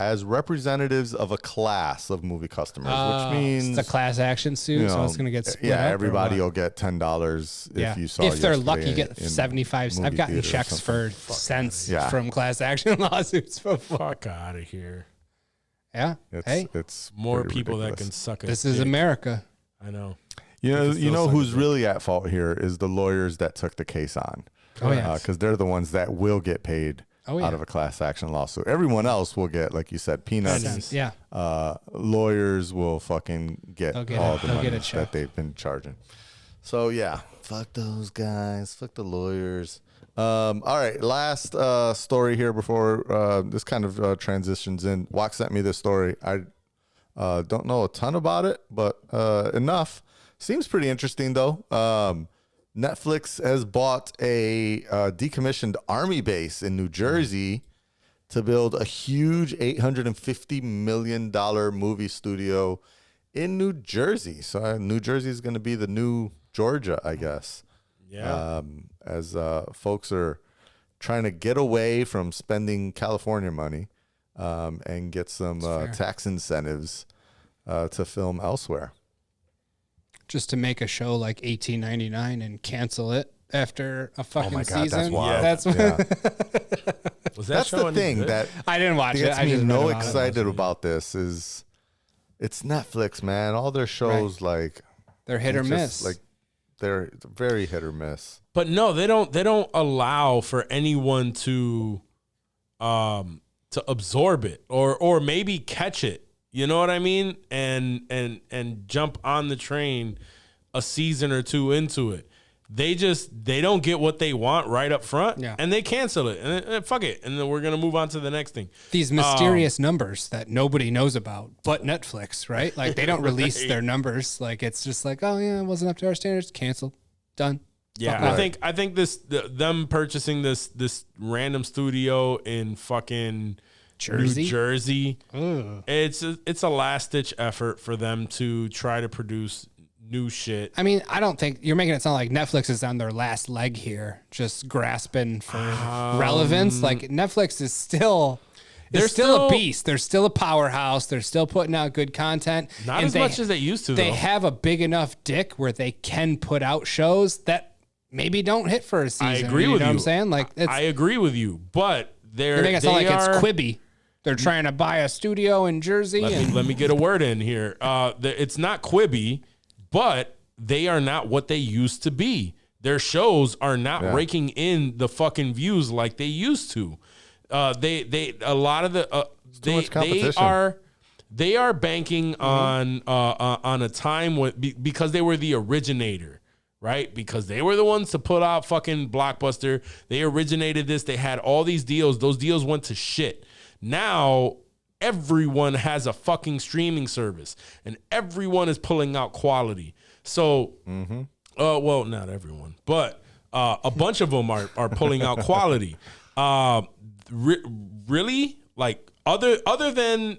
F: as representatives of a class of movie customers, which means
B: it's a class action suit, so it's going to get split up, or
F: everybody
B: what?
F: will get $10 if you saw.
B: If they're
F: yesterday
B: lucky, you get
F: in
B: 75.
F: movie
B: I've gotten
F: theater or
B: checks
F: something.
B: for cents
F: Yeah.
B: from class action lawsuits before.
A: Fuck out of here.
B: Yeah.
F: It's
A: More
F: pretty
A: people that
F: ridiculous.
A: can suck a
B: This is
A: dick.
B: America.
A: I know.
F: You
A: can still
F: know
A: suck
F: who's
A: a dick.
F: really at fault here is the lawyers that took the case on.
B: Oh, yeah.
F: Because they're the ones that will get paid out of a class action lawsuit. Everyone else will get, like you said, peanuts.
A: Pennies.
B: Yeah.
F: Lawyers will fucking get
B: They'll get
F: all
B: it.
F: the
B: They'll
F: money
B: get a check.
F: that they've been charging. So yeah, fuck those guys. Fuck the lawyers. All right, last story here before this kind of transitions in. Wok sent me this story. I don't know a ton about it, but enough. Seems pretty interesting though. Netflix has bought a decommissioned army base in New Jersey to build a huge $850 million movie studio in New Jersey. So New Jersey is going to be the new Georgia, I guess.
A: Yeah.
F: As folks are trying to get away from spending California money and get some tax incentives to film elsewhere.
B: Just to make a show like 1899 and cancel it after a fucking
F: my God,
B: season.
F: that's wild.
B: That's
A: Was that
F: That's
A: show
F: the
A: any
F: thing
A: good?
F: that
B: I didn't watch it.
F: gets
B: I
F: me
B: just read
F: no
B: about it.
F: excited about this is it's Netflix, man. All their shows like
B: They're hit or
F: just,
B: miss.
F: like they're very hit or miss.
A: But no, they don't allow for anyone to absorb it or maybe catch it. You know what I mean? And jump on the train a season or two into it. They don't get what they want right up front, and they cancel it and fuck it, and then we're gonna move on to the next thing.
B: These mysterious numbers that nobody knows about, but Netflix, right? Like they don't release their numbers. Like it's just like, oh yeah, it wasn't up to our standards. Canceled, done.
A: Yeah, I think them purchasing this random studio in fucking
B: Jersey?
A: New Jersey, it's a last ditch effort for them to try to produce new shit.
B: I mean, I don't think you're making it sound like Netflix is on their last leg here, just grasping for relevance. Like Netflix is still. They're still a beast. They're still a powerhouse. They're still putting out good content.
A: Not as much as they used to,
B: They
A: though.
B: have a big enough dick where they can put out shows that maybe don't hit for a season.
A: I agree with you.
B: You know what I'm saying? Like,
A: I agree with you, but
B: they make it sound like it's Quibi. They're trying to buy a studio in Jersey.
A: Let me get a word in here. It's not Quibi, but they are not what they used to be. Their shows are not raking in the fucking views like they used to. They a lot of the they are banking on a time because they were the originator, right? Because they were the ones to put out fucking Blockbuster. They originated this. They had all these deals. Those deals went to shit. Now everyone has a fucking streaming service, and everyone is pulling out quality. So, well, not everyone, but a bunch of them are pulling out quality. Really, like other than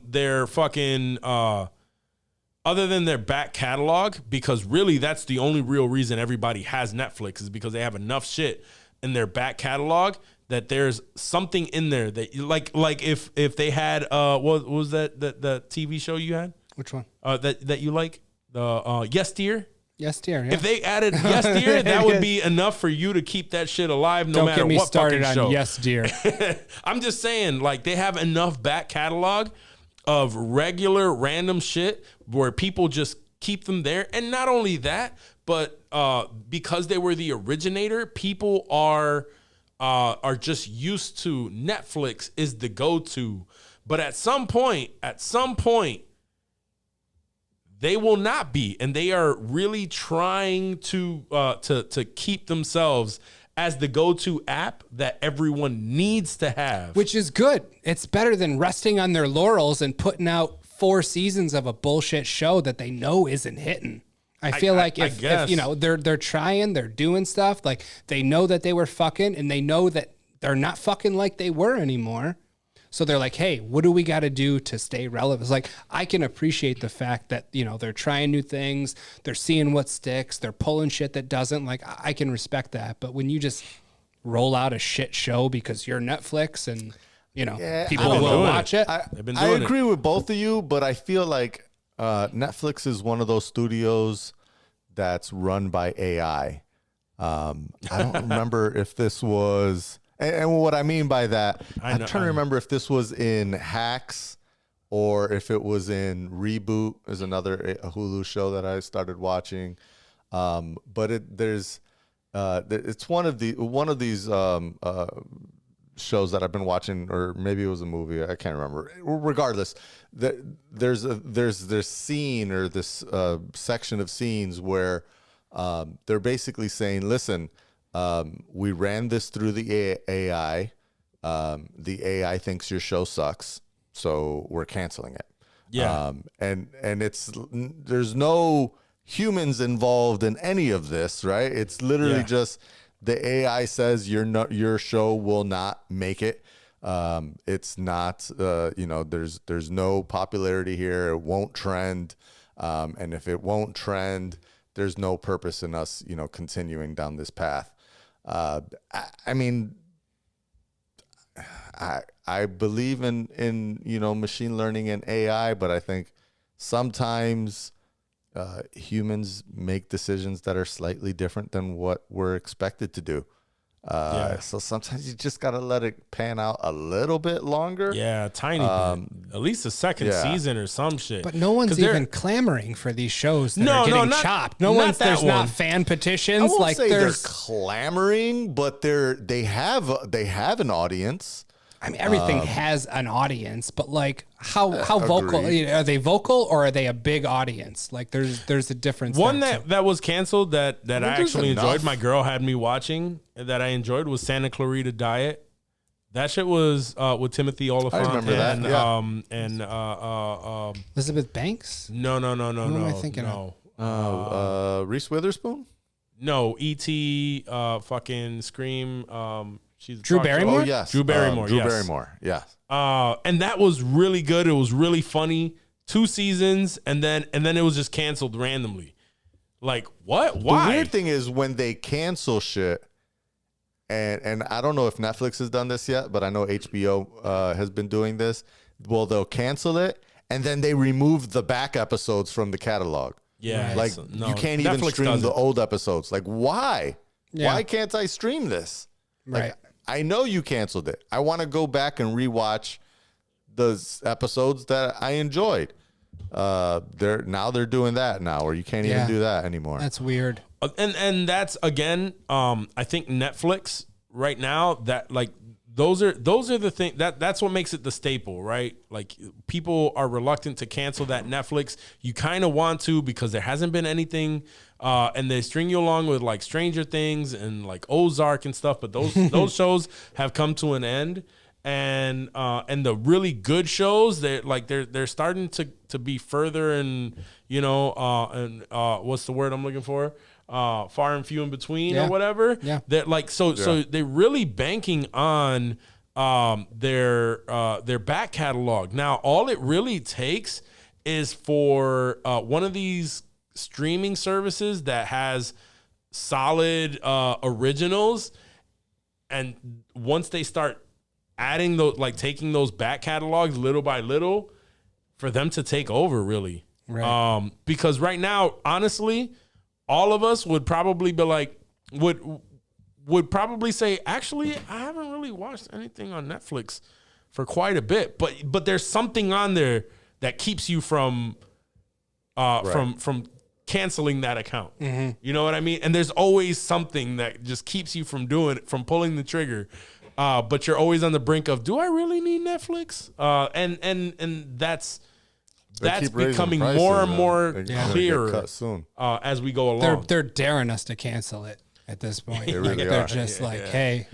A: their fucking other than their back catalog, because really that's the only real reason everybody has Netflix is because they have enough shit in their back catalog that there's something in there that like if they had what was that the TV show you had?
B: Which one?
A: That you like? The Yes Dear?
B: Yes, dear. Yeah.
A: If they added Yes Dear, that would be enough for you to keep that shit alive no
B: Don't
A: matter
B: get me
A: what
B: started
A: fucking
B: on
A: show.
B: Yes, dear.
A: I'm just saying, like, they have enough back catalog of regular random shit where people just keep them there. And not only that, but because they were the originator, people are just used to Netflix is the go-to. But at some point, they will not be, and they are really trying to keep themselves as the go-to app that everyone needs to have.
B: Which is good. It's better than resting on their laurels and putting out 4 seasons of a bullshit show that they know isn't hitting. I feel like if you know, they're trying, they're doing stuff, like they know that they were fucking and they know that they're not fucking like they were anymore. So they're like, hey, what do we got to do to stay relevant? It's like, I can appreciate the fact that, you know, they're trying new things. They're seeing what sticks. They're pulling shit that doesn't. Like, I can respect that. But when you just roll out a shit show because you're Netflix and, you know, people will watch it.
F: I agree with both of you, but I feel like Netflix is one of those studios that's run by AI. I don't remember if this was... And what I mean by that, I'm trying to remember if this was in Hacks or if it was in Reboot, is another a Hulu show that I started watching. But it's one of these shows that I've been watching, or maybe it was a movie. I can't remember. Regardless, there's this scene or this section of scenes where they're basically saying, listen, we ran this through the AI. The AI thinks your show sucks, so we're canceling it.
A: Yeah.
F: And there's no humans involved in any of this, right? It's literally just the AI says your show will not make it. It's not, there's no popularity here. It won't trend. And if it won't trend, there's no purpose in us, continuing down this path. I mean, I believe in machine learning and AI, but I think sometimes humans make decisions that are slightly different than what we're expected to do. So sometimes you just gotta let it pan out a little bit longer.
A: Yeah, tiny bit. At least a second season or some shit.
B: But no one's even clamoring for these shows that are getting chopped. There's not fan petitions.
F: I won't say they're clamoring, but they have an audience.
B: I mean, everything has an audience, but like how vocal are they? Vocal or are they a big audience? Like there's a difference.
A: One that was canceled that I actually enjoyed. My girl had me watching that I enjoyed was Santa Clarita Diet. That shit was with Timothy Oliphant.
F: I remember that.
A: And
B: Elizabeth Banks.
A: No.
B: Who am I thinking of?
F: Reese Witherspoon.
A: No, E.T. Fucking Scream. She's
B: Drew Barrymore?
F: Oh, yes.
A: Drew Barrymore.
F: Drew Barrymore, yes.
A: And that was really good. It was really funny. 2 seasons, and then it was just canceled randomly. Like, what? Why?
F: The weird thing is when they cancel shit, and I don't know if Netflix has done this yet, but I know HBO has been doing this. Well, they'll cancel it, and then they remove the back episodes from the catalog.
A: Yeah.
F: Like,
A: no,
F: you can't even
A: Netflix
F: stream
A: doesn't.
F: the old episodes. Like, why?
B: Yeah.
F: Why can't I stream this? Like,
B: Right.
F: I know you canceled it. I want to go back and rewatch those episodes that I enjoyed. They're doing that now, or you can't even do that anymore.
B: That's weird.
A: And that's again, I think Netflix right now that like those are the thing that's what makes it the staple, right? Like people are reluctant to cancel that Netflix. You kind of want to because there hasn't been anything. And they string you along with like Stranger Things and like Ozark and stuff, but those shows have come to an end, and the really good shows they're starting to be further and what's the word I'm looking for? Far and few in between or whatever. Yeah. That like so they're really banking on their back catalog. Now all it really takes is for one of these streaming services that has solid originals, and once they start adding those, like taking those back catalogs little by little, for them to take over, really. Right. Because right now, honestly, all of us would probably be like, would probably say, actually, I haven't really watched anything on Netflix for quite a bit, but there's something on there that keeps you from from canceling that account. Mm-hmm. You know what I mean? And there's always something that just keeps you from pulling the trigger. But you're always on the brink of, do I really need Netflix? And that's becoming more and more clearer
F: soon.
A: as we go along.
B: They're daring us to cancel it. at this point.
F: They
B: Like,
F: really
B: they're
F: are.
B: just hey,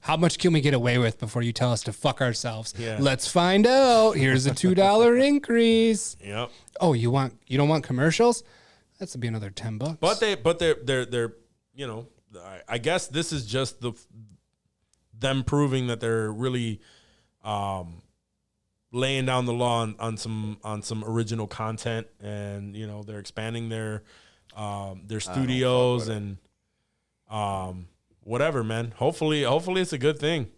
B: how much can we get away with before you tell us to fuck ourselves?
A: Yeah.
B: Let's find out. Here's a $2 increase.
A: Yep.
B: Oh, you don't want commercials? That's to be another $10.
A: But they're you know, I guess this is just them proving that they're really laying down the law on some original content, and you know, they're expanding their studios and whatever, man. Hopefully it's a good thing.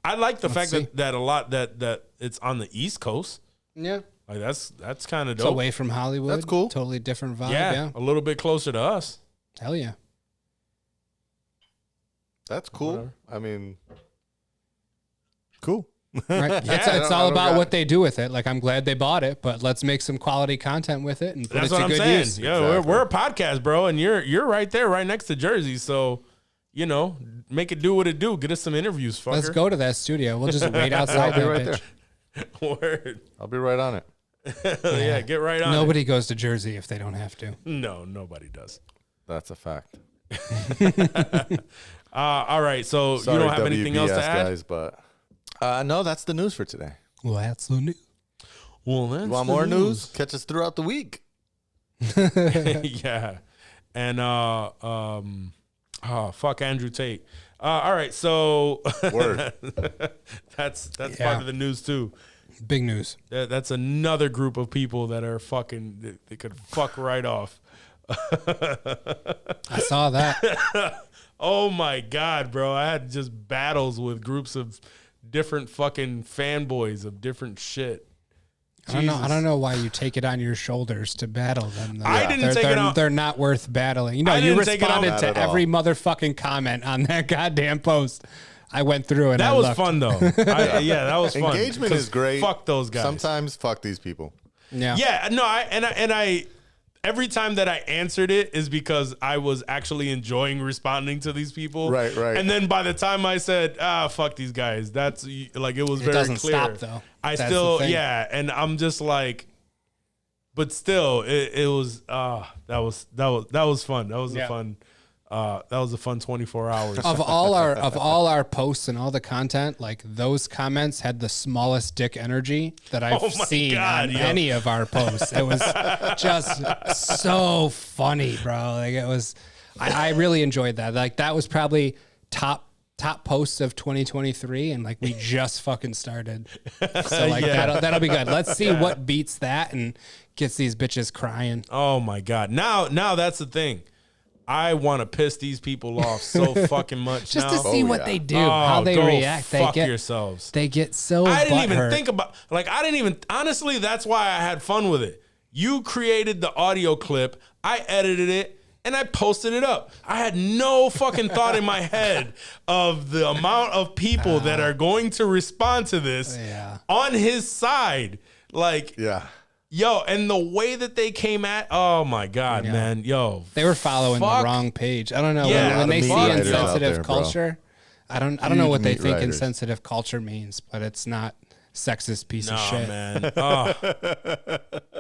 A: I like the fact that a lot that it's on the East Coast.
B: Yeah.
A: Like that's kind of
B: It's
A: dope.
B: away from Hollywood.
F: That's cool.
B: Totally different vibe.
A: Yeah,
B: Yeah.
A: a little bit closer to us.
B: Hell yeah.
F: That's cool.
A: Whatever.
F: I mean, cool.
B: Right. It's all about what they do with it. Like, I'm glad they bought it, but let's make some quality content with it and put
A: That's
B: it
A: what
B: to
A: I'm
B: good
A: saying.
B: use.
A: Yeah, we're a podcast, bro, and you're right there, right next to Jersey. So, you know, make it do what it do. Get us some interviews, fucker.
B: Let's go to that studio. We'll just wait outside
F: I'll be
B: that
F: right
B: bitch.
F: there.
A: Word.
F: I'll be right on it.
A: Yeah, get right on.
B: Nobody goes to Jersey if they don't have to.
A: it. No, nobody does.
F: That's a fact.
A: All right, so
F: Sorry,
A: you don't have anything else to
F: WBS
A: add?
F: guys, but no, that's the news for today.
B: Well, that's the news.
A: Well, that's
F: You want
A: the
F: more news? Catch us throughout the week.
A: Yeah, and fuck Andrew Tate. All right, so
F: Word.
A: that's
B: Yeah.
A: part of the news too.
B: Big news.
A: That's another group of people that are fucking. They could fuck right off.
B: I saw that.
A: Oh my God, bro. I had just battles with groups of different fucking fanboys of different shit.
B: I don't know why you take it on your shoulders to battle them. Though.
A: I didn't take it on-
B: They're not worth battling. You know,
A: I
B: you
A: didn't take it on-
B: responded
F: Not
B: to
F: at all.
B: every motherfucking comment on that goddamn post. I went through and
A: That
B: I
A: was
B: looked.
A: fun though. Yeah, that was fun.
F: Engagement
A: 'Cause
F: is great.
A: Fuck those guys.
F: Sometimes fuck these people.
B: Yeah.
A: Yeah, no, I every time that I answered it is because I was actually enjoying responding to these people.
F: Right.
A: And then by the time I said, fuck these guys, that's like it was
B: It
A: very
B: doesn't
A: clear.
B: stop though.
A: I
B: That's
A: still,
B: the thing.
A: yeah, and I'm just like, but still, it was that was fun. That was
B: Yeah.
A: a fun. That was a fun 24 hours.
B: Of all our posts and all the content, like those comments had the smallest dick energy that I've
A: Oh my
B: seen
A: God,
B: on
A: yo.
B: any of our posts. It was just so funny, bro. Like it was, I really enjoyed that. Like that was probably top posts of 2023, and like we just fucking started. So like
A: Yeah.
B: that'll be good. Let's see what beats that and gets these bitches crying.
A: Oh my God! Now that's the thing. I want to piss these people off so fucking much
B: Just
A: now.
B: to see what
F: yeah.
B: they do, how they
A: go
B: react.
A: Fuck
B: They
A: yourselves.
B: get so
A: I didn't even
B: butthurt.
A: think about honestly, that's why I had fun with it. You created the audio clip, I edited it, and I posted it up. I had no fucking thought in my head of the amount of people that are going to respond to this
B: Yeah.
A: on his side. Like,
F: Yeah.
A: yo, and the way that they came at, oh my God,
B: Yeah.
A: man. Yo.
B: They were following
A: Fuck.
B: the wrong page. I don't know.
A: Yeah,
B: when they
F: the
B: see
F: meat writers out
B: insensitive
F: there, bro.
B: culture, I don't know what they
F: meat
B: think
F: writers.
B: insensitive culture means, but it's not sexist piece of
A: Nah,
B: shit.
A: man. Oh.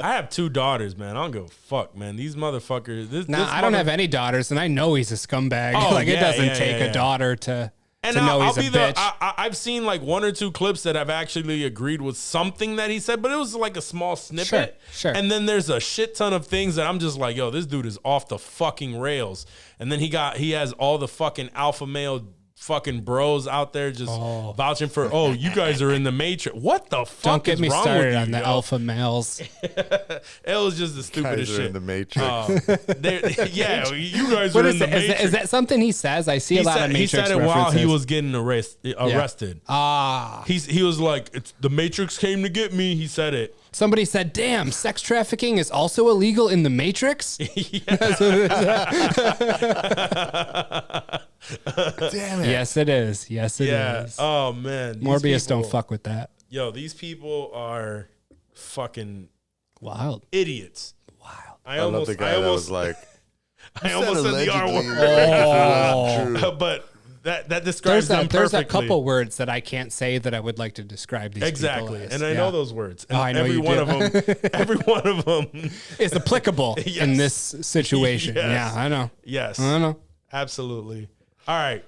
A: I have 2 daughters, man. I don't give a fuck, man. These motherfuckers. This
B: I don't have any daughters, and I know he's a scumbag.
A: Oh,
B: like it
A: yeah,
B: doesn't
A: yeah,
B: take
A: yeah,
B: a
A: yeah.
B: daughter to
A: And
B: know
A: I'll
B: he's a
A: be the.
B: bitch.
A: I've seen like 1 or 2 clips that I've actually agreed with something that he said, but it was like a small snippet.
B: Sure.
A: And then there's a shit ton of things that I'm just like, yo, this dude is off the fucking rails. And then he has all the fucking alpha male fucking bros out there just vouching for, oh, you guys are in the Matrix. What the fuck
B: Don't get
A: is
B: me
A: wrong
B: started
A: with you,
B: on the
A: yo?
B: alpha males.
A: It was just the stupidest
F: Guys are
A: shit.
F: in the Matrix.
A: Yeah, you guys
B: What
A: are
B: is
A: in the
B: it?
A: Matrix.
B: Is that something he says? I see a lot of
A: he
B: Matrix
A: said it while he
B: references.
A: was getting arrested.
B: Ah.
A: He was like, "It's the Matrix came to get me." He said it.
B: Somebody said, "Damn, sex trafficking is also illegal in the Matrix." That's what it is.
F: Damn it.
B: Yes, it is. Yes, it is.
A: Yeah. Oh man. These
B: Morbius
A: people-
B: don't fuck with that.
A: Yo, these people are fucking
B: Wild.
A: idiots.
B: Wild.
F: I love the guy that was like,
A: I almost said the R
F: allegedly,
A: word.
F: True.
A: But that describes them perfectly.
B: There's a couple words that I can't say that I would like to describe these
A: exactly,
B: people as.
A: and I know those words. And
B: I know
A: every
B: you
A: one
B: do.
A: of them, every one of them
B: is applicable in this situation.
A: Yes.
B: Yeah, I know.
A: Yes,
B: I know.
A: absolutely. All right.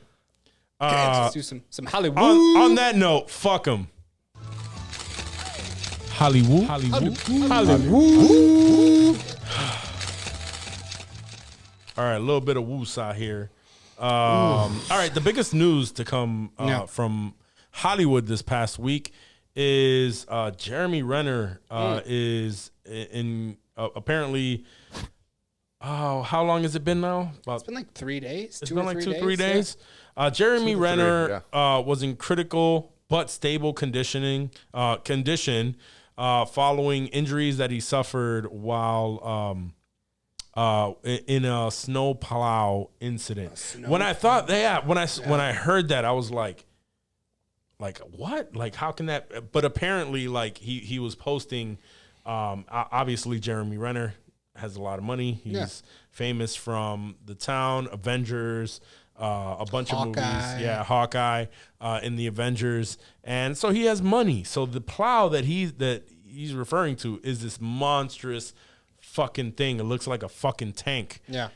B: Let's do some Hollywood.
A: On that note, fuck them. Hollywood. All right, a little bit of woosah here. All right, the biggest news to come from Hollywood this past week is Jeremy Renner is in apparently. Oh, how long has it been now?
B: It's been like 3 days.
A: It's been like 2-3 days. Jeremy Renner was in critical but stable condition following injuries that he suffered while in a snow plow incident. When I heard that, I was like what? Like, how can that? But apparently, like he was posting. Obviously, Jeremy Renner has a lot of money. He's famous from The Town, Avengers, a bunch of movies. Yeah, Hawkeye in the Avengers, and so he has money. So the plow that he's referring to is this monstrous fucking thing. It looks like a fucking tank.
B: Yeah.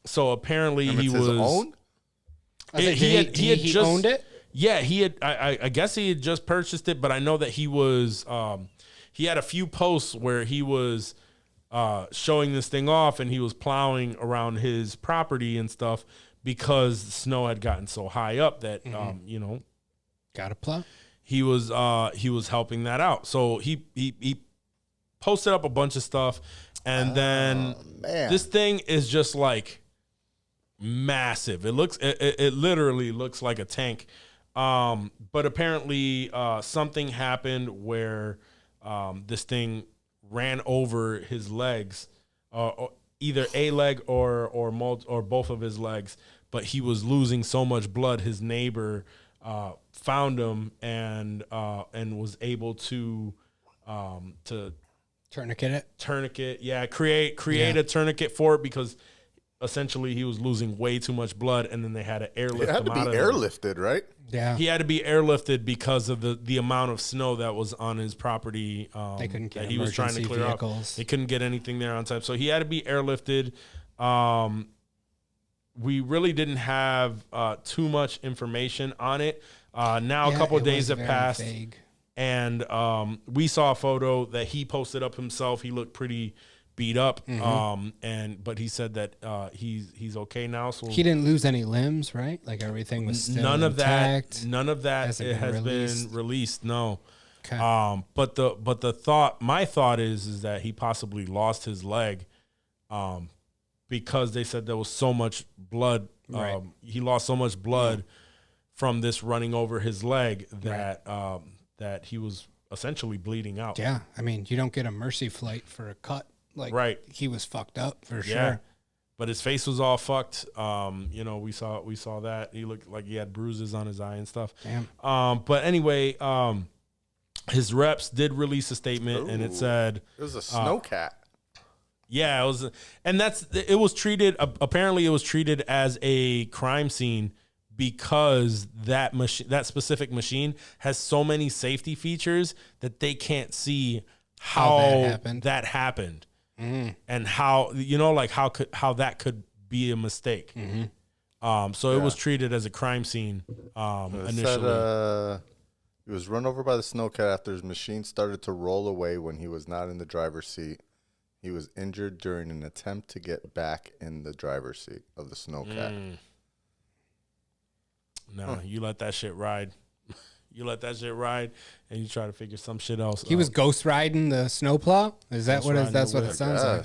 A: So apparently he was
F: own?
A: He had just
B: owned it.
A: Yeah, he had. I guess he had just purchased it, but I know that he was. He had a few posts where he was showing this thing off, and he was plowing around his property and stuff because the snow had gotten so high up that
B: Got a plow.
A: he was helping that out. So he posted up a bunch of stuff, and then this thing is just like massive. It literally looks like a tank. But apparently something happened where this thing ran over his legs, either a leg or both of his legs. But he was losing so much blood. His neighbor found him and was able to
B: Tourniquet it.
A: Create a tourniquet for it because essentially he was losing way too much blood, and then they had to airlift him out of there.
F: It had to be airlifted, right?
B: Yeah.
A: He had to be airlifted because of the amount of snow that was on his property.
B: They couldn't get
A: that he was trying to clear
B: vehicles.
A: up. They couldn't get anything there on time, so he had to be airlifted. We really didn't have too much information on it. Now a couple of days have passed, and we saw a photo that he posted up himself. He looked pretty beat up, but he said that he's okay now. So
B: he didn't lose any limbs, right? Like everything was still intact.
A: None of that has been released. No.
B: Okay.
A: But my thought is that he possibly lost his leg, because they said there was so much blood.
B: Right.
A: He lost so much blood from this running over his leg that that he was essentially bleeding out.
B: Yeah, I mean, you don't get a mercy flight for a cut. Like, he was fucked up for sure.
A: But his face was all fucked. We saw that. He looked like he had bruises on his eye and stuff.
B: Damn.
A: But anyway, his reps did release a statement, and it said
F: it was a snowcat.
A: Yeah, it was, and it was treated. Apparently, it was treated as a crime scene because that specific machine has so many safety features that they can't see how that happened. And how how that could be a mistake. So it was treated as a crime scene initially.
F: He was run over by the snowcat after his machine started to roll away when he was not in the driver's seat. He was injured during an attempt to get back in the driver's seat of the snowcat.
A: No, you let that shit ride. You let that shit ride, and you try to figure some shit else.
B: He was ghost riding the snowplow. Is that what it? That's what it sounds like.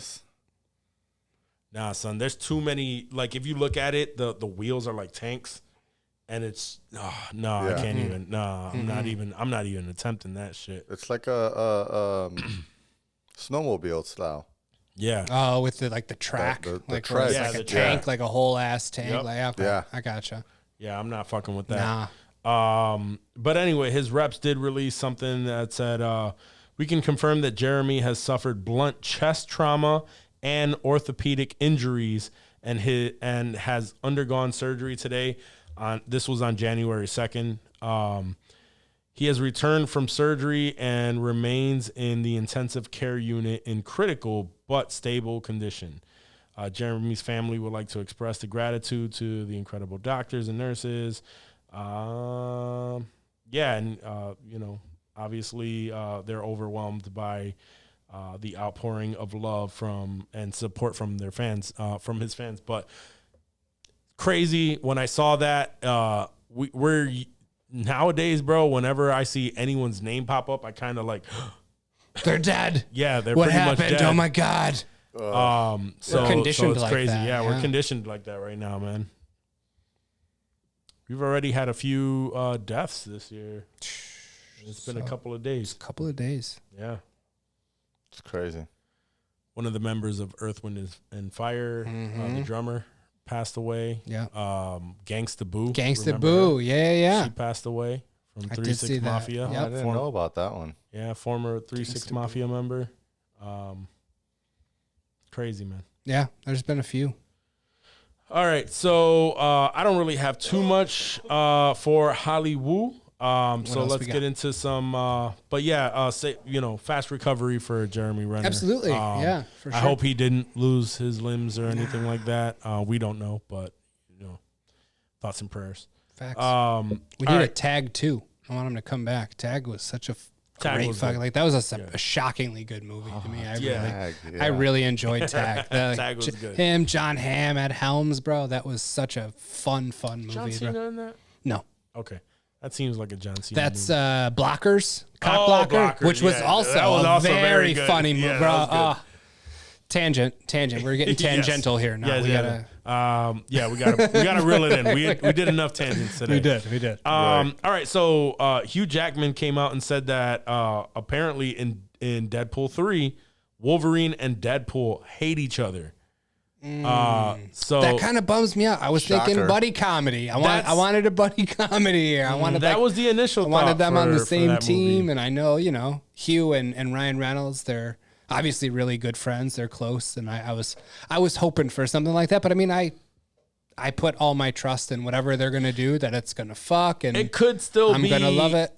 A: Nah, son. There's too many. Like, if you look at it, the wheels are like tanks, and it's I can't even. Nah, I'm not even attempting that shit.
F: It's like a snowmobile style.
A: Yeah.
B: Oh, with the track,
F: the
B: like
F: tread.
B: like a tank, like a whole ass tank.
A: Yep.
B: Like,
F: Yeah.
B: I gotcha.
A: Yeah, I'm not fucking with that.
B: Nah.
A: But anyway, his reps did release something that said, we can confirm that Jeremy has suffered blunt chest trauma and orthopedic injuries and has undergone surgery today. This was on January 2nd. He has returned from surgery and remains in the intensive care unit in critical but stable condition. Jeremy's family would like to express the gratitude to the incredible doctors and nurses. And obviously they're overwhelmed by the outpouring of love and support from their fans, from his fans. But crazy when I saw that. We're nowadays, bro, whenever I see anyone's name pop up, I kind of like,
B: they're dead.
A: Yeah, they're
B: what
A: pretty
B: happened?
A: much dead.
B: Oh my God.
A: So
B: conditioned
A: it's
B: like
A: crazy.
B: that,
A: Yeah, we're
B: yeah.
A: conditioned like that right now, man. We've already had a few deaths this year. It's been a couple of days.
B: Couple of days.
A: Yeah.
F: It's crazy.
A: One of the members of Earth, Wind, and Fire, the drummer, passed away.
B: Yeah.
A: Gangsta Boo.
B: Gangsta
A: remember
B: Boo.
A: her?
B: Yeah.
A: She passed away from
B: I
A: 3
B: did see
A: 6
B: that.
A: Mafia.
B: Yep.
F: I didn't know about that one.
A: Yeah, former 3 6
B: Gangsta
A: Mafia member. Crazy, man.
B: Yeah. There's been a few.
A: All right, so I don't really have too much for HOLLYWOO. So
B: else
A: let's
B: we got?
A: get into some. But yeah, fast recovery for Jeremy Renner.
B: Absolutely. Yeah, for sure.
A: I hope he didn't lose his limbs or anything like that. We don't know, but thoughts and prayers.
B: Facts.
A: We
B: We need a Tag too. I want him to come back. Tag was such a great
A: was
B: fucking
A: good.
B: like that was a shockingly good movie to me. I
A: Yeah.
B: really enjoyed Tag.
A: Tag was good.
B: Him, John Hamm, Ed Helms, bro. That was such a fun movie.
A: John
B: bro.
A: Cena in that?
B: No,
A: Okay, that seems like a John Cena.
B: that's
A: movie.
B: Blockers, Cock
A: Oh,
B: Blocker,
A: Blockers,
B: which was
A: yeah.
B: also
A: That was
B: a
A: also
B: very
A: very good.
B: funny
A: Yeah,
B: movie,
A: that
B: bro.
A: was good.
B: Tangent. We're getting
A: Yes.
B: tangential here now.
A: Yes,
B: we
A: yeah.
B: gotta.
A: We gotta reel it in. We did enough tangents today.
B: We did.
A: All right. So Hugh Jackman came out and said that apparently in Deadpool 3, Wolverine and Deadpool hate each other. So
B: That kind of bums me out. I was thinking
F: Shocker.
B: buddy comedy. I
A: That's-
B: wanted a buddy comedy here. I wanted
A: that was the initial.
B: I wanted
A: thought
B: them on the
A: for
B: same
A: that
B: team,
A: movie.
B: and I know Hugh and Ryan Reynolds. They're obviously really good friends. They're close, and I was hoping for something like that. But I mean, I put all my trust in whatever they're gonna do. That it's gonna fuck, and
A: It could still
B: I'm
A: be.
B: gonna love it.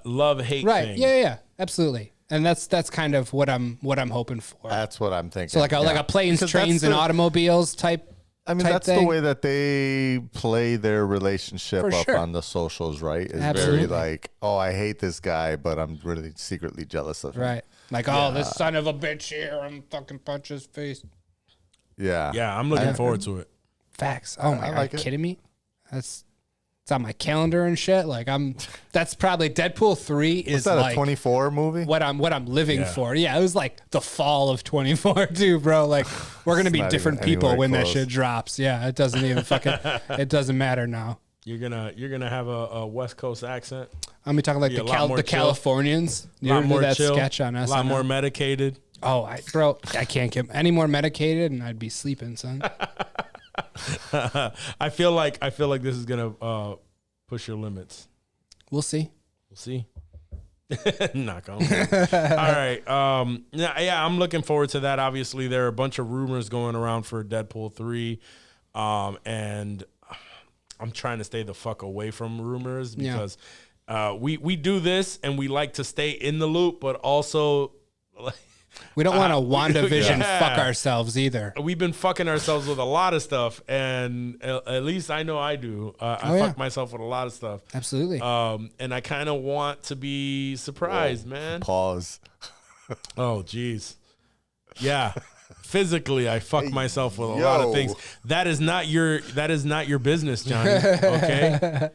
A: Love-hate
B: Right?
A: thing.
B: Yeah, absolutely. And that's kind of what I'm hoping for.
F: That's what I'm thinking.
B: So like a planes,
F: Because
B: trains,
F: that's
B: and
F: the-
B: automobiles type.
F: I mean,
B: type
F: that's
B: thing.
F: the way that they play their relationship
B: For
F: up
B: sure.
F: on the socials, right? Is
B: Absolutely.
F: very like, oh, I hate this guy, but I'm really secretly jealous of him.
B: Right. Like, oh, this son of a bitch here, I'm fucking punch his face.
F: Yeah.
A: Yeah, I'm looking forward to it.
B: Facts. Oh my
F: I
B: god,
F: like
B: are you
F: it.
B: kidding me? It's on my calendar and shit. Like that's probably Deadpool 3 is
F: Is that
B: like
F: a 24 movie?
B: what I'm living
A: Yeah.
B: for. Yeah, it was like the fall of 24 too, bro. Like we're gonna be
F: not
B: different
F: even
B: people
F: anywhere
B: when that
F: close.
B: shit drops. Yeah, it doesn't even it doesn't matter now.
A: You're gonna have a West Coast accent.
B: I'm gonna be talking like
A: Be a lot more
B: the
A: chill.
B: Californians.
A: A
B: You
A: lot
B: ever
A: more
B: do that
A: chill.
B: sketch on us?
A: A lot more medicated.
B: Oh, I can't get any more medicated and I'd be sleeping, son.
A: I feel like this is gonna push your limits.
B: We'll see.
A: We'll see. Knock on wood. All right. Yeah, I'm looking forward to that. Obviously, there are a bunch of rumors going around for Deadpool 3. And I'm trying to stay the fuck away from rumors because we do this and we like to stay in the loop, but also
B: We don't want to WandaVision
A: Yeah.
B: fuck ourselves either.
A: we've been fucking ourselves with a lot of stuff. And at least I know I do. I fuck myself with a lot of stuff.
B: Absolutely.
A: And I kind of want to be surprised, man.
F: Pause.
A: Oh, geez. Yeah. Physically, I fuck myself with a lot of things. That is not your business, Johnny. Okay.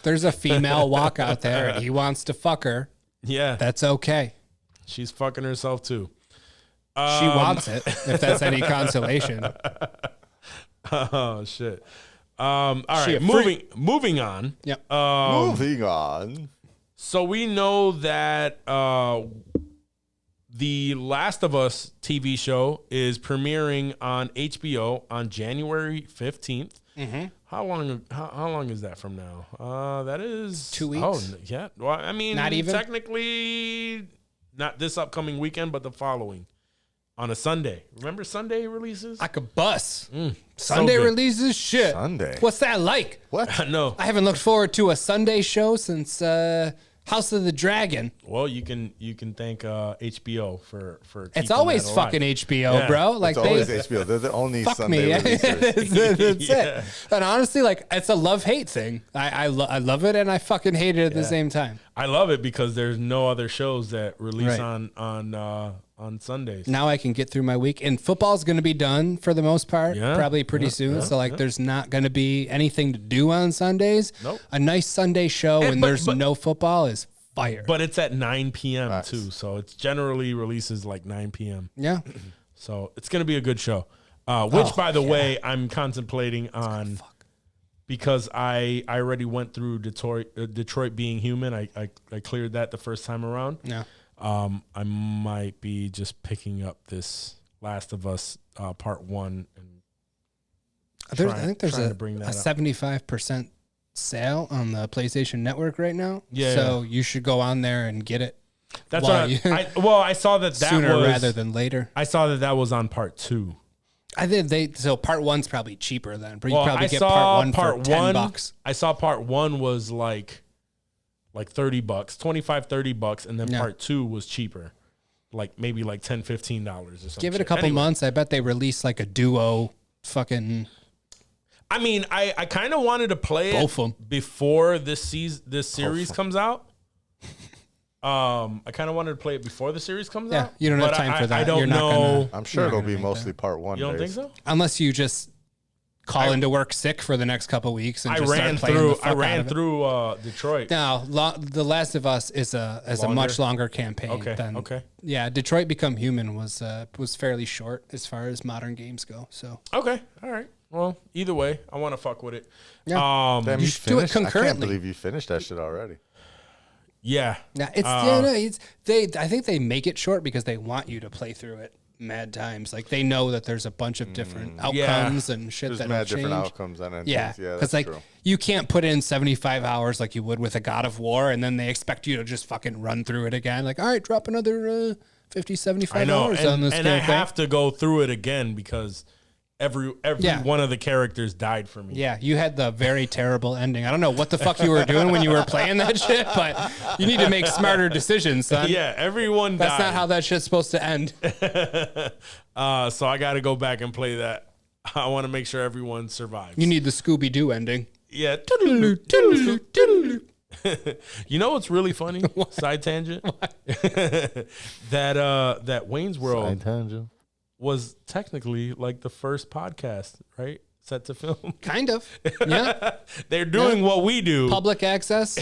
B: There's a female walk out there and he wants to fuck her.
A: Yeah.
B: That's okay.
A: She's fucking herself too.
B: She wants it, if that's any consolation.
A: Oh shit. All
B: She
A: right.
B: a
A: Moving on.
B: Yep.
F: Moving on.
A: So we know that the Last of Us TV show is premiering on HBO on January 15th.
B: Mm-hmm.
A: How long is that from now? That is
B: 2 weeks.
A: Oh yeah. Well, I mean,
B: Not even?
A: technically not this upcoming weekend, but the following. on a Sunday. Remember Sunday releases?
B: I could bust.
A: so
B: Sunday
A: good.
B: releases shit.
F: Sunday.
B: What's that like?
F: What?
A: No.
B: I haven't looked forward to a Sunday show since House of the Dragon.
A: Well, you can thank HBO for
B: It's
A: keeping
B: always
A: that alive.
B: fucking HBO,
A: Yeah.
B: bro. Like
F: It's always HBO. They're the only
B: fuck
F: Sunday
B: me.
F: releasers.
B: That's
A: Yeah.
B: it. And honestly, like it's a love-hate thing. I love it and I fucking hate it at the same time.
A: I love it because there's no other shows that release
B: Right.
A: on Sundays.
B: Now I can get through my week, and football's going to be done for the most part,
A: Yeah,
B: probably pretty soon. So like, there's not going to be anything to do on Sundays.
A: Nope.
B: A nice Sunday show when
A: but-
B: there's
A: but-
B: no football is fire.
A: But it's at 9 p.m.
F: Nice.
A: too, so it's generally releases like 9 p.m.
B: yeah,
A: So it's gonna be a good show. Which,
B: Oh,
A: by the way, I'm contemplating on because I already went through Detroit Being Human. I cleared that the first time around.
B: yeah.
A: I might be just picking up this Last of Us Part 1 and
B: I think there's
A: trying
B: a
A: to bring that up.
B: 75% sale on the PlayStation Network right now.
A: Yeah.
B: So you should go on there and get it.
A: That's
B: while
A: what
B: you-
A: I saw that
B: sooner
A: was
B: rather than later.
A: I saw that was on Part 2.
B: I think so. Part one's probably cheaper then, but you
A: Well,
B: probably
A: I
B: get
A: saw
B: part one
A: part
B: for $10.
A: one. I saw Part 1 was like $30, $25-$30, and then
B: Yeah.
A: Part 2 was cheaper, like maybe like $10-$15 or something.
B: Give it a couple months. I bet they release like a duo fucking.
A: I mean, I kind of wanted to play
B: Both of 'em.
A: before this series comes out. I kind of wanted to play it before the series comes
B: Yeah,
A: out.
B: you don't have
A: but
B: time for that.
A: I don't
B: You're not
A: know.
B: gonna-
F: I'm sure
B: You're
F: it'll
B: not
F: be
B: gonna make
F: mostly part one.
A: You don't think
F: days.
A: so?
B: Unless you just call into work sick for the next couple weeks and
A: I
B: just
A: ran
B: start playing the
A: through.
B: fuck
A: I
B: out
A: ran
B: of it.
A: through Detroit.
B: Now, The Last of Us is a much longer campaign.
A: Okay,
B: Than,
A: okay.
B: Yeah, Detroit Become Human was fairly short as far as modern games go. So
A: Okay, all right. Well, either way, I want to fuck with it.
B: Yeah.
F: Damn,
B: You
F: you
B: should do it
F: finished? I can't
B: concurrently.
F: believe you finished that shit already.
A: Yeah.
B: now I think they make it short because they want you to play through it mad times. Like they know that there's a bunch of different outcomes and shit
F: There's
B: that
F: mad
B: change.
F: different outcomes and endings.
B: Yeah,
F: Yeah,
B: because
F: that's
B: like
F: true.
B: you can't put in 75 hours like you would with a God of War, and then they expect you to just fucking run through it again. Like, all right, drop another 50, 75
A: I know,
B: hours
A: and,
B: on this
A: and I
B: campaign.
A: have to go through it again because every
B: Yeah.
A: one of the characters died for me.
B: Yeah, you had the very terrible ending. I don't know what the fuck you were doing when you were playing that shit, but you need to make smarter decisions, son.
A: Yeah, everyone
B: That's
A: died.
B: not how that shit's supposed to end.
A: So I got to go back and play that. I want to make sure everyone survives.
B: You need the Scooby-Doo ending.
A: Yeah. You know what's really funny? Side tangent. that Wayne's World
F: Side tangent.
A: was technically like the first podcast, right? Set to film.
B: Kind of. Yeah.
A: They're doing what we do.
B: Public access.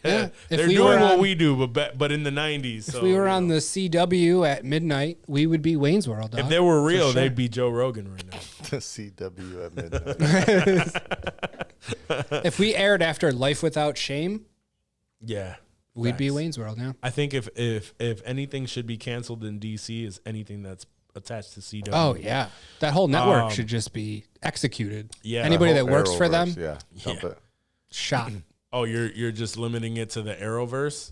A: Yeah.
B: If
A: They're
B: we
A: doing
B: were
A: what
B: on-
A: we do, but in the 90s.
B: If we were on the CW at midnight, we would be Wayne's World, dog.
A: If they were real,
B: sure.
A: they'd be Joe Rogan right now.
F: The CW at midnight.
B: If we aired after Life Without Shame,
A: Yeah.
B: we'd be
A: Facts.
B: Wayne's World now.
A: I think if anything should be canceled in DC is anything that's attached to CW.
B: Oh yeah, that whole network should just be executed.
A: Yeah.
B: Anybody that
F: Whole
B: works for them,
F: Arrowverse, Yeah. Dump
A: Yeah.
F: it.
B: shot.
A: Oh, you're just limiting it to the Arrowverse?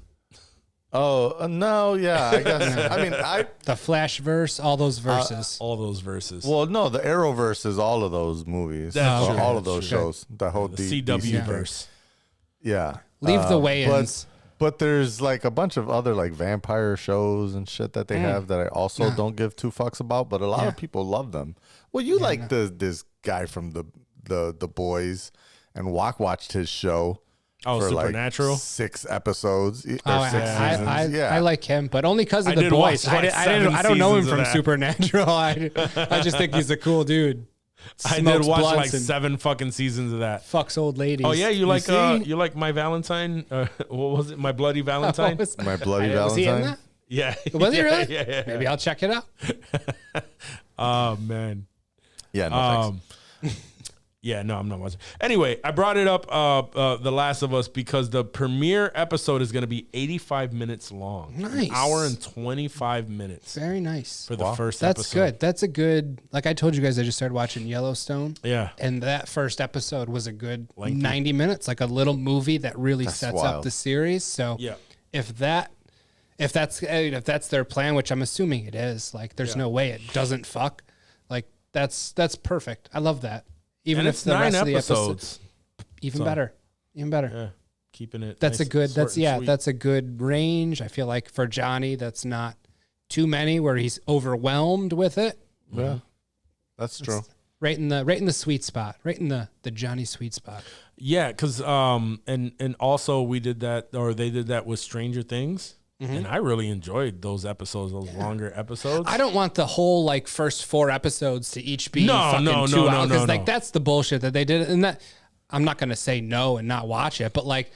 F: Oh, no, yeah. I guess. I mean,
B: The Flashverse, all those verses.
A: All those verses.
F: well, no, the Arrowverse is all of those movies.
A: That's
F: Or
A: true,
F: all of
A: that's
F: those
A: true.
F: shows. The whole
A: the
F: DC
A: CW
F: thing.
A: verse.
F: Yeah.
B: Leave the weigh-ins.
F: But there's like a bunch of other like vampire shows and shit that they have that I also don't give two fucks about, but a lot of people love them. Well, you like this guy from the Boys, and watched his show.
A: Oh,
F: for
A: Supernatural?
F: like 6 episodes. Or
B: Oh,
F: 6 seasons.
B: I like him, but only because of
A: I
B: the
A: did
B: boys.
A: watch, like, 7
B: I don't know him
A: seasons of
B: from
A: that.
B: Supernatural. I just think he's a cool dude.
A: I did
B: Smokes
A: watch
B: blunts
A: like
B: and
A: 7 fucking seasons of that.
B: fucks old ladies.
A: Oh yeah, you like
B: see?
A: My Valentine? What was it? My Bloody Valentine?
B: Was-
F: My Bloody
B: was he in
F: Valentine.
B: that?
A: Yeah.
B: Was he
A: Yeah,
B: really?
A: Yeah.
B: Maybe I'll check it out.
A: Oh man.
F: Yeah, no thanks.
A: Yeah, no, I'm not watching. Anyway, I brought it up, The Last of Us, because the premiere episode is going to be 85 minutes long.
B: Nice.
A: An hour and 25 minutes
B: Very nice.
A: for the first
B: That's
A: episode.
B: good. That's a good. Like I told you guys, I just started watching Yellowstone.
A: Yeah.
B: And that first episode was a good
A: Lengthy.
B: 90 minutes, like a little movie that really
F: That's
B: sets up
F: wild.
B: the series. So
A: Yeah.
B: if that if that's their plan, which I'm assuming it is, like there's no way it doesn't fuck. Like that's perfect. I love that. Even
A: And
B: if
A: it's
B: the
A: 9
B: rest of the
A: episodes.
B: even better.
A: Yeah, keeping it.
B: That's
A: nice,
B: a good.
A: short and sweet.
B: That's a good range. I feel like for Johnny, that's not too many where he's overwhelmed with it.
F: Yeah, that's true.
B: Right in the sweet spot. Right in the Johnny sweet spot.
A: Yeah, because and also we did that, or they did that with Stranger Things, and I really enjoyed those episodes, those longer episodes.
B: I don't want the whole like first 4 episodes to each be fucking 2 hours. Because like that's the bullshit that they did, and that I'm not gonna say no and not watch it, but like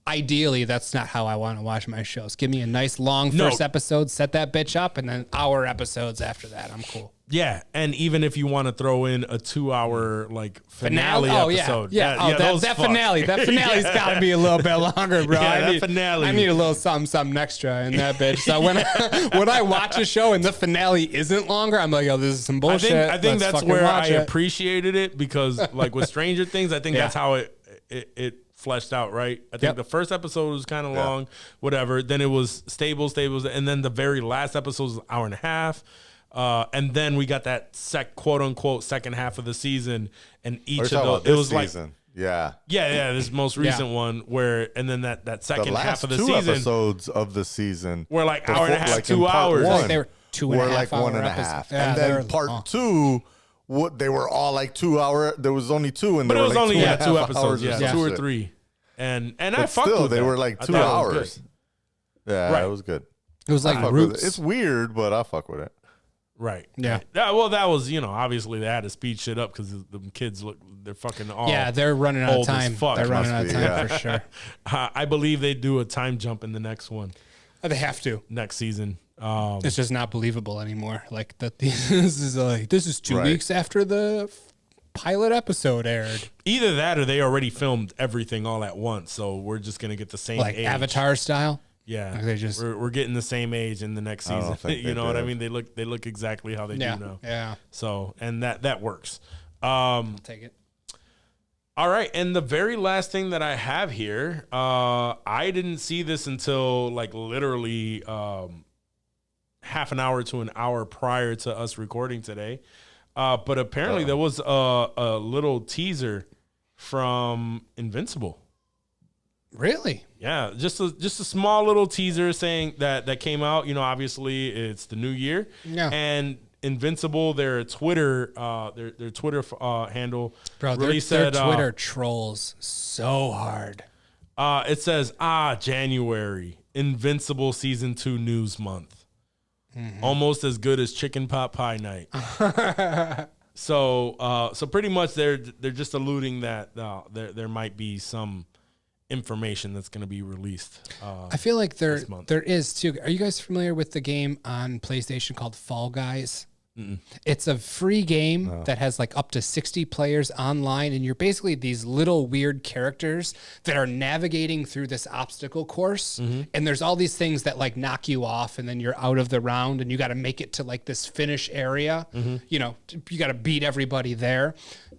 B: ideally that's not how I want to watch my shows. Give me a nice long first episode, set that bitch up, and then hour episodes after that. I'm cool.
A: Yeah, and even if you want to throw in a 2-hour like finale episode,
B: that finale's got to be a little bit longer, bro.
A: Yeah,
B: I
A: finale.
B: need a little something extra in that bitch. So when I watch a show and the finale isn't longer, I'm like, oh, this is some bullshit.
A: I think
B: Let's
A: that's
B: fucking
A: where
B: watch
A: I
B: it.
A: appreciated it, because like with Stranger Things, I think that's how it fleshed out, right? I think the first episode was kind of long, whatever. Then it was stable, and then the very last episode was an hour and a half. And then we got that quote unquote second half of the season, and each of those, it was
F: season.
A: like, this most recent one and then that second half of the season,
F: episodes of the season
A: were like hour and a half,
F: like
A: 2 hours.
B: Like they were 2.5
F: like
B: hour
F: 1.5,
B: episodes.
F: and then part 2. They were all like 2 hour. There was only 2, and
A: but
F: they
A: it
F: were
A: was
F: like
A: only
F: 2.5
A: 2 episodes,
F: hours
A: 2 or 3, and
F: but
A: I fucked
F: still,
A: with
F: they
A: that.
F: were like
A: I
F: 2
A: thought it was
F: hours.
A: good.
F: Yeah, it was good.
B: It was like
F: I fuck with
B: Roots.
F: it. It's weird, but I fuck with it.
A: Right.
B: Yeah.
A: Well, that was, obviously they had to speed shit up because the kids they're fucking all
B: they're running out of
A: old as
B: time.
A: fuck.
B: They're running
F: Must
B: out of
F: be,
B: time
F: yeah.
B: for sure.
A: I believe they do a time jump in the next one,
B: They have to.
A: next season.
B: It's just not believable anymore. Like that. This is 2
F: Right.
B: weeks after the pilot episode aired.
A: Either that or they already filmed everything all at once, so we're just gonna get the same
B: Like
A: age.
B: Avatar style.
A: Yeah,
B: Like they just-
A: we're getting the same age in the next
F: I don't
A: season.
F: think
A: You
F: they
A: know what I
F: did.
A: mean? They look exactly how they do now.
B: Yeah.
A: So and that works.
B: Take it.
A: All right, and the very last thing that I have here, I didn't see this until like literally half an hour to an hour prior to us recording today. But apparently there was a little teaser from Invincible.
B: Really?
A: Yeah, just a small little teaser saying that came out. Obviously it's the new year.
B: Yeah.
A: And Invincible, their Twitter, their Twitter handle,
B: Bro,
A: really
B: their
A: said
B: Twitter trolls so hard.
A: it says January, Invincible season 2 news month, almost as good as chicken pot pie night. So pretty much they're just alluding that there might be some information that's going to be released.
B: I feel like there
A: month.
B: is too. Are you guys familiar with the game on PlayStation called Fall Guys? It's a free game that has like up to 60 players online, and you're basically these little weird characters that are navigating through this obstacle course. And there's all these things that like knock you off, and then you're out of the round, and you got to make it to like this finish area. You got to beat everybody there.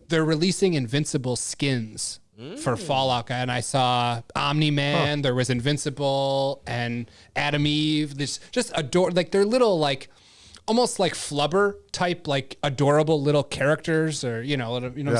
B: They're releasing Invincible skins for Fallout Guy, and I saw Omni-Man. There was Invincible and Adam Eve. This just like they're little like almost like Flubber type, like adorable little characters, or say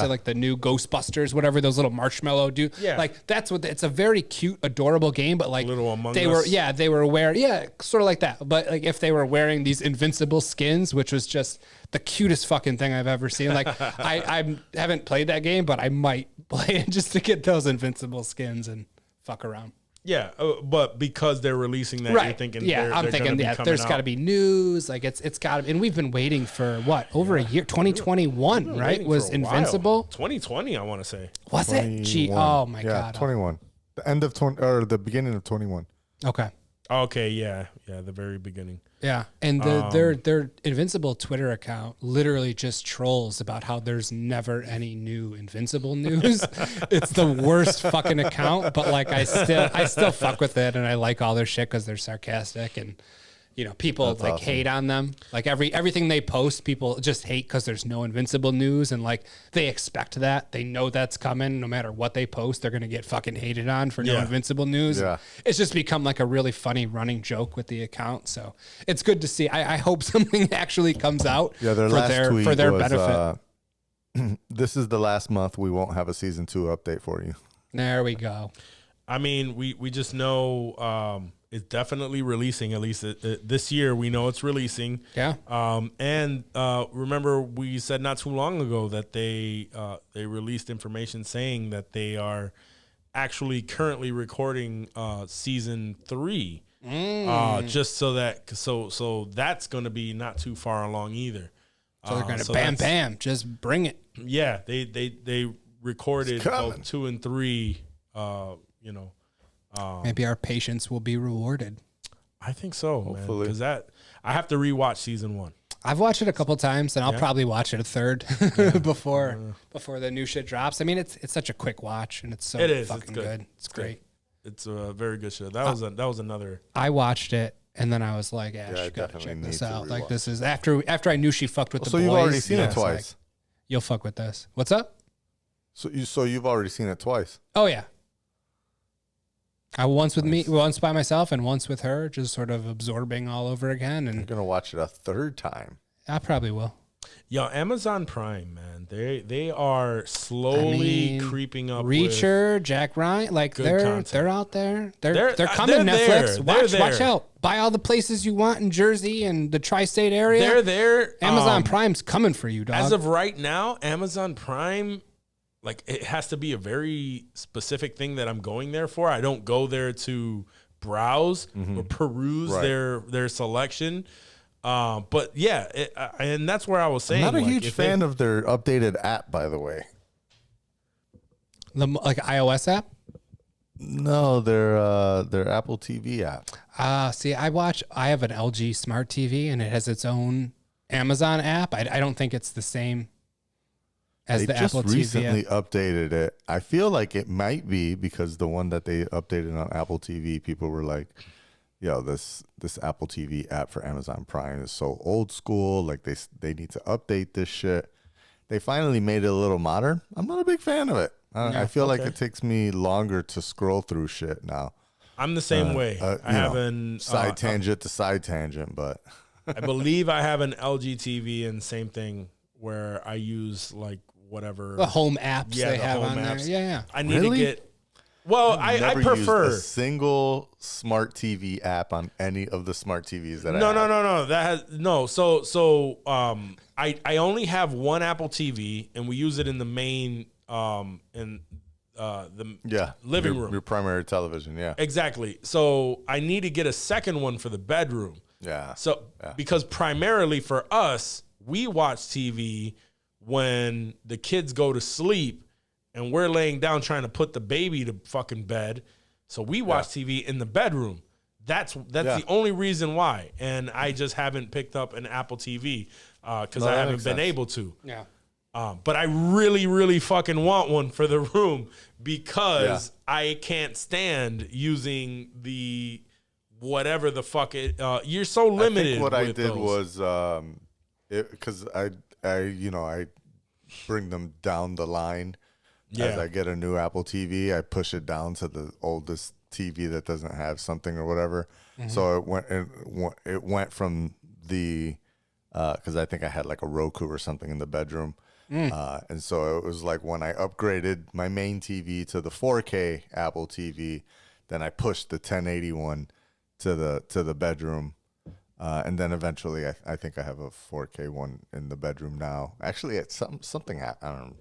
B: like the new Ghostbusters, whatever, those little marshmallow dude.
A: Yeah.
B: Like that's what it's a very cute, adorable game, but like
A: Little Among
B: they
A: Us.
B: they were wearing sort of like that. But like if they were wearing these Invincible skins, which was just the cutest fucking thing I've ever seen. Like I haven't played that game, but I might play it just to get those Invincible skins and fuck around.
A: Yeah, but because they're releasing that, you're thinking,
B: I'm thinking, there's got to be news. Like it's got to, and we've been waiting for what, over a year? 2021, right? Was Invincible
A: 2020? I want to say.
B: Was it? Gee,
F: 21.
B: oh my
F: Yeah,
B: god.
F: 21. The end of 20 or the beginning of 21.
B: Okay.
A: Okay, yeah, the very beginning.
B: Yeah, and their Invincible Twitter account literally just trolls about how there's never any new Invincible news. It's the worst fucking account, but like I still fuck with it, and I like all their shit because they're sarcastic, and people
F: That's
B: like
F: awesome.
B: hate on them. Like everything they post, people just hate because there's no Invincible news, and like they expect that. They know that's coming. No matter what they post, they're gonna get fucking hated on for no
A: Yeah.
B: Invincible news.
F: Yeah.
B: It's just become like a really funny running joke with the account. So it's good to see. I hope something actually comes out.
F: Yeah, their
B: for
F: last tweet
B: for their
F: was,
B: benefit.
F: this is the last month we won't have a season 2 update for you.
B: There we go.
A: I mean, we just know it's definitely releasing. At least this year, we know it's releasing.
B: Yeah.
A: And remember, we said not too long ago that they released information saying that they are actually currently recording season 3. Just so that's going to be not too far along either.
B: So they're gonna bam, just bring it.
A: Yeah, they recorded both 2 and 3.
B: Maybe our patience will be rewarded.
A: I think so,
F: Hopefully.
A: man. Because I have to rewatch season 1.
B: I've watched it a couple times, and I'll
A: Yeah?
B: probably watch it a third before the new shit drops. I mean, it's such a quick watch, and it's so
A: It is.
B: fucking
A: It's good.
B: It's great.
A: It's a very good show. That was another.
B: I watched it, and then I was like, Ash,
F: Yeah, I
B: you gotta
F: definitely
B: check
F: need
B: this
F: to
B: out. Like
F: rewatch.
B: this is after I knew she fucked with the
F: So
B: boys.
F: you've already seen it
B: it's like,
F: twice.
B: you'll fuck with this. What's up?
F: So you've already seen it twice.
B: Oh yeah. Once by myself, and once with her, just sort of absorbing all over again.
F: You're
B: And
F: gonna watch it a third time.
B: I probably will.
A: Yo, Amazon Prime, man. They are slowly creeping up.
B: Reacher, Jack Ryan, like
A: good
B: they're
A: content.
B: out there.
A: They're-
B: They're coming.
A: they're
B: Netflix,
A: there.
B: watch out. Buy all the places you want in Jersey and the tri-state area.
A: They're there.
B: Amazon Prime's coming for you, dog.
A: As of right now, Amazon Prime, like it has to be a very specific thing that I'm going there for. I don't go there to browse or peruse
F: Right.
A: their selection. But yeah, and that's where I was saying.
F: I'm not a
A: like,
F: huge
A: if
F: fan of their updated app, by the way.
B: The like iOS app.
F: No, their Apple TV app.
B: See, I have an LG Smart TV, and it has its own Amazon app. I don't think it's the same as
F: They
B: the
F: just
B: Apple TV
F: recently
B: app.
F: updated it. I feel like it might be because the one that they updated on Apple TV, people were like, "Yo, this Apple TV app for Amazon Prime is so old school. Like they need to update this shit." They finally made it a little modern. I'm not a big fan of it. I feel like
A: okay.
F: it takes me longer to scroll through shit now.
A: I'm the same way. I have an
F: side tangent to side tangent, but
A: I believe I have an LG TV, and same thing where I use like whatever
B: The home apps
A: Yeah,
B: they
A: the
B: have
A: home
B: on
A: apps.
B: there. Yeah.
A: I need
F: Really?
A: to get. Well, I
F: never
A: prefer.
F: used a single smart TV app on any of the smart TVs that I
A: No,
F: have.
A: no. That has no. So I only have one Apple TV, and we use it in the main in the
F: Yeah,
A: living
F: your,
A: room.
F: your primary television. Yeah,
A: Exactly. So I need to get a second one for the bedroom.
F: yeah.
A: So because primarily for us, we watch TV when the kids go to sleep and we're laying down trying to put the baby to fucking bed. So we watch TV in the bedroom. That's the only reason why. And I just haven't picked up an Apple TV because
F: No,
A: I
F: that
A: haven't
F: makes
A: been
F: sense.
A: able to.
B: Yeah.
A: But I really, really fucking want one for the room because I can't stand using the whatever the fuck it. You're so limited.
F: I think what I
A: with
F: did
A: those.
F: was because I bring them down the line as
A: Yeah.
F: I get a new Apple TV. I push it down to the oldest TV that doesn't have something or whatever. So it went from the because I think I had like a Roku or something in the bedroom. And so it was like when I upgraded my main TV to the 4K Apple TV, then I pushed the 1080 one to the bedroom. And then eventually I think I have a 4K one in the bedroom now. Actually, it's something I don't know.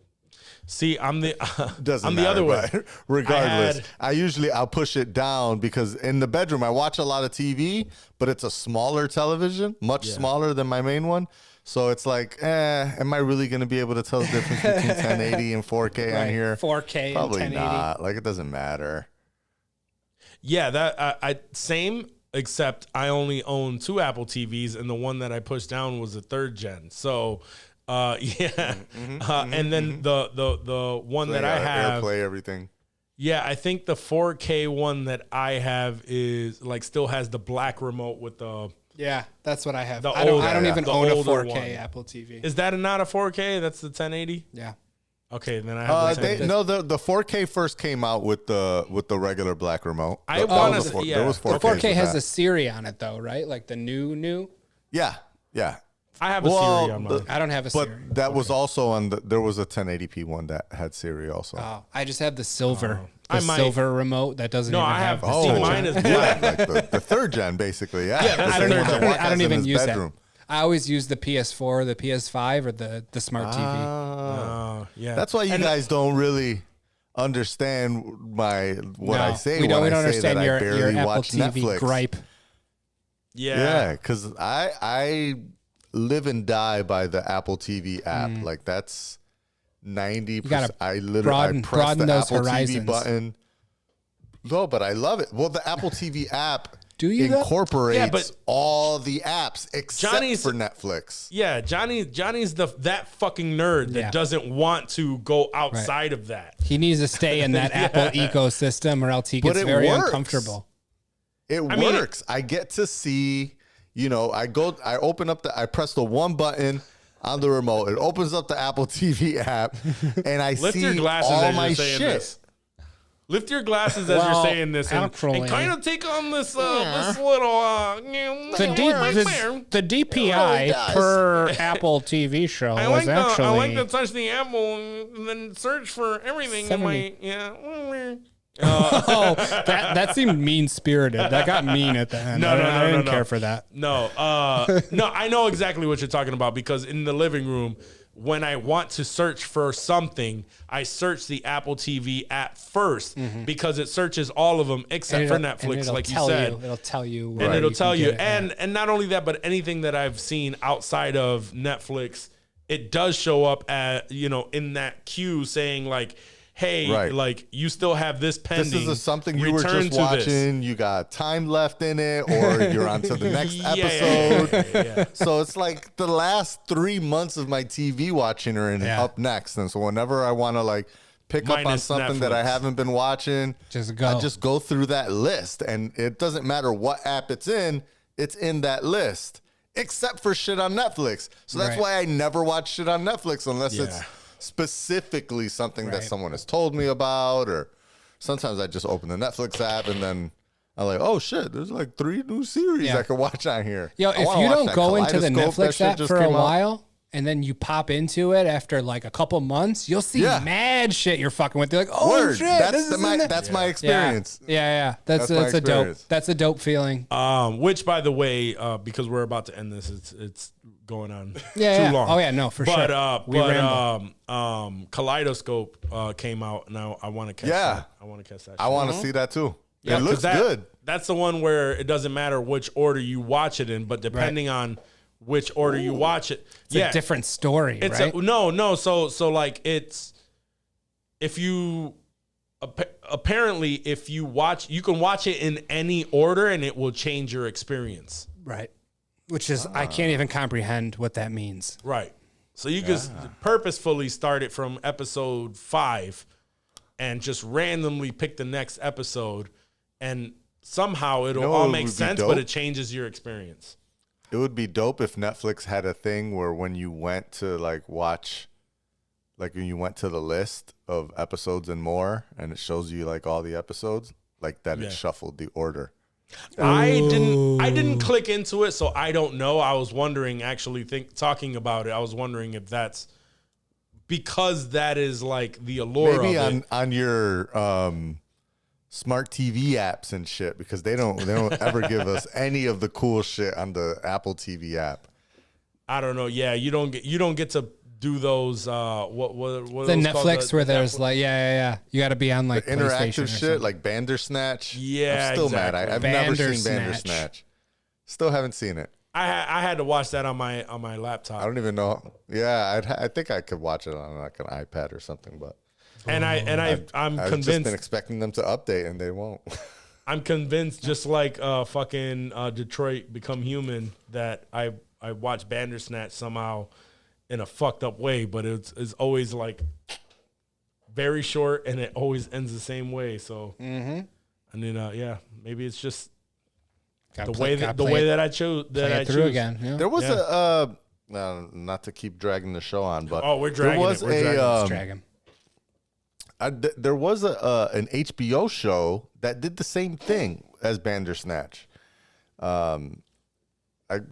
A: See, I'm the
F: Doesn't
A: I'm
F: matter,
A: the other way.
F: but regardless, I'll push it down because in the bedroom I watch a lot of TV, but it's a smaller television, much smaller than my main one. So it's like, am I really going to be able to tell the difference between 1080 and 4K on here?
B: 4K
F: Probably
B: and 1080.
F: not. Like it doesn't matter.
A: Yeah, that I same. Except I only own 2 Apple TVs, and the one that I pushed down was a 3rd gen. So, and then the one
F: So
A: that
F: you
A: I
F: gotta
A: have,
F: AirPlay everything.
A: yeah, I think the 4K one that I have is like still has the black remote with the
B: Yeah, that's what I have.
A: The
B: I don't
A: older-
B: even
A: the
B: own a
A: older
B: 4K
A: one.
B: Apple TV.
A: Is that not a 4K? That's the 1080.
B: Yeah.
A: Okay, then I have the 1080.
F: The 4K first came out with the regular black remote.
A: I
F: That
A: wanna
F: was a
A: see-
F: four-
A: yeah.
F: There was
A: The
F: 4K.
B: The 4K has a Siri on it though, right? Like the new.
F: Yeah.
A: I have a
F: Well,
A: Siri on mine.
B: I don't have a
F: But
B: Siri.
F: that was also on there was a 1080p one that had Siri also.
B: Oh, I just have the silver.
A: I
B: The
A: might-
B: silver remote that doesn't
A: No,
B: even
A: I have.
B: the
A: See,
B: switch
A: mine
B: on.
A: is black.
F: Like the third gen, basically. Yeah,
A: Yeah, that's
F: The
A: the
F: same
A: third
F: one that
A: gen.
F: Walk
B: I
F: has
B: don't
F: in
B: even
F: his
B: use
F: bedroom.
B: that. I always use the PS4, the PS5, or the smart TV.
A: Yeah.
F: That's why you guys don't really understand what I say
B: we don't
F: when I say
B: understand
F: that
B: your
F: I barely
B: Apple
F: watch
B: TV
F: Netflix.
B: gripe.
F: Yeah, because I live and die by the Apple TV app. Like that's 90%.
B: gotta
F: I literally press
B: broaden
F: the
B: those
F: Apple
B: horizons.
F: TV button. No, but I love it. Well, the Apple TV app
B: Do you though?
F: incorporates
A: Yeah, but-
F: all the apps except
A: Johnny's-
F: for Netflix.
A: Yeah, Johnny's that fucking nerd that
B: Yeah.
A: doesn't want to go outside of that.
B: He needs to stay in that Apple ecosystem, or else he
F: But
B: gets
F: it
B: very
F: works.
B: uncomfortable.
F: It
A: I mean,
F: works. I get to see, I open up I press the one button on the remote. It opens up the Apple TV app, and I
A: Lift
F: see
A: your glasses
F: all
A: as
F: my
A: you're saying
F: shit.
A: this. Lift your glasses as
B: Well,
A: you're saying this, and
B: actually-
A: kind of take on this this little
B: The DPI per Apple TV show
A: I
B: was
A: like
B: actually
A: I like to touch the apple and then search for everything in my
B: 70. Oh, that seemed mean spirited. That got mean at the end.
A: No,
B: I didn't
A: no.
B: care for that.
A: No, no, I know exactly what you're talking about because in the living room, when I want to search for something, I search the Apple TV app first because it searches all of them except for Netflix, like you said.
B: It'll tell you.
A: And
B: where
A: it'll
B: you
A: tell
B: can
A: you,
B: get it,
A: and not only that, but anything that I've seen outside of Netflix, it does show up at in that queue saying like, hey,
F: Right.
A: like you still have this pending.
F: This is something you were
A: Return
F: just
A: to this.
F: watching. You got time left in it, or you're on to the next
A: Yeah,
F: episode.
A: yeah.
F: So it's like the last 3 months of my TV watching are up next. And so whenever I want to like pick up on
A: Minus
F: something that I
A: Netflix.
F: haven't been watching,
B: Just go.
F: I just go through that list. And it doesn't matter what app it's in that list, except for shit on Netflix. So that's
B: Right.
F: why I never watch shit on Netflix unless it's
A: Yeah.
F: specifically something that
B: Right.
F: someone has told me about, or sometimes I just open the Netflix app and then I'm like, oh shit, there's like 3 new series
B: Yeah.
F: I could watch on here.
B: Yo,
F: I
B: if
F: wanna
B: you
F: watch
B: don't
F: that
B: go into the
F: Kaleidoscope, that
B: Netflix
F: shit
B: app
F: just
B: for a
F: came out.
B: while, and then you pop into it after like a couple months, you'll see
F: Yeah.
B: mad shit you're fucking with. You're like, oh
F: Word.
B: shit,
F: That's
B: this is
F: my
B: in there.
F: that's my
B: Yeah.
F: experience.
B: Yeah. That's
F: That's my
B: a dope.
F: experience.
B: That's a dope feeling.
A: Which, by the way, because we're about to end this, it's going on
B: Yeah,
A: too
B: yeah.
A: long.
B: Oh, yeah, no, for
A: but,
B: sure. We
A: Kaleidoscope came out. Now I want to catch.
F: Yeah.
A: that. I want to catch that.
F: I
A: shit.
F: want to see that too.
A: Yeah,
F: It
A: 'cause
F: looks
A: that-
F: good.
A: That's the one where it doesn't matter which order you watch it in, but depending on which order you watch it,
B: It's a different story,
A: It's
B: right?
A: no. So like it's if you apparently if you watch, you can watch it in any order and it will change your experience.
B: Right. Which is, I can't even comprehend what that means.
A: Right. So you can purposefully start it from episode 5 and just randomly pick the next episode, and somehow it'll
F: You know
A: all
F: what
A: make
F: would be
A: sense,
F: dope?
A: but it changes your experience.
F: It would be dope if Netflix had a thing where when you went to like watch, like when you went to the list of episodes and more, and it shows you like all the episodes, like that
A: Yeah.
F: it shuffled the order.
A: I didn't click into it, so I don't know. I was wondering, actually talking about it, I was wondering if that's because that is like the allure
F: Maybe
A: of it.
F: on your smart TV apps and shit, because they don't ever give us any of the cool shit on the Apple TV app.
A: I don't know. Yeah, you don't get to do those. What
B: The
A: are those called?
B: Netflix where there's like, yeah. You got to be on like
F: The
B: PlayStation or
F: interactive shit
B: something.
F: like Bandersnatch.
A: Yeah,
F: I'm still mad.
A: exactly.
F: I've never seen
B: Bandersnatch.
F: Bandersnatch. Still haven't seen it.
A: I had to watch that on my laptop.
F: I don't even know. Yeah, I think I could watch it on like an iPad or something, but
A: I'm
F: I've just
A: convinced.
F: been expecting them to update and they won't.
A: I'm convinced, just like fucking Detroit Become Human, that I watched Bandersnatch somehow in a fucked up way, but it's always like very short and it always ends the same way. So, and then yeah, maybe it's just
B: Gotta
A: The
B: play-
A: way
B: gotta
A: that
B: play it-
A: I chose
B: play
A: that I
B: it through
A: choose.
B: again. Yeah.
F: There was a not to keep dragging the show on, but
A: Oh, we're dragging
F: there was
A: it. We're dragging it.
B: Let's drag him.
F: there was an HBO show that did the same thing as Bandersnatch. I'm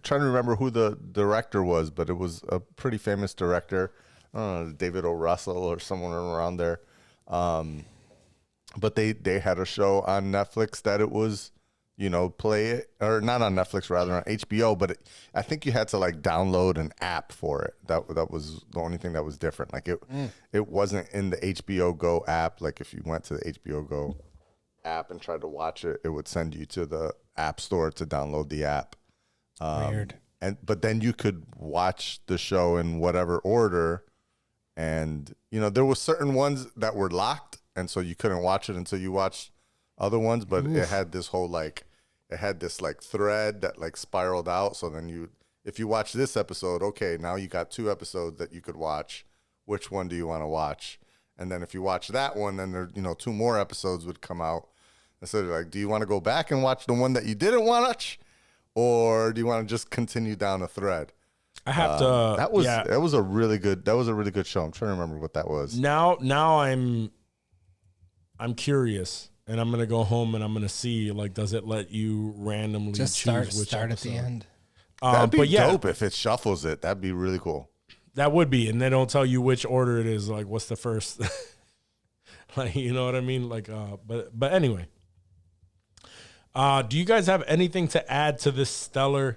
F: trying to remember who the director was, but it was a pretty famous director. I don't know, David O. Russell or someone around there. But they had a show on Netflix that it was, play it, or not on Netflix, rather on HBO. But I think you had to like download an app for it. That was the only thing that was different. Like it wasn't in the HBO Go app. Like if you went to the HBO Go app and tried to watch it, it would send you to the app store to download the app.
B: Weird.
F: But then you could watch the show in whatever order. And, there was certain ones that were locked. And so you couldn't watch it until you watched other ones. But it had this whole thread that like spiraled out. So then if you watch this episode, okay, now you got 2 episodes that you could watch. Which one do you want to watch? And then if you watch that one, then there, 2 more episodes would come out. And so they're like, do you want to go back and watch the one that you didn't watch? Or do you want to just continue down a thread?
A: I have to.
F: That was a really good show. I'm trying to remember what that was.
A: Now I'm curious, and I'm gonna go home and I'm gonna see, like, does it let you randomly
B: Just
A: choose which
B: start at
A: episode?
B: the end.
F: That'd be
A: but yeah,
F: dope if it shuffles it. That'd be really cool.
A: that would be, and they don't tell you which order it is. Like, what's the first? Like, you know what I mean? Like, but anyway. Do you guys have anything to add to this stellar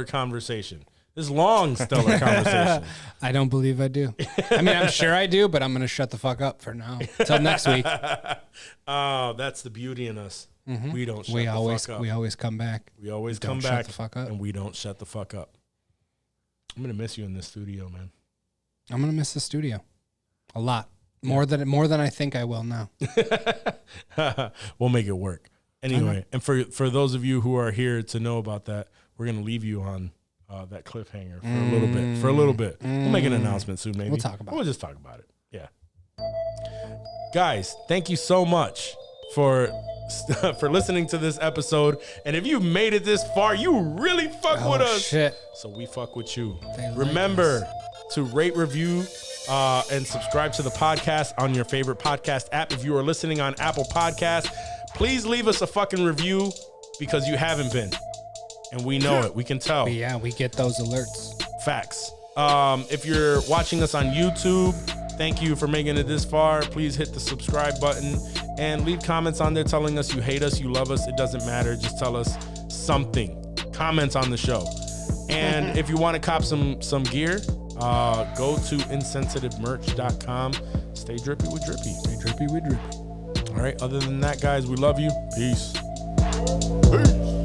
A: conversation? This long, stellar conversation.
B: I don't believe I do. I mean, I'm sure I do, but I'm going to shut the fuck up for now. Till next week.
A: Oh, that's the beauty in us. We don't shut the fuck up.
B: We always come back.
A: We always
B: Don't
A: come
B: shut
A: back
B: the fuck up.
A: and we don't shut the fuck up. I'm going to miss you in this studio, man.
B: I'm going to miss the studio. A lot. More than I think I will now.
A: We'll make it work. Anyway, and for those of you who are here to know about that, we're going to leave you on that cliffhanger for a little bit. We'll make an announcement soon, maybe.
B: We'll talk about it.
A: We'll just talk about it. Yeah. Guys, thank you so much for listening to this episode. And if you made it this far, you really fuck with us.
B: Shit.
A: So we fuck with you.
B: They like
A: Remember to rate, review, and subscribe to the podcast on your favorite podcast app. If you are listening on Apple Podcasts, please leave us a fucking review because you haven't been. And we know it. We can tell.
B: Yeah, we get those alerts.
A: Facts. If you're watching us on YouTube, thank you for making it this far. Please hit the subscribe button and leave comments on there telling us you hate us, you love us. It doesn't matter. Just tell us something. Comments on the show. And if you want to cop some gear, go to insensitivemerch.com. Stay drippy with drippy. Stay drippy with drippy. All right. Other than that, guys, we love you. Peace.
F: Peace.